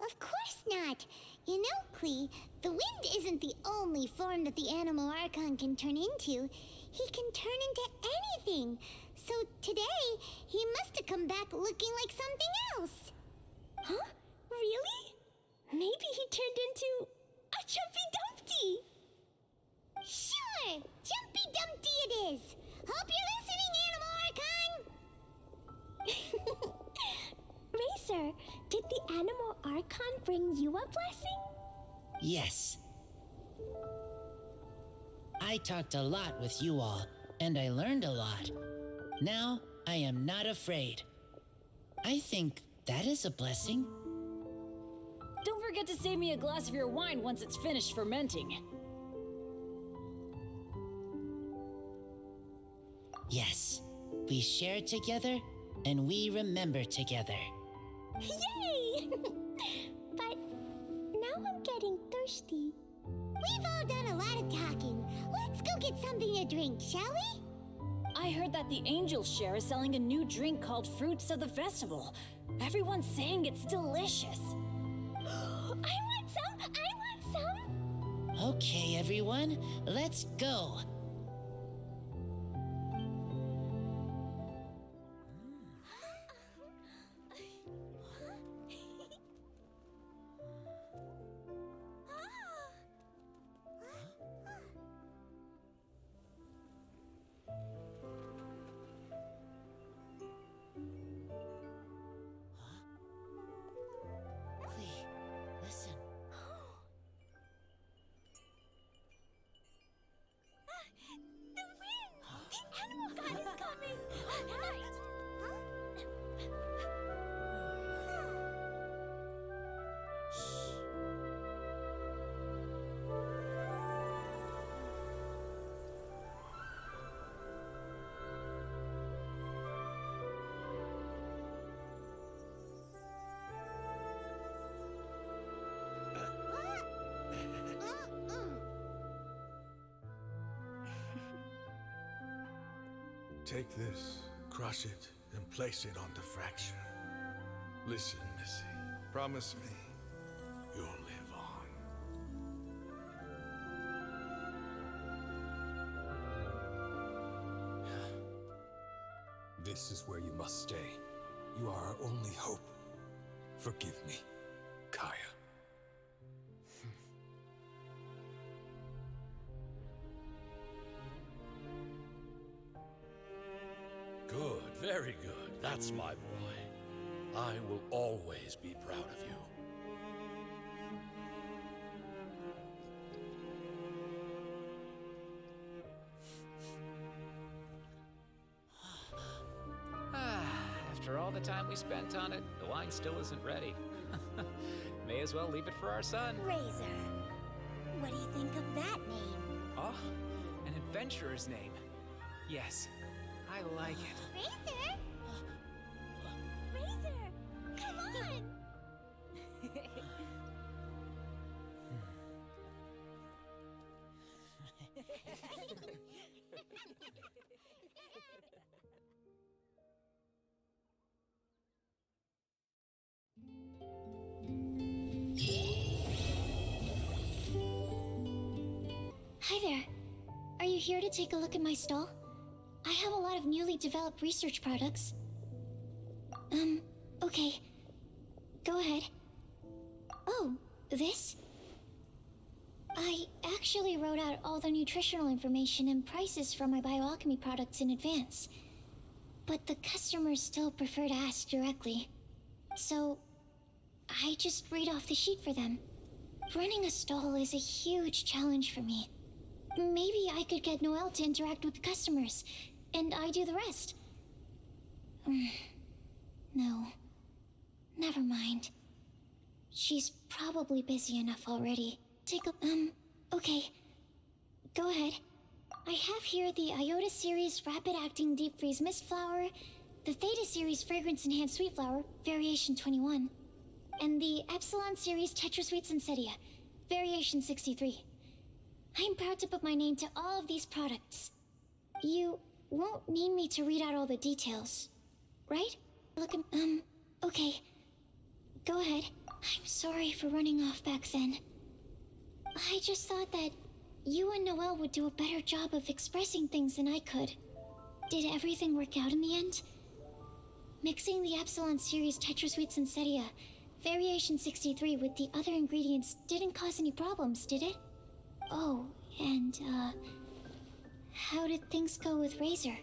Of course not. You know, Klee, the wind isn't the only form that the Animal Archon can turn into. He can turn into anything. So today, he must have come back looking like something else. Huh? Really? Maybe he turned into a Jumpy Dumpty. Sure, Jumpy Dumpty it is. Hope you're listening, Animal Archon. Razor, did the Animal Archon bring you a blessing? Yes. I talked a lot with you all, and I learned a lot. Now, I am not afraid. I think that is a blessing. Don't forget to save me a glass of your wine once it's finished fermenting. Yes, we share together, and we remember together. Yay! But now I'm getting thirsty. We've all done a lot of talking. Let's go get something to drink, shall we? I heard that the Angel Share is selling a new drink called Fruits of the Festival. Everyone's saying it's delicious. I want some! I want some! Okay, everyone, let's go. Take this, crush it, and place it on the fracture. Listen, Missy, promise me you'll live on. This is where you must stay. You are our only hope. Forgive me, Kaeya. Good, very good. That's my boy. I will always be proud of you. After all the time we spent on it, the wine still isn't ready. May as well leave it for our son. Razor. What do you think of that name? Oh, an adventurer's name. Yes, I like it. Razor? Razor! Come on! Hi there. Are you here to take a look at my stall? I have a lot of newly developed research products. Okay. Go ahead. Oh, this? I actually wrote out all the nutritional information and prices for my bioalchemy products in advance. But the customers still prefer to ask directly. So, I just read off the sheet for them. Running a stall is a huge challenge for me. Maybe I could get Noelle to interact with the customers, and I do the rest. No. Never mind. She's probably busy enough already. Okay. Go ahead. I have here the Iota Series Rapid Acting Deep Freeze Mist Flower, the Theta Series Fragrance Enhanced Sweet Flower, Variation 21, and the Epsilon Series Tetra Sweet Sensetia, Variation 63. I'm proud to put my name to all of these products. You won't need me to read out all the details, right? Okay. Go ahead. I'm sorry for running off back then. I just thought that you and Noelle would do a better job of expressing things than I could. Did everything work out in the end? Mixing the Epsilon Series Tetra Sweet Sensetia, Variation 63 with the other ingredients didn't cause any problems, did it? Oh, and, how did things go with Razor?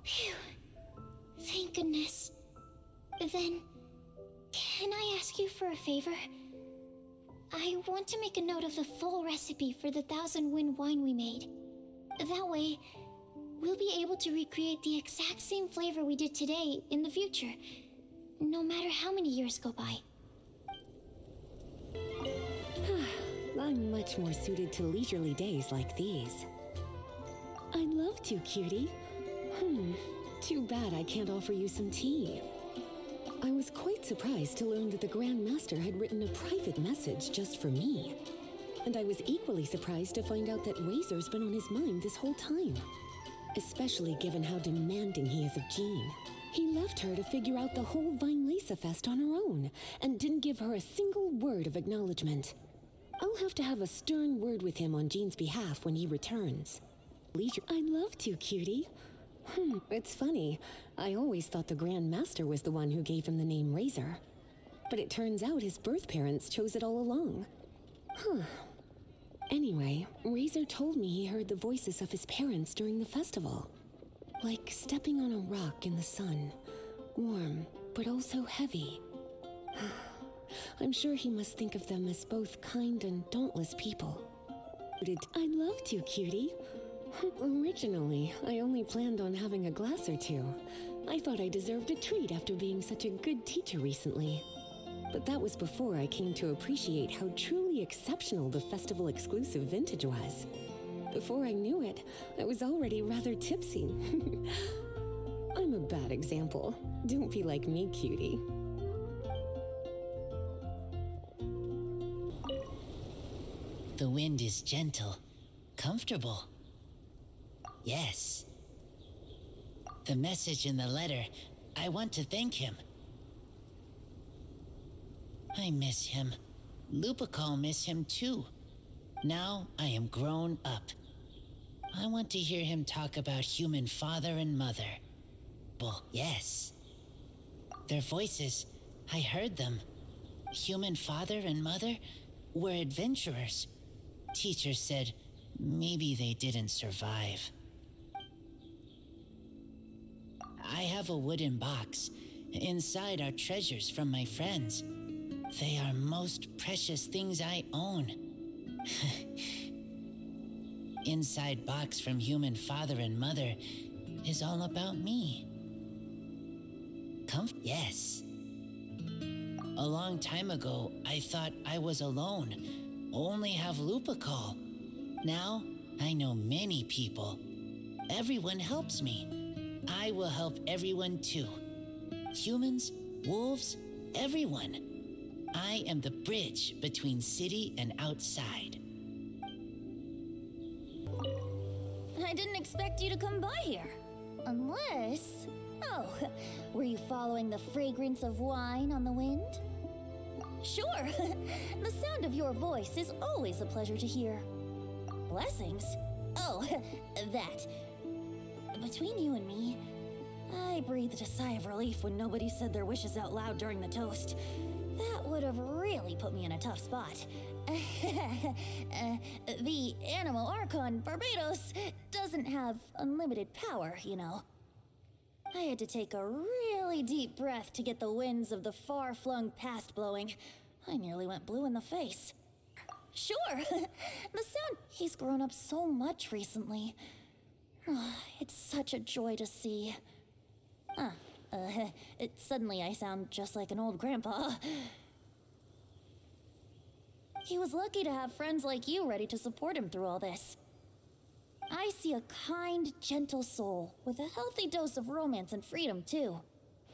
Phew. Thank goodness. Then, can I ask you for a favor? I want to make a note of the full recipe for the 1000 Wind wine we made. That way, we'll be able to recreate the exact same flavor we did today in the future, no matter how many years go by. I'm much more suited to leisurely days like these. I'd love to, cutie. Too bad I can't offer you some tea. I was quite surprised to learn that the Grand Master had written a private message just for me. And I was equally surprised to find out that Razor's been on his mind this whole time. Especially given how demanding he is of Jean. He left her to figure out the whole Weinlesefest on her own, and didn't give her a single word of acknowledgement. I'll have to have a stern word with him on Jean's behalf when he returns. I'd love to, cutie. It's funny. I always thought the Grand Master was the one who gave him the name Razor. But it turns out his birth parents chose it all along. Anyway, Razor told me he heard the voices of his parents during the festival. Like stepping on a rock in the sun. Warm, but also heavy. I'm sure he must think of them as both kind and dauntless people. I'd love to, cutie. Originally, I only planned on having a glass or two. I thought I deserved a treat after being such a good teacher recently. But that was before I came to appreciate how truly exceptional the festival exclusive vintage was. Before I knew it, I was already rather tipsy. I'm a bad example. Don't be like me, cutie. The wind is gentle, comfortable. Yes. The message in the letter, I want to thank him. I miss him. Lupical miss him too. Now I am grown up. I want to hear him talk about human father and mother. Well, yes. Their voices, I heard them. Human father and mother were adventurers. Teachers said maybe they didn't survive. I have a wooden box. Inside are treasures from my friends. They are most precious things I own. Inside box from human father and mother is all about me. Yes. A long time ago, I thought I was alone. Only have Lupical. Now, I know many people. Everyone helps me. I will help everyone too. Humans, wolves, everyone. I am the bridge between city and outside. I didn't expect you to come by here. Unless... Oh, were you following the fragrance of wine on the wind? Sure. The sound of your voice is always a pleasure to hear. Blessings? Oh, that. Between you and me, I breathed a sigh of relief when nobody said their wishes out loud during the toast. That would have really put me in a tough spot. The Animal Archon Barbados doesn't have unlimited power, you know. I had to take a really deep breath to get the winds of the far-flung past blowing. I nearly went blue in the face. Sure, the sound... He's grown up so much recently. It's such a joy to see. Suddenly I sound just like an old grandpa. He was lucky to have friends like you ready to support him through all this. I see a kind, gentle soul with a healthy dose of romance and freedom, too.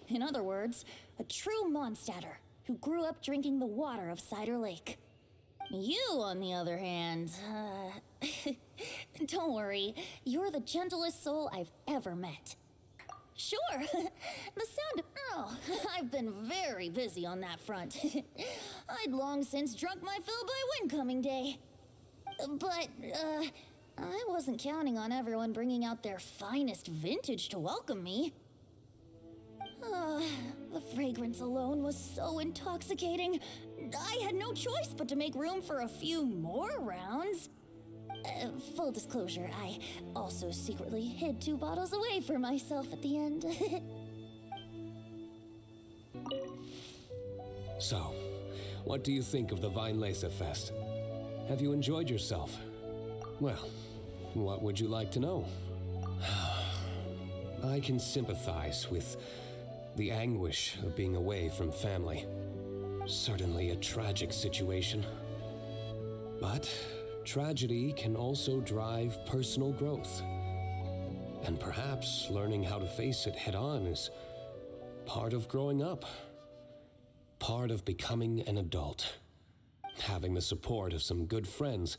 In other words, a true Mondstatter who grew up drinking the water of Cider Lake. You, on the other hand, don't worry, you're the gentlest soul I've ever met. Sure, the sound... Oh, I've been very busy on that front. I'd long since drunk my fill by Windcoming Day. But, I wasn't counting on everyone bringing out their finest vintage to welcome me. The fragrance alone was so intoxicating. I had no choice but to make room for a few more rounds. Full disclosure, I also secretly hid 2 bottles away for myself at the end. So, what do you think of the Weinlesefest? Have you enjoyed yourself? Well, what would you like to know? I can sympathize with the anguish of being away from family. Certainly a tragic situation. But tragedy can also drive personal growth. And perhaps learning how to face it head-on is part of growing up. Part of becoming an adult. Having the support of some good friends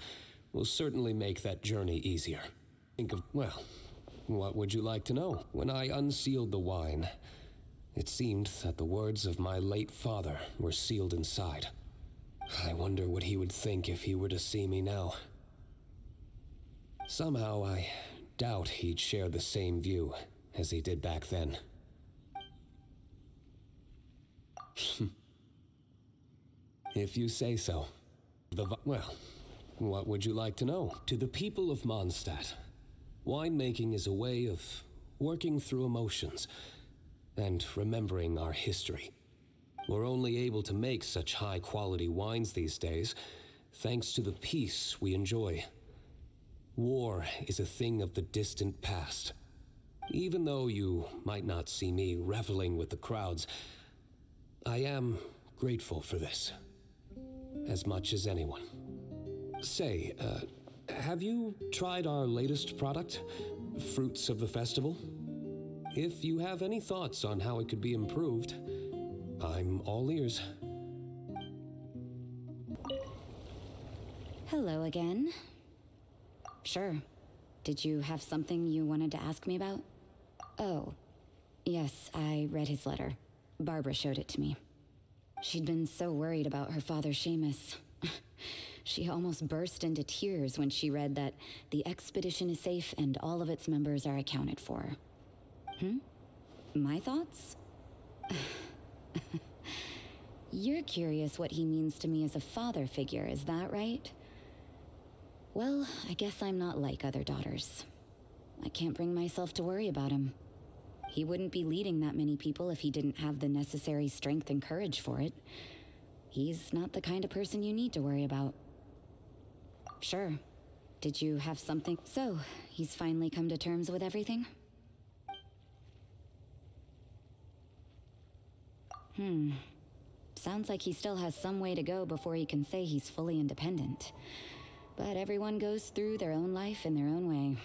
will certainly make that journey easier. Think of, well, what would you like to know? When I unsealed the wine, it seemed that the words of my late father were sealed inside. I wonder what he would think if he were to see me now. Somehow I doubt he'd share the same view as he did back then. If you say so. Well, what would you like to know? To the people of Mondstadt, winemaking is a way of working through emotions and remembering our history. We're only able to make such high-quality wines these days thanks to the peace we enjoy. War is a thing of the distant past. Even though you might not see me reveling with the crowds, I am grateful for this. As much as anyone. Say, have you tried our latest product, Fruits of the Festival? If you have any thoughts on how it could be improved, I'm all ears. Hello again. Sure. Did you have something you wanted to ask me about? Oh, yes, I read his letter. Barbara showed it to me. She'd been so worried about her father, Seamus. She almost burst into tears when she read that the expedition is safe and all of its members are accounted for. My thoughts? You're curious what he means to me as a father figure, is that right? Well, I guess I'm not like other daughters. I can't bring myself to worry about him. He wouldn't be leading that many people if he didn't have the necessary strength and courage for it. He's not the kind of person you need to worry about. Sure. Did you have something? So, he's finally come to terms with everything? Sounds like he still has some way to go before he can say he's fully independent. But everyone goes through their own life in their own way.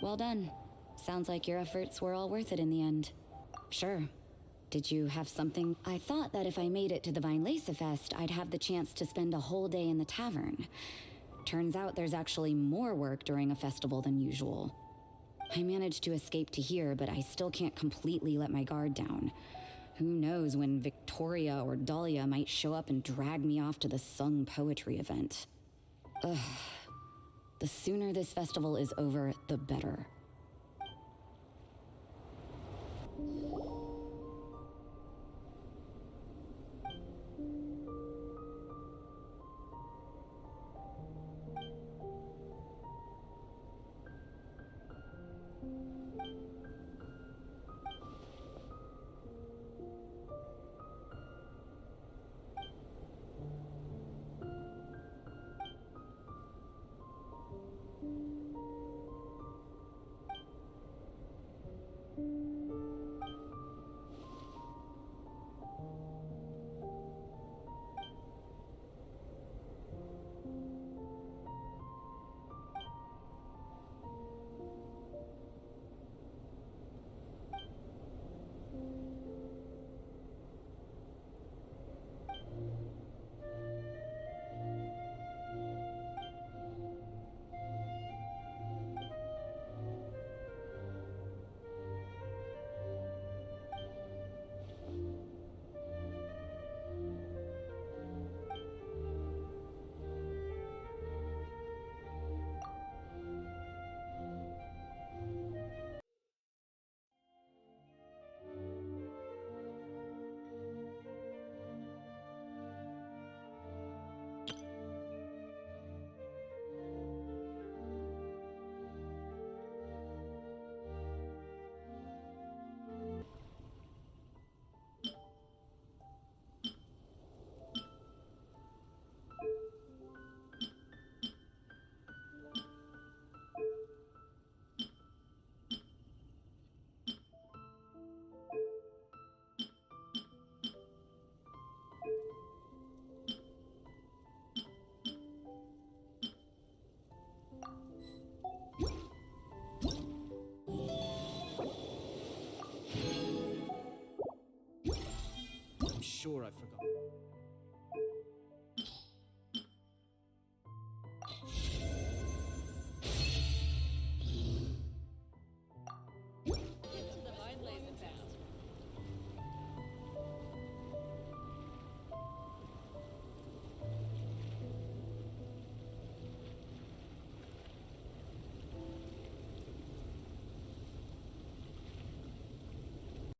Well done. Sounds like your efforts were all worth it in the end. Sure. Did you have something? I thought that if I made it to the Weinlesefest, I'd have the chance to spend a whole day in the tavern. Turns out there's actually more work during a festival than usual. I managed to escape to here, but I still can't completely let my guard down. Who knows when Victoria or Dahlia might show up and drag me off to the sung poetry event. Ugh. The sooner this festival is over, the better. sure I forgot.